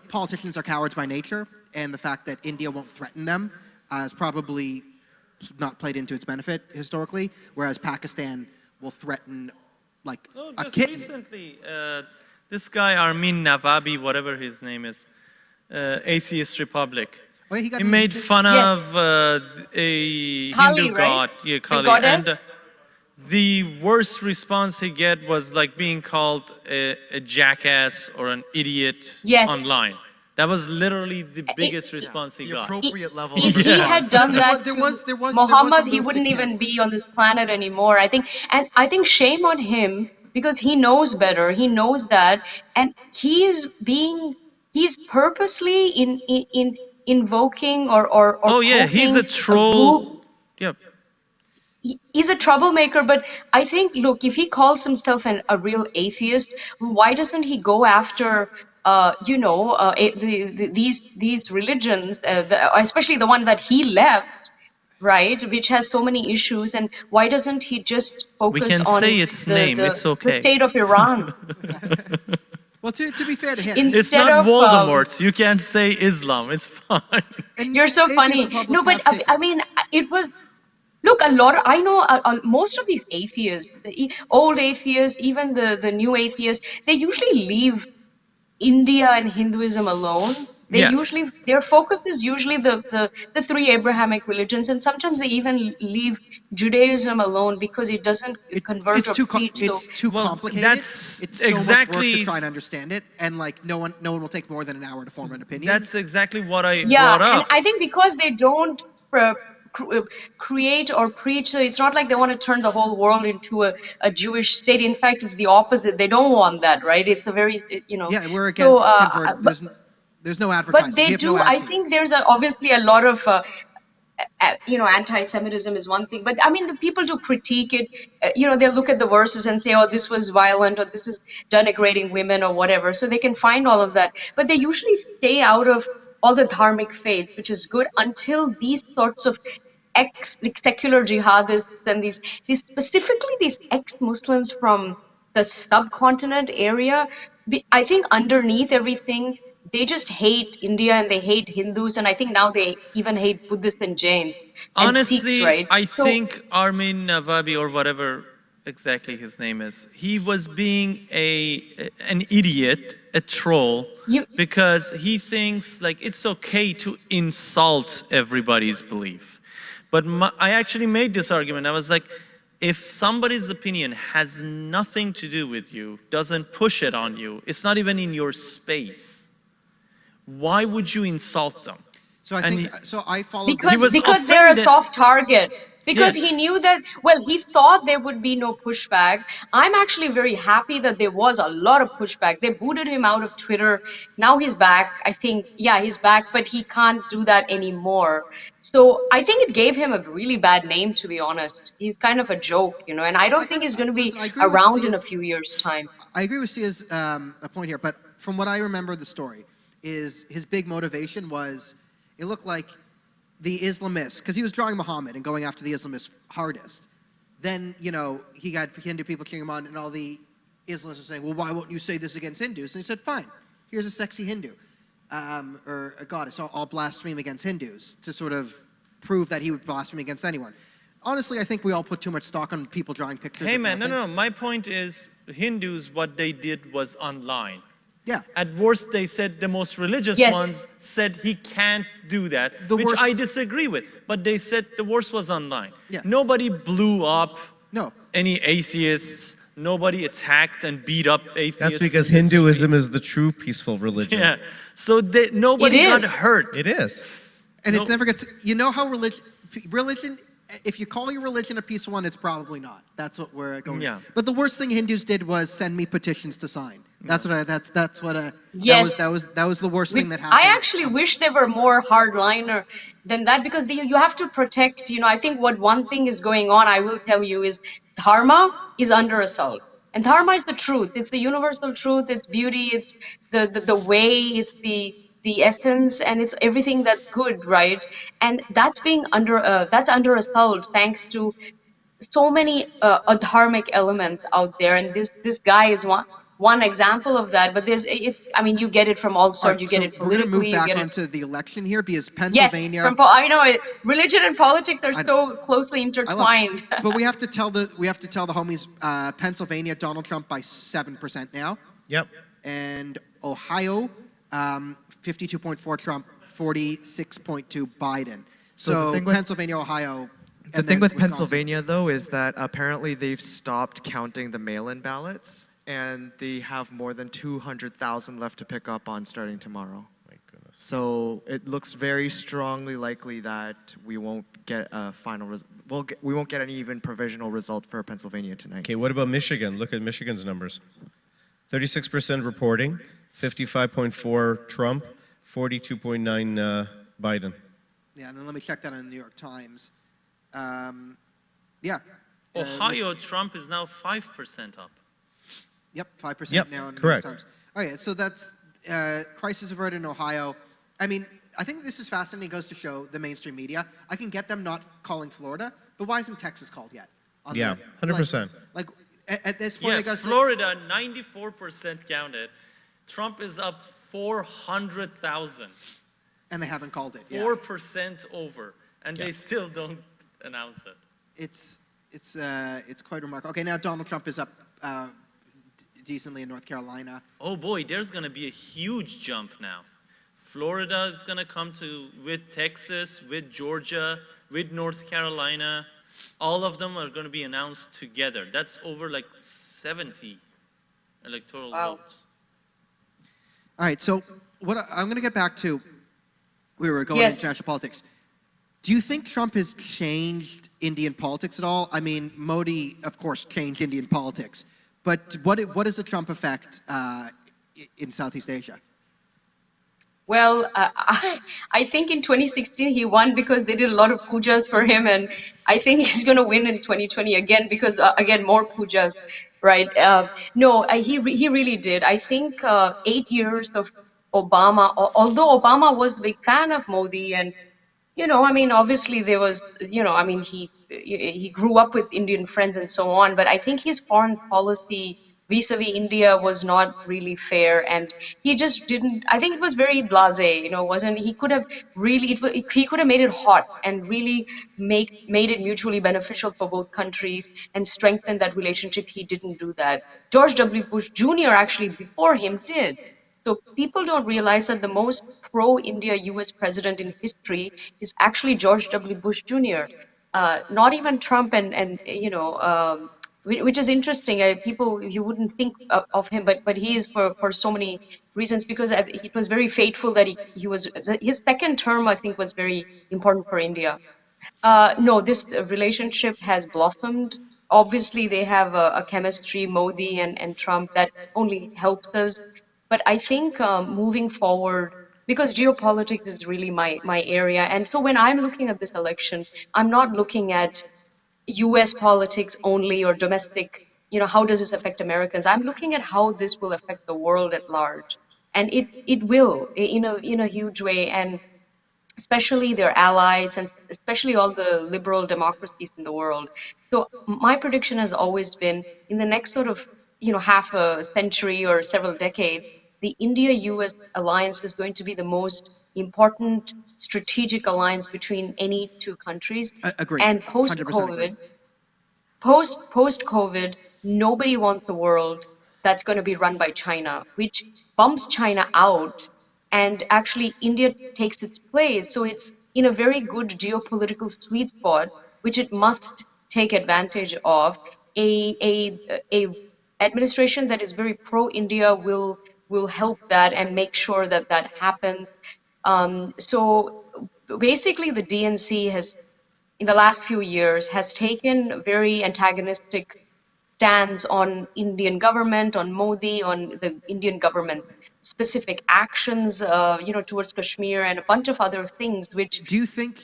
politicians are cowards by nature, and the fact that India won't threaten them is probably not played into its benefit historically, whereas Pakistan will threaten like No, a just kitten. recently, this guy Armin Navabi, whatever his name is, Atheist Republic. Oh, yeah, he got He made fun Yes. of a Kali, Hindu right? god, yeah, The Kali, goddess? and the worst response he get was like being called a jackass or an idiot Yes. online. That was literally the biggest response he The got. appropriate level If of he had response. done that there to was a Muhammad, move he to wouldn't even cancel. be on this planet anymore. I think, and I think shame on him because he knows better. He knows that, and he's purposely in invoking or Oh yeah, he's poking a a group. troll. Yep. He's a troublemaker, but I think, look, if he calls himself a real atheist, why doesn't he go after, these religions, especially the one that he left, right, which has so many issues, and why doesn't he just We focus can on say its name. It's the okay. state of Iran Well, to be fair to him, instead It's not of Voldemort. You can't say Islam. It's fine. and You're so atheists funny. in public No, but have taken- I mean, it was. Look, I know most of these atheists, the old atheists, even the new atheists, they usually leave India and Hinduism alone. Yeah. Their focus is usually the three Abrahamic religions, and sometimes they even leave Judaism alone because it doesn't convert it's or too preach. it's too Well, complicated. that's it's so much work exactly- to try and understand it, and like no one will take more than an hour to form an opinion. That's exactly what I Yeah, brought and up. I think because they don't create or preach, it's not like they want to turn the whole world into a Jewish state. In fact, it's the opposite. They don't want that, right? It's a very, yeah, we're So, against convert. There's no advertising. but they We have do. no ad I team. think there's obviously a lot of anti-Semitism is one thing, but I mean, the people to critique it, they'll look at the verses and say, oh, this was violent, or this is denigrating women, or whatever. So they can find all of that, but they usually stay out of all the dharmic faiths, which is good, until these sorts of like secular jihadists and these specifically these ex-Muslims from the subcontinent area. I think underneath everything, they just hate India and they hate Hindus, and I think now they even hate Buddhists and Jains and Honestly, Sikhs, right? I So- think Armin Navabi, or whatever exactly his name is, he was being an idiot, a troll, because he thinks like it's okay to insult everybody's belief. But I actually made this argument. I was like, if somebody's opinion has nothing to do with you, doesn't push it on you, it's not even in your space, why would you insult them? So I think I followed because this. they're a soft target. Because Yeah. he knew that, well, he thought there would be no pushback. I'm actually very happy that there was a lot of pushback. They booted him out of Twitter. Now he's back. I think, yeah, he's back, but he can't do that anymore. So I think it gave him a really bad name, to be honest. He's kind of a joke, and I don't think he's going to be Listen, I agree with around Sia. in a few years' time. I agree with Sia's a point here, but from what I remember the story, is his big motivation was, it looked like the Islamists, because he was drawing Muhammad and going after the Islamists hardest. Then, he got Hindu people cheering him on, and all the Islamists were saying, well, why won't you say this against Hindus? And he said, fine, here's a sexy Hindu, or a goddess. I'll blaspheme against Hindus to sort of prove that he would blaspheme against anyone. Honestly, I think we all put too much stock on people drawing pictures. Hey of man, nothing. no. My point is, Hindus, what they did was online. Yeah. At worst, they said the most religious Yes. ones said he can't do that, The which worst- I disagree with. But they said the worst was online. Yeah. Nobody blew up No. any atheists. Nobody attacked and beat up atheists. That's because in the street. Hinduism is the true peaceful religion. Yeah. So nobody It is. got hurt. It is. And No. it's never gets, how religion, if you call your religion a peaceful one, it's probably not. That's what we're going Yeah. But the worst thing Hindus did was send me petitions to sign. That's what Yes. that was the worst thing that happened. I actually wish they were more hardliner than that, because you have to protect, I think what one thing is going on, I will tell you, is dharma is under assault. And dharma is the truth. It's the universal truth. It's beauty. It's the way. It's the essence, and it's everything that's good, right? And that's that's under assault thanks to so many adharmic elements out there, and this guy is one example of that. But you get it from all sorts. All right, You get so it we're going to politically. move You back get it. onto the election here because Yes, Pennsylvania. I know it. Religion and politics are I- so closely I love intertwined. but we have to tell the homies Pennsylvania, Donald Trump by 7% now, Yep. and Ohio 52.4 Trump, 46.2 Biden. So So the thing with- Pennsylvania, Ohio. The and thing then with Wisconsin. Pennsylvania, though, is that apparently they've stopped counting the mail-in ballots, and they have more than 200,000 left to pick up on starting tomorrow. My goodness. So it looks very strongly likely that we won't get a final we won't get any even provisional result for Pennsylvania tonight. Okay, what about Michigan? Look at Michigan's numbers. 36% reporting, 55.4 Trump, 42.9 Biden. Yeah, and then let me check that on the New York Times. Yeah. Ohio, Trump is now 5% up. Yep, 5% Yep, now in the New correct. York Times. All right, so that's crisis averted in Ohio. I mean, I think this is fascinating. It goes to show the mainstream media. I can get them not calling Florida, but why isn't Texas called yet? Yeah, 100%. Like at this point, Yeah, they got Florida, 94% counted. Trump is up 400,000. And they haven't called it. 4% over, and they still don't announce it. It's quite remarkable. Okay, now Donald Trump is up decently in North Carolina. Oh boy, there's going to be a huge jump now. Florida is going to come to with Texas, with Georgia, with North Carolina. All of them are going to be announced together. That's over like 70 electoral votes. All right, so I'm going to get back to, we were going into international politics. Do you think Trump has changed Indian politics at all? I mean, Modi, of course, changed Indian politics. But what is the Trump effect in Southeast Asia? Well, I think in 2016 he won because they did a lot of pujas for him, and I think he's going to win in 2020 again because, again, more pujas, right? No, he really did. I think 8 years of Obama, although Obama was a big fan of Modi, and I mean, obviously there was, I mean, he grew up with Indian friends and so on, but I think his foreign policy vis-a-vis India was not really fair, and he just didn't. I think it was very blasé, wasn't he? Could have really, he could have made it hot and really made it mutually beneficial for both countries and strengthened that relationship. He didn't do that. George W. Bush Jr. actually before him did. So people don't realize that the most pro-India U.S. president in history is actually George W. Bush Jr. Not even Trump, which is interesting. People, you wouldn't think of him, but he is for so many reasons, because he was very faithful that he was, his second term, I think, was very important for India. No, this relationship has blossomed. Obviously, they have a chemistry, Modi and Trump, that only helps us. But I think moving forward, because geopolitics is really my area, and so when I'm looking at this election, I'm not looking at US politics only or domestic, how does this affect Americans? I'm looking at how this will affect the world at large. And it will, in a huge way, and especially their allies, and especially all the liberal democracies in the world. So my prediction has always been, in the next sort of half a century or several decades, the India-US alliance is going to be the most important strategic alliance between any two countries. Agreed. And post-COVID, nobody wants a world that's going to be run by China, which bumps China out, and actually India takes its place. So it's in a very good geopolitical sweet spot, which it must take advantage of. A administration that is very pro-India will help that and make sure that that happens. So basically, the DNC has, in the last few years, has taken very antagonistic stance on Indian government, on Modi, on the Indian government specific actions, towards Kashmir and a bunch of other things, which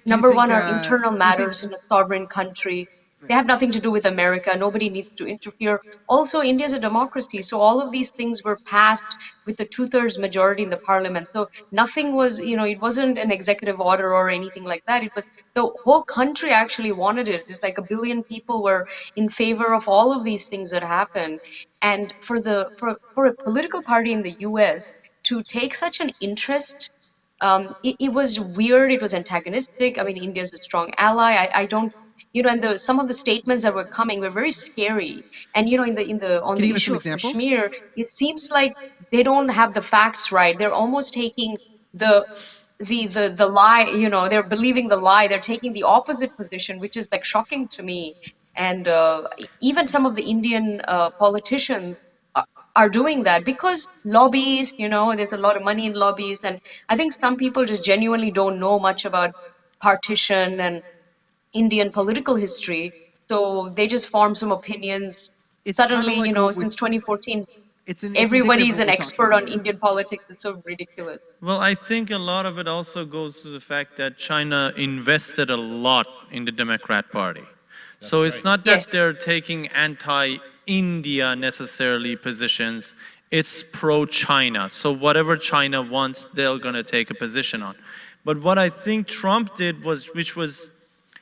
number one are internal matters in a sovereign country. They have nothing to do with America. Nobody needs to interfere. Also, India is a democracy, so all of these things were passed with the 2/3 majority in the parliament. So nothing was, it wasn't an executive order or anything like that. It was the whole country actually wanted it. It's like 1 billion people were in favor of all of these things that happened. And for a political party in the U.S. to take such an interest, it was weird. It was antagonistic. I mean, India is a strong ally. I don't. And some of the statements that were coming were very scary. And on the issue of Kashmir, it seems like they don't have the facts right. They're almost taking the lie. They're believing the lie. They're taking the opposite position, which is like shocking to me. And even some of the Indian politicians are doing that because lobbies, there's a lot of money in lobbies. And I think some people just genuinely don't know much about partition and Indian political history. So they just form some opinions. It's kind of Suddenly, like since 2014, it's indicative everybody's of what an we're talking expert about on here. Indian politics. It's so ridiculous. Well, I think a lot of it also goes to the fact that China invested a lot in the Democrat Party. So it's not that they're taking anti-India necessarily positions, it's pro-China. So whatever China wants, they're going to take a position on. But what I think Trump did was,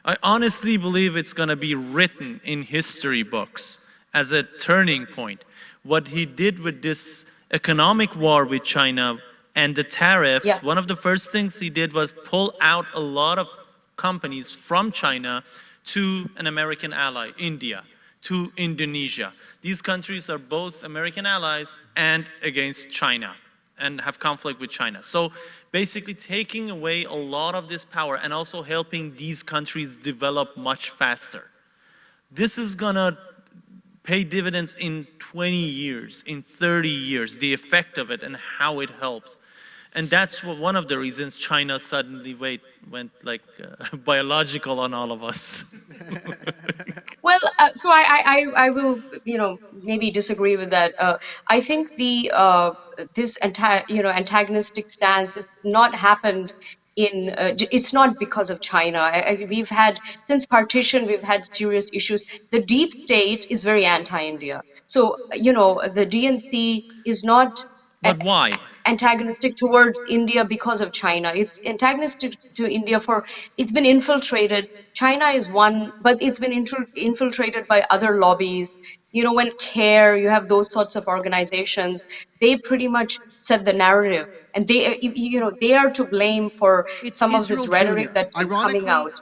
I honestly believe it's going to be written in history books as a turning point. What he did with this economic war with China and the tariffs, one of the first things he did was pull out a lot of companies from China to an American ally, India, to Indonesia. These countries are both American allies and against China and have conflict with China. So basically taking away a lot of this power and also helping these countries develop much faster. This is gonna pay dividends in 20 years, in 30 years, the effect of it and how it helped. And that's one of the reasons China suddenly went like biological on all of us. Well, so I will, maybe disagree with that. I think this antagonistic stance has not happened it's not because of China. We've had, since partition, we've had serious issues. The deep state is very anti-India. So, the DNC is not But why? antagonistic towards India because of China. It's antagonistic to India it's been infiltrated. China is one, but it's been infiltrated by other lobbies. When CARE, you have those sorts of organizations, they pretty much set the narrative. And they are to blame for some of this rhetoric that's been coming out.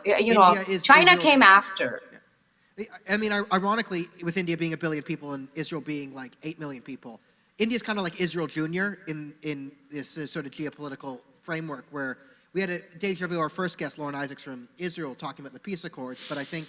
China came after. I mean, ironically, with India being 1 billion people and Israel being like 8 million people, India's kind of like Israel Jr. in this sort of geopolitical framework where we had a deja vu, our first guest, Lauren Isaacs from Israel, talking about the peace accords, but I think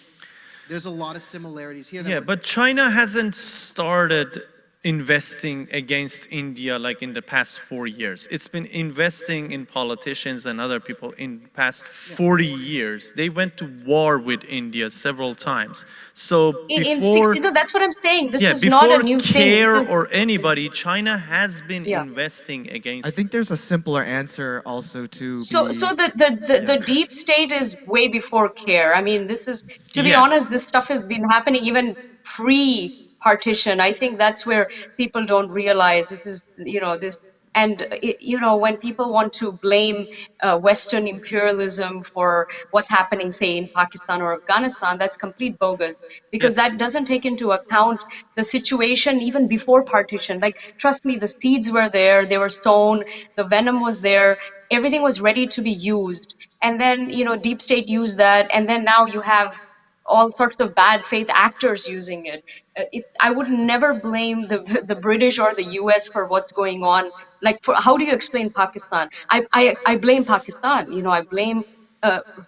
there's a lot of similarities here. Yeah, but China hasn't started investing against India like in the past 4 years. It's been investing in politicians and other people in the past 40 years. They went to war with India several times. So before... that's what I'm saying. This is not a new thing. CARE or anybody, China has been investing against... I think there's a simpler answer also to So the deep state is way before CARE. I mean, this is, to be honest, this stuff has been happening even pre-partition. I think that's where people don't realize this is, this. And, when people want to blame Western imperialism for what's happening, say, in Pakistan or Afghanistan, that's complete bogus. Because that doesn't take into account the situation even before partition. Like, trust me, the seeds were there, they were sown, the venom was there, everything was ready to be used. And then, deep state used that, and then now you have all sorts of bad faith actors using it. I would never blame the British or the US for what's going on. Like, how do you explain Pakistan? I blame Pakistan. I blame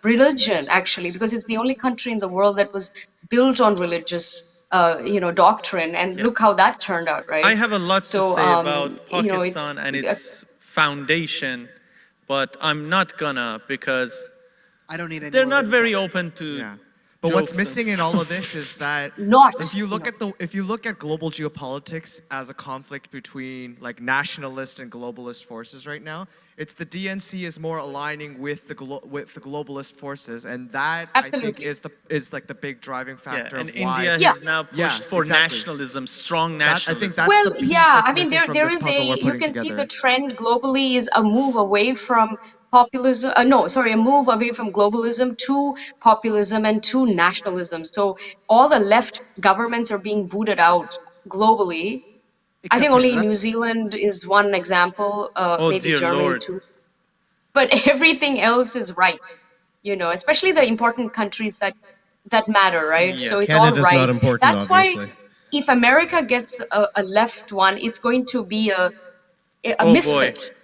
religion, actually, because it's the only country in the world that was built on religious, doctrine. And look how that turned out, right? I have a lot to say about Pakistan and its foundation, but I'm not gonna because I don't need any they're not very open to... But what's missing in all of this is that if you look at global geopolitics as a conflict between like nationalist and globalist forces right now, it's the DNC is more aligning with the globalist forces, and that I think is like the big driving factor and of why India has now pushed for nationalism, strong nationalism. I think that's the piece that's missing from this puzzle we're putting together. You can see the trend globally is a move away from populism, a move away from globalism to populism and to nationalism. So all the left governments are being booted out globally. I think only New Zealand is one example, maybe Germany too. But everything else is right, especially the important countries that matter, right? Yeah. So it's Canada's all right. not important, That's obviously. why if America gets a left one, it's going to be a misfit. Boy.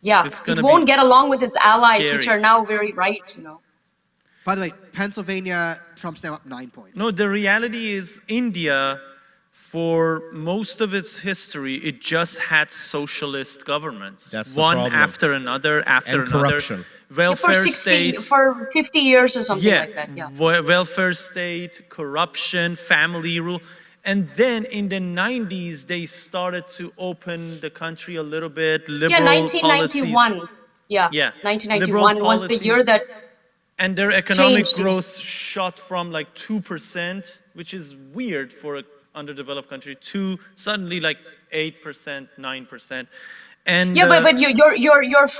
Yeah, it won't get along with its allies, which are now very right, By the way, Pennsylvania, Trump's now up 9 points. No, the reality is India for most of its history, it just had socialist governments. That's the one problem. after another, after And another. corruption. Welfare state. For 50 years or something like that, yeah. Welfare state, corruption, family rule. And then in the 90s, they started to open the country a little bit, liberal 1991. policies. Yeah, Yeah, 1991 was the year that and their economic changed. growth shot from like 2%, which is weird for an underdeveloped country, to suddenly like 8%, 9%. And yeah, but you're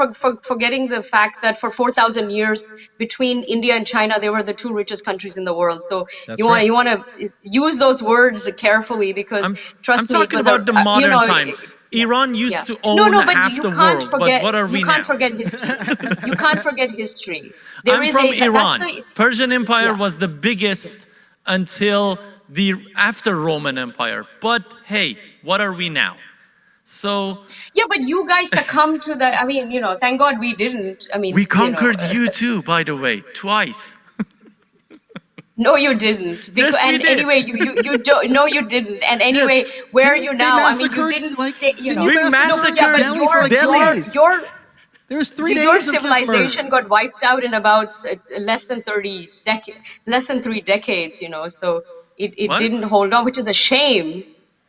forgetting the fact that for 4,000 years between India and China, they were the two richest countries in the world. So you want to use those words carefully, because trust I'm me, talking about the modern times. Iran used to own half the world, but what are we now? You can't forget history. You can't forget history. I'm from Iran. Persian Empire was the biggest until after Roman Empire. But hey, what are we now? So yeah, but you guys succumbed to that. I mean, thank God we didn't. I mean, we conquered you too, by the way, twice. No, you didn't. Because, yes, we did. Anyway, you don't. No, you didn't. And anyway, yes. where are you now? I mean, you didn't. We massacred Delhi for like Delhi. There's 3 days your of this murder. civilization got wiped out in about less than 3 decades. So it didn't hold on, which is a shame.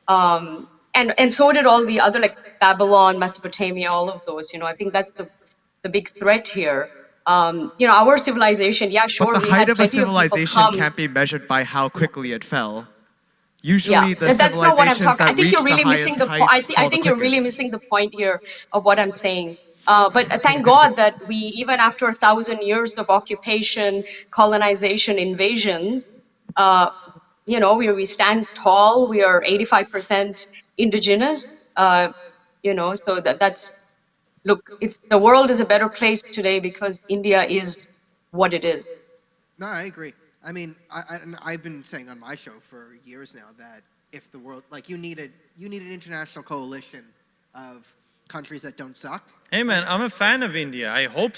And so did all the other, like Babylon, Mesopotamia, all of those. I think that's the big threat here. Our civilization, yeah, sure. But the height of a civilization can't be measured by how quickly it fell. Usually, the civilizations that reach the highest heights I think you're really missing the point here of what I'm saying. But thank God that we, even after 1,000 years of occupation, colonization, invasions, we stand tall. We are 85% indigenous. So that's. Look, the world is a better place today because India is what it is. No, I agree. I mean, I've been saying on my show for years now that if the world, like, you need an international coalition of countries that don't suck. Hey man, I'm a fan of India. I hope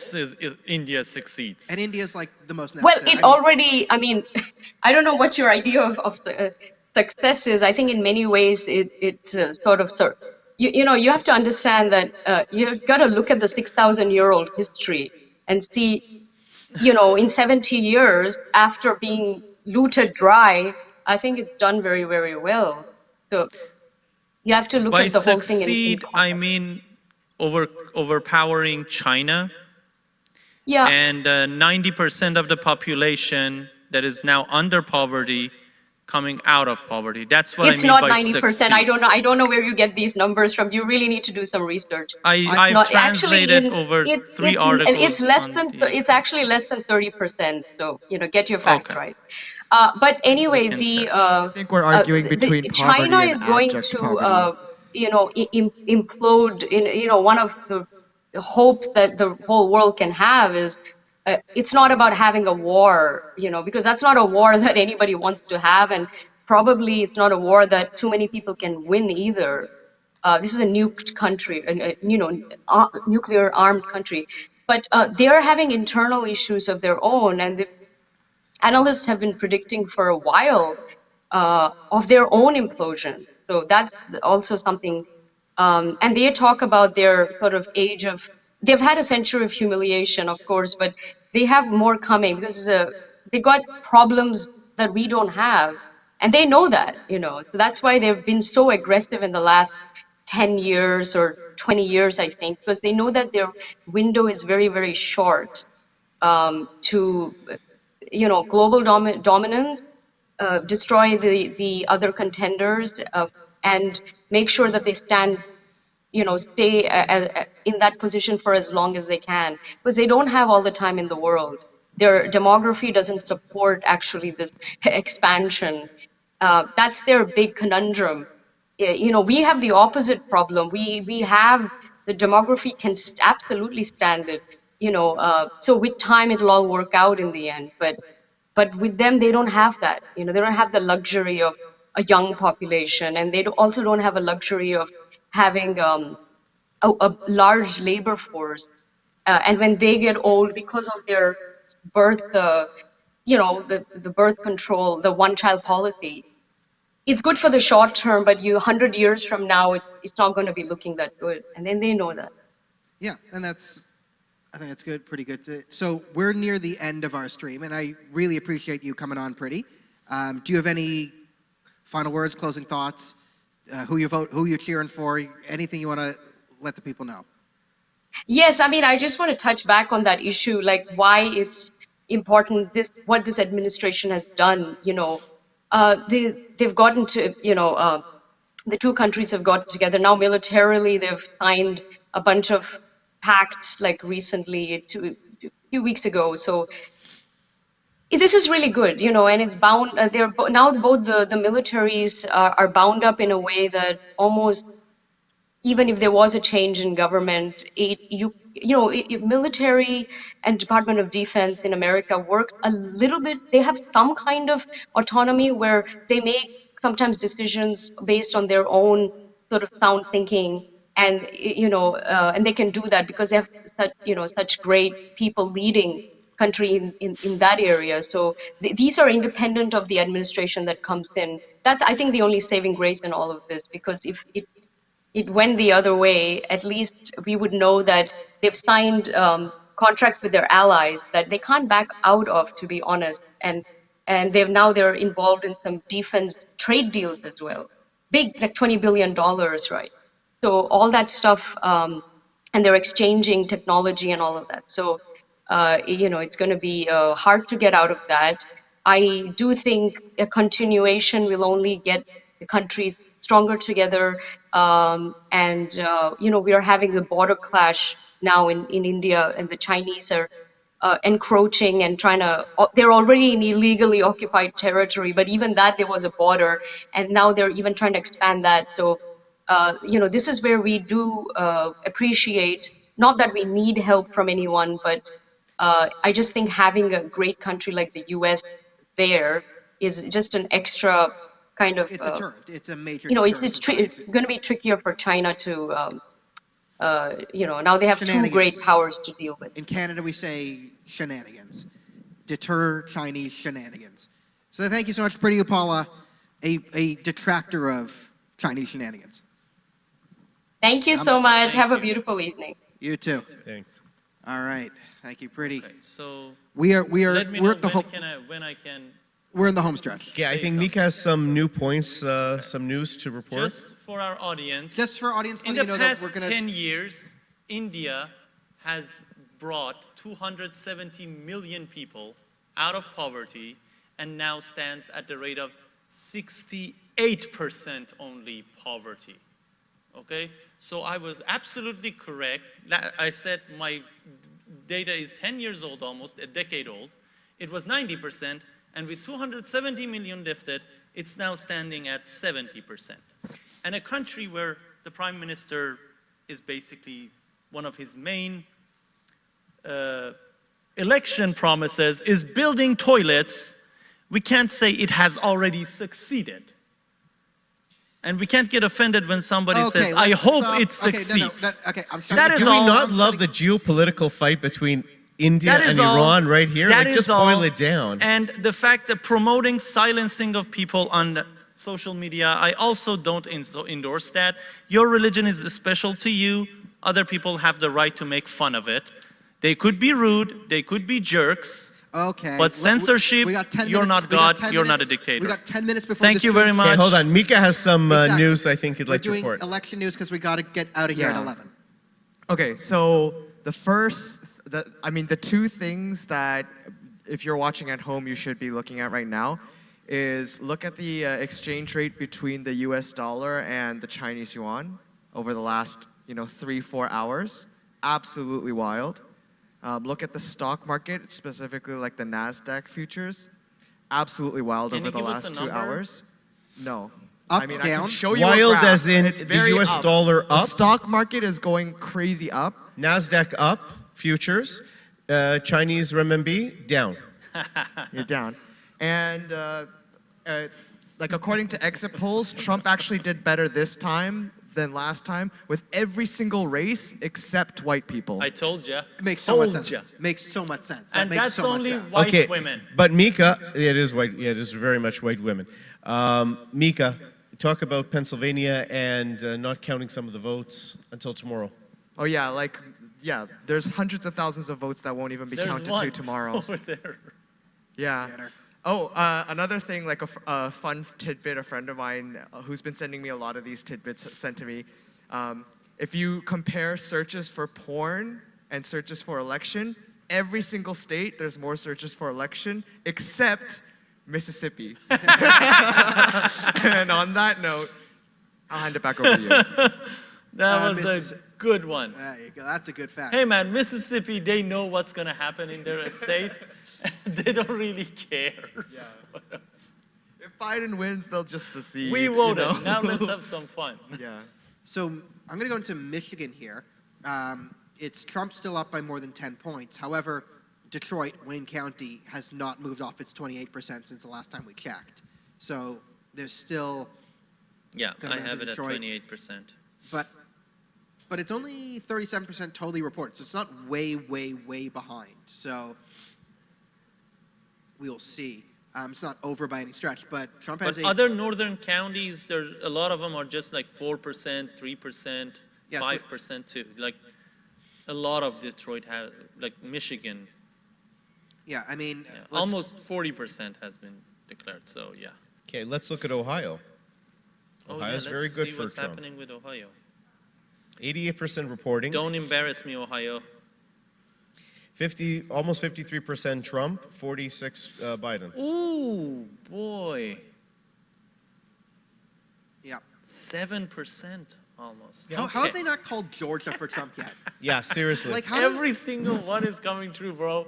India succeeds. And India's like the most necessary. Well, it already. I mean, I don't know what your idea of success is. I think in many ways it sort of. You have to understand that you've got to look at the 6,000-year-old history and see, in 70 years after being looted dry, I think it's done very, very well. So you have to look at the whole thing. By succeed, I mean overpowering China. Yeah. And 90% of the population that is now under poverty coming out of poverty. That's what I mean by succeed. It's not 90%. I don't know where you get these numbers from. You really need to do some research. I've translated over 3 articles. It's actually less than 30%. So get your facts right. But anyway, I think we're arguing between poverty China and is going abject to poverty. implode. One of the hopes that the whole world can have is. It's not about having a war, because that's not a war that anybody wants to have, and probably it's not a war that too many people can win either. This is a nuked country, nuclear armed country, but they are having internal issues of their own, and the analysts have been predicting for a while of their own implosion. So that's also something, and they talk about their sort of age of. They've had a century of humiliation, of course, but they have more coming because they got problems that we don't have, and they know that, So that's why they've been so aggressive in the last 10 years or 20 years, I think, because they know that their window is very, very short to, global dominance, destroy the other contenders, and make sure that they stand. Stay in that position for as long as they can, because they don't have all the time in the world. Their demography doesn't support actually this expansion. That's their big conundrum. We have the opposite problem. We have the demography can absolutely stand it. So with time it'll all work out in the end. But with them they don't have that. They don't have the luxury of a young population, and they also don't have a luxury of having a large labor force, and when they get old, because of their birth, the birth control, the one-child policy, it's good for the short term, but 100 years from now, it's not going to be looking that good. And then they know that. Yeah, and I think that's good, pretty good. So we're near the end of our stream, and I really appreciate you coming on, Pretty. Do you have any final words, closing thoughts? Who you vote, who you're cheering for? Anything you want to let the people know? Yes, I mean, I just want to touch back on that issue, like why it's important, what this administration has done, they've gotten to, the two countries have gotten together. Now militarily, they've signed a bunch of pacts, like recently, a few weeks ago. So this is really good, and it's bound, now both the militaries are bound up in a way that almost, even if there was a change in government, military and Department of Defense in America work a little bit. They have some kind of autonomy where they make sometimes decisions based on their own sort of sound thinking, and and they can do that because they have such great people leading country in that area. So these are independent of the administration that comes in. That's, I think, the only saving grace in all of this, because if it went the other way, at least we would know that they've signed contracts with their allies that they can't back out of, to be honest. And they're involved in some defense trade deals as well, big, like $20 billion, right? So all that stuff, and they're exchanging technology and all of that. So it's going to be hard to get out of that. I do think a continuation will only get the countries stronger together, we are having the border clash now in India, and the Chinese are encroaching and they're already in illegally occupied territory, but even that there was a border, and now they're even trying to expand that. So, this is where we do appreciate, not that we need help from anyone, but I just think having a great country like the US there is just an extra kind of, it's a deterrent. It's a major deterrent. It's going to be trickier for China to, now they have two great powers to deal with. In Canada, we say shenanigans. Deter Chinese shenanigans. So thank you so much, Pretty Upala, a detractor of Chinese shenanigans. Thank you so much. Have a beautiful evening. You too. Thanks. All right. Thank you, Pretty. Okay, so we're let me know at the when I can. We're in the home stretch. Yeah, I think Mika has some new points, some news to report. Just for our audience. Just for audience, in the past 10 years, India has brought 270 million people out of poverty and now stands at the rate of 68% only poverty. Okay? So I was absolutely correct. I said my data is 10 years old, almost a decade old. It was 90%. And with 270 million lifted, it's now standing at 70%. And a country where the prime minister is basically one of his main election promises is building toilets, we can't say it has already succeeded. And we can't get offended when somebody says, I hope it succeeds. I'm sorry. Do we not love the geopolitical fight between India and Iran right here? Like, just boil it down. And the fact that promoting silencing of people on social media, I also don't endorse that. Your religion is special to you. Other people have the right to make fun of it. They could be rude. They could be jerks. Okay. But censorship, you're not God, you're not a dictator. We got 10 minutes before Thank you very much. Okay, hold on. Mika has some news I think he'd like to report. We're doing election news because we got to get out of here at 11. Okay, so the two things that, if you're watching at home, you should be looking at right now is look at the exchange rate between the US dollar and the Chinese yuan over the last 3-4 hours. Absolutely wild. Look at the stock market, specifically like the NASDAQ futures. Absolutely wild over the last 2 hours. No. Up, I down? can show you Wild a graph, as in it's the US up. dollar up? The stock market is going crazy up. NASDAQ up, futures. Chinese renminbi down. You're down. And according to exit polls, Trump actually did better this time than last time with every single race except white people. I told you. It makes so much sense. Makes so much sense. And that's only white women. But Mika, it is white. Yeah, it is very much white women. Mika, talk about Pennsylvania and not counting some of the votes until tomorrow. Oh yeah, there's hundreds of thousands of votes that won't even be counted to tomorrow. Over there. Yeah. Oh, another thing, like a fun tidbit, a friend of mine who's been sending me a lot of these tidbits sent to me. If you compare searches for porn and searches for election, every single state, there's more searches for election, except Mississippi. And on that note, I'll hand it back over to you. That was a good one. There you go. That's a good fact. Hey man, Mississippi, they know what's going to happen in their state. They don't really care. Yeah. If Biden wins, they'll just secede. We voted. Now let's have some fun. Yeah. So I'm going to go into Michigan here. It's Trump still up by more than 10 points. However, Detroit, Wayne County, has not moved off its 28% since the last time we checked. So there's still... Yeah, I have it Detroit, at 28%. But it's only 37% totally reported, so it's not way, way, way behind. So we'll see. It's not over by any stretch, but Trump has other northern counties, there a lot of them are just like 4%, 3%, 5% too. Like a lot of Detroit has, like Michigan. Yeah, I mean, almost 40% has been declared. So yeah. Okay, let's look at Ohio. Ohio's very good for Trump. What's happening with Ohio? 88% reporting. Don't embarrass me, Ohio. Almost 53% Trump, 46 Biden. Ooh, boy. Yeah. 7% almost. Yeah. How have they not called Georgia for Trump yet? Yeah, seriously. Like every single one is coming true, bro. Yeah.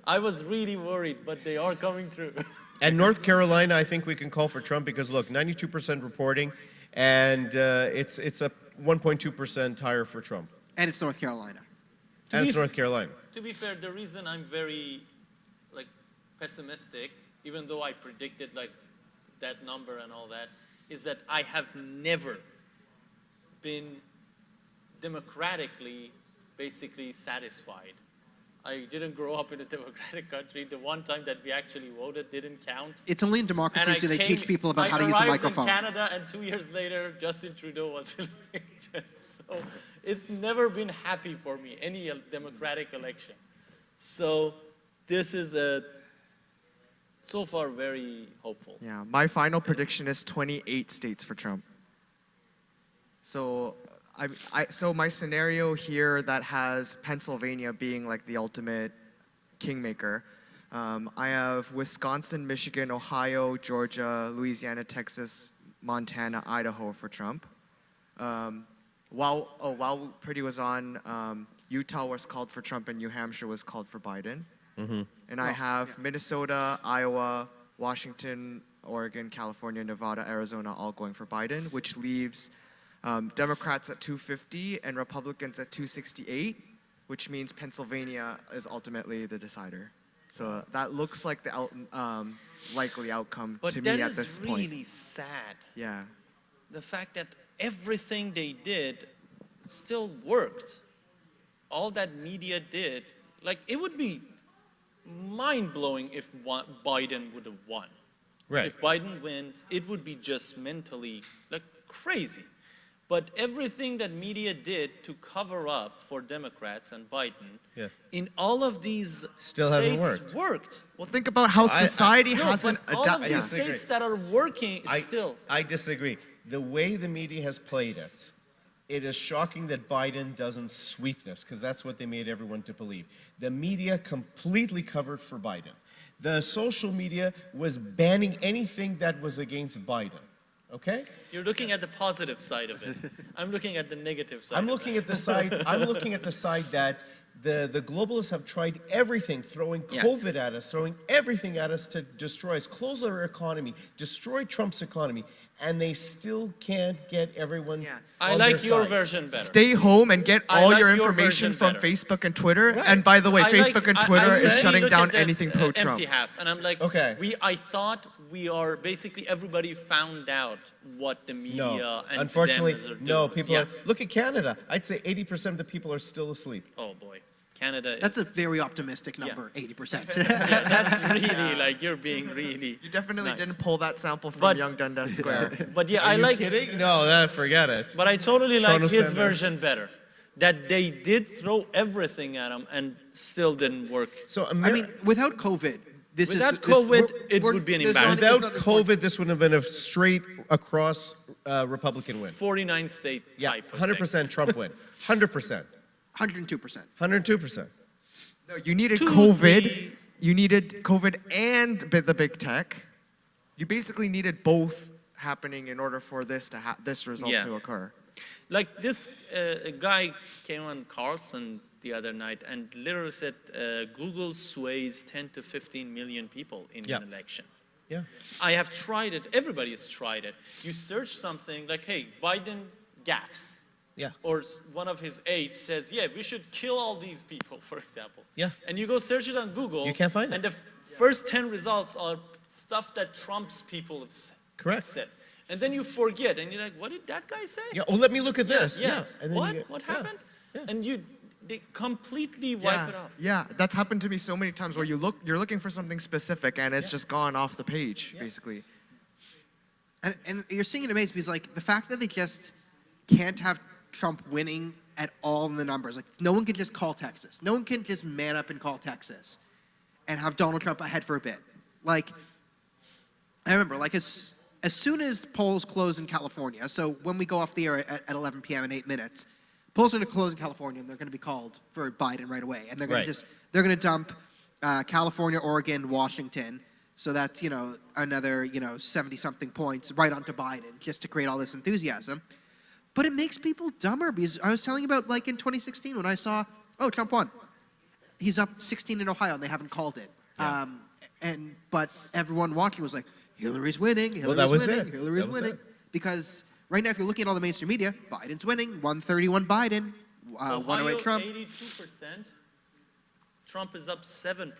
I was really worried, but they are coming true. And North Carolina, I think we can call for Trump because look, 92% reporting, and it's a 1.2% higher for Trump. And it's North Carolina. And it's North Carolina. To be fair, the reason I'm very pessimistic, even though I predicted that number and all that, is that I have never been democratically basically satisfied. I didn't grow up in a democratic country. The one time that we actually voted didn't count. It's only in democracies do they teach people about how to use a microphone. I arrived in Canada, and 2 years later, Justin Trudeau was elected. So it's never been happy for me, any democratic election. So this is so far very hopeful. Yeah, my final prediction is 28 states for Trump. So so my scenario here that has Pennsylvania being like the ultimate kingmaker, I have Wisconsin, Michigan, Ohio, Georgia, Louisiana, Texas, Montana, Idaho for Trump. While Pretty was on, Utah was called for Trump and New Hampshire was called for Biden. Mm-hmm. And I have Minnesota, Iowa, Washington, Oregon, California, Nevada, Arizona all going for Biden, which leaves Democrats at 250 and Republicans at 268, which means Pennsylvania is ultimately the decider. So that looks like the likely outcome to me at this point. But that is really sad. Yeah. The fact that everything they did still worked. All that media did, it would be mind-blowing if Biden would have won. Right. If Biden wins, it would be just mentally crazy. But everything that media did to cover up for Democrats and Biden, in all of these still states hasn't worked. Well, think about how society hasn't adapted. All of these states that are working still. I disagree. The way the media has played it, it is shocking that Biden doesn't sweep this, because that's what they made everyone to believe. The media completely covered for Biden. The social media was banning anything that was against Biden. Okay? You're looking at the positive side of it. I'm looking at the negative side. I'm looking at the side that the globalists have tried everything, throwing COVID at us, throwing everything at us to destroy us, close our economy, destroy Trump's economy, and they still can't get everyone I like your version better. Stay home and get all your information from Facebook and Twitter. Right. And by the way, Facebook and Twitter is shutting down anything pro-Trump. Empty half, and I'm like, I thought we are basically everybody found out what the media and unfortunately, are doing. no. People are. Look at Canada. I'd say 80% of the people are still asleep. Oh boy. Canada That's is... a very optimistic number, 80%. Yeah, that's really, like, you're being really You definitely nice. didn't pull that sample from But- Young Dundas Square. But yeah, Are I you like... kidding? No, forget it. But I totally like Toronto his Center. version better. That they did throw everything at him and still didn't work. So I mean, without COVID, Without COVID, it would be an there's no- embarrassment. without COVID, this would have been a straight across Republican win. 49 state Yeah, type of 100% Trump win. 100%. 102%. 102%. No, you needed Two, COVID. three- You needed COVID and the big tech. You basically needed both happening in order for this this result Yeah. to occur. Like this guy came on Carlson the other night and literally said Google sways 10 to 15 million people in Yeah. an election. Yeah. I have tried it. Everybody has tried it. You search something like, hey, Biden gaffes. Yeah. Or one of his aides says, yeah, we should kill all these people, for example. Yeah. And you go search it on Google. You can't find it. And the first 10 results are stuff that Trump's people have Correct. said. And then you forget, and you're like, what did that guy say? Yeah. Oh, let me look at this. Yeah. And then What? you get- What yeah. happened? Yeah. And they completely wipe it out. Yeah, that's happened to me so many times where you're looking for something specific and it's just gone off the page, basically. And you're seeing it amazing because, like, the fact that they just can't have Trump winning at all in the numbers. Like, no one can just call Texas. No one can just man up and call Texas and have Donald Trump ahead for a bit. Like, I remember, like, as soon as polls close in California, so when we go off the air at 11 p.m. in 8 minutes, polls are going to close in California, and they're going to be called for Biden right away. And they're going to they're going to dump California, Oregon, Washington. So that's, another, 70-something points right onto Biden just to create all this enthusiasm. But it makes people dumber because I was telling you about, like, in 2016 when I saw, oh, Trump won. He's up 16 in Ohio, and they haven't called it. Yeah. But everyone watching was like, Hillary's winning, Hillary's that was winning, it. Hillary's That was winning. it. Because right now, if you're looking at all the mainstream media, Biden's winning, 131 Biden, 108 Trump. 82%. Trump is up 7%.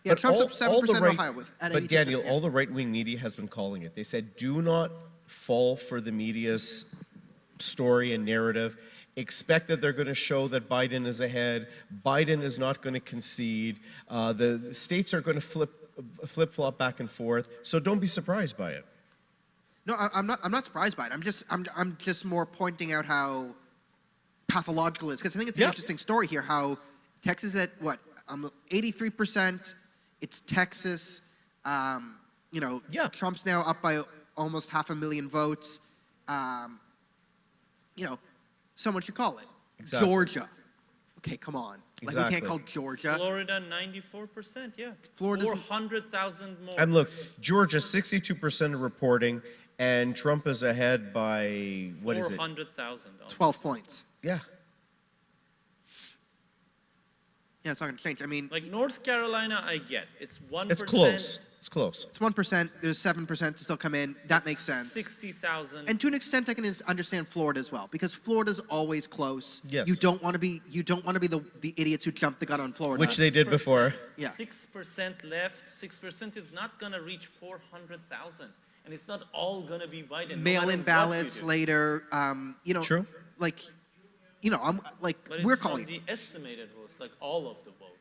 Yeah, But Trump's all- up 7% all the in right- Ohio. At But 82%, Daniel, yeah. all the right-wing media has been calling it. They said, do not fall for the media's story and narrative. Expect that they're going to show that Biden is ahead. Biden is not going to concede. The states are going to flip-flop back and forth. So don't be surprised by it. No, I'm not surprised by it. I'm just more pointing out how pathological it is because I think it's an interesting story here. How Texas at what 83%. It's Texas. Trump's now up by almost 500,000 votes. Someone should call it Exactly. Georgia. Okay, come on. Like we Exactly. can't call Georgia. Florida, 94%, yeah. Florida's- 400,000 more. And look, Georgia, 62% of reporting, and Trump is ahead by, what is it? 400,000. 12 points. Yeah. Yeah, it's not going to change. I mean, Like North Carolina, I get. It's 1%. It's close. It's close. it's 1%. There's 7% to still come in. That makes sense. 60,000. And to an extent, I can understand Florida as well because Florida's always close. Yes. You don't want to be the idiots who jumped the gun on Florida. Which they did before. Yeah. 6% left. 6% is not going to reach 400,000. And it's not all going to be Biden. no matter Mail-in what you ballots do. later. True. Like, I'm like But we're it's calling. not the estimated votes, like all of the votes.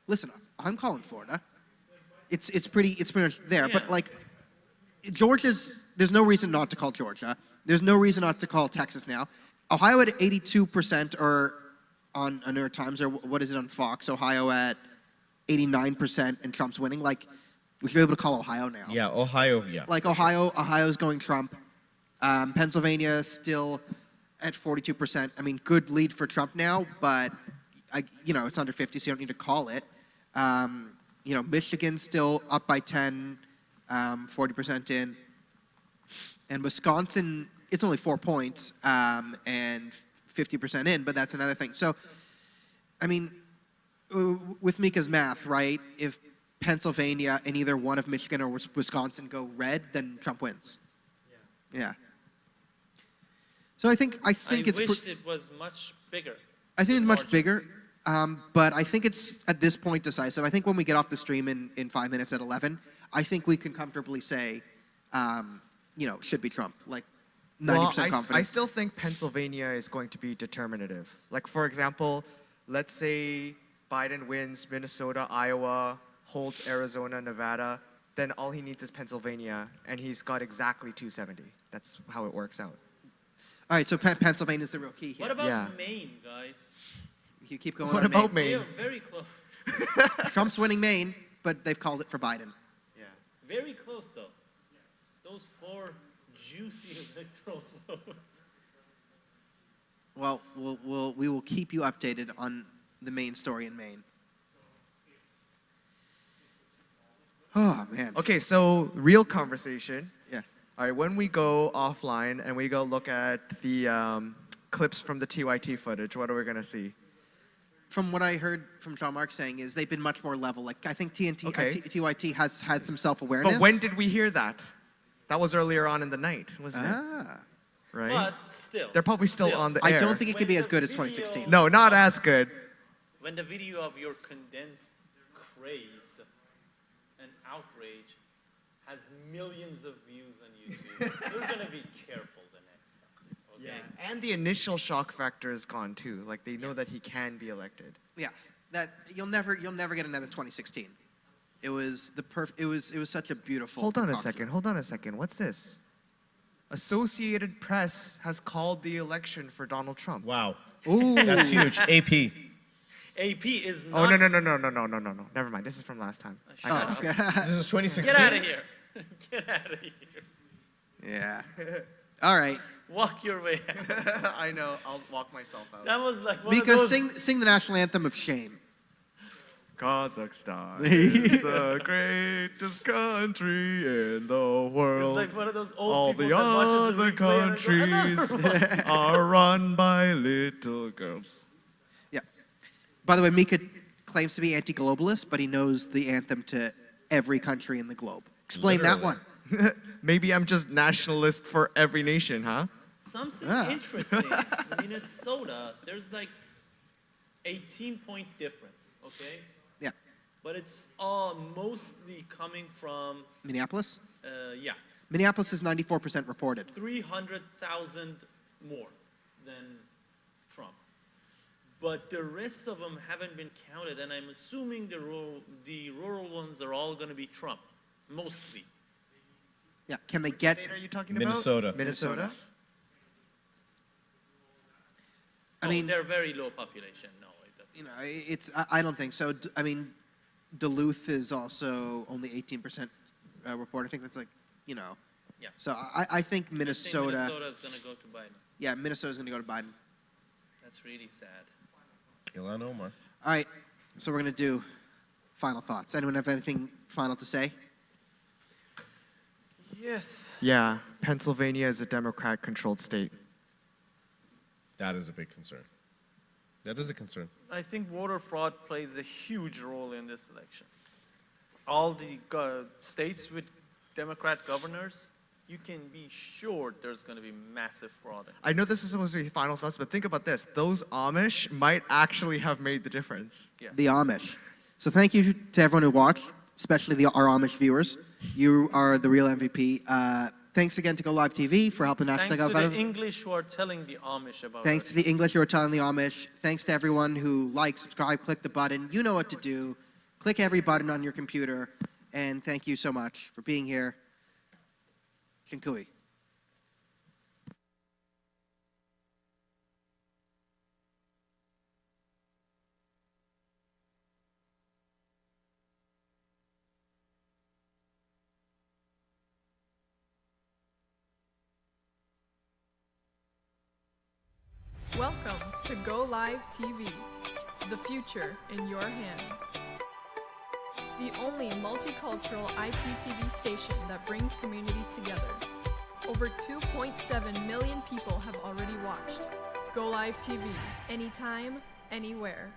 Listen, I'm calling Florida. It's pretty much there. Yeah. But like, Georgia's. There's no reason not to call Georgia. There's no reason not to call Texas now. Ohio at 82% or on New York Times or what is it on Fox? Ohio at 89% and Trump's winning. Like, we should be able to call Ohio now. Yeah, Ohio, yeah. Like Ohio's going Trump. Pennsylvania still at 42%. I mean, good lead for Trump now, but it's under 50, so you don't need to call it. Michigan's still up by 10, 40% in, and Wisconsin it's only 4 points and 50% in, but that's another thing. So, I mean, with Mika's math, right? If Pennsylvania and either one of Michigan or Wisconsin go red, then Trump wins. Yeah. So I think I it's. wished it was much bigger. I think it's much larger. bigger, but I think it's at this point decisive. I think when we get off the stream in 5 minutes at 11, I think we can comfortably say, should be Trump, like 90% confidence. I still think Pennsylvania is going to be determinative. Like, for example, let's say Biden wins Minnesota, Iowa, holds Arizona, Nevada, then all he needs is Pennsylvania, and he's got exactly 270. That's how it works out. All right, so Pennsylvania is the real key here. What about Yeah. Maine, guys? You keep going. What on about They Maine? are very close. Trump's winning Maine, but they've called it for Biden. Yeah. Very close, though. Those 4 juicy electoral votes. Well, we will keep you updated on the Maine story in Maine. Oh man. Okay, so real conversation. Yeah. All right, when we go offline and we go look at the clips from the TYT footage, what are we gonna see? From what I heard from Jean-Marc saying is they've been much more level. Like I think Okay. TYT has had some self-awareness. But when did we hear that? That was earlier on in the night, wasn't it? Ah. Right? But still. They're probably still on the air. I don't think it could When be as the good as video- 2016. No, not as good. When the video of your condensed craze and outrage has millions of views on YouTube, you're gonna be careful the next time. Okay? And the initial shock factor is gone too. Like they know that he can be elected. Yeah, that you'll never get another 2016. It was it was such a beautiful. Hold on a concoction. second. Hold on a second. What's this? Associated Press has called the election for Donald Trump. Wow. Ooh, That's huge. AP. AP is Oh not. no. Never mind. This is from last time. I got it. Okay. This is 2016. Get out of here. Get out of here. Yeah. All right. Walk your way out. I know. I'll walk myself out. That was like one Because of those. sing the national anthem of shame. Kazakhstan is the greatest country in the It's world. like one of those old All people the that watches other the replay and they go, countries "Another one." are run by little girls. Yeah. By the way, Mika claims to be anti-globalist, but he knows the anthem to every country in the globe. Explain that Literally. one. Maybe I'm just nationalist for every nation, huh? Something Ah. interesting. Minnesota, there's like 18-point difference, okay? Yeah. But it's mostly coming from, Minneapolis? yeah, Minneapolis is 94% reported. 300,000 more than Trump. But the rest of them haven't been counted, and I'm assuming the rural ones are all going to be Trump, mostly. Yeah. Can they get? What state are you talking Minnesota. about? Minnesota. I mean, they're very low population. No, it doesn't. you know, it's. I don't think so. I mean, Duluth is also only 18% reported. I think that's like, you know. Yeah. So I think Minnesota. Minnesota is going to go to Biden. Yeah, Minnesota's going to go to Biden. That's really sad. Ilhan Omar. All right. So we're going to do final thoughts. Anyone have anything final to say? Yes. Yeah, Pennsylvania is a Democrat-controlled state. That is a big concern. That is a concern. I think voter fraud plays a huge role in this election. All the states with Democrat governors, you can be sure there's going to be massive fraud. I know this is supposed to be final thoughts, but think about this. Those Amish might actually have made the difference. Yes. The Amish. So thank you to everyone who watched, especially our Amish viewers. You are the real MVP. Thanks again to GoliveTV for helping us. Thanks to the English who are telling the Amish about Thanks us. to the English who are telling the Amish. Thanks to everyone who likes, subscribe, click the button. You know what to do. Click every button on your computer. And thank you so much for being here. Shinkui. Welcome to GoliveTV, the future in your hands. The only multicultural IPTV station that brings communities together. Over 2.7 million people have already watched. GoliveTV, anytime, anywhere.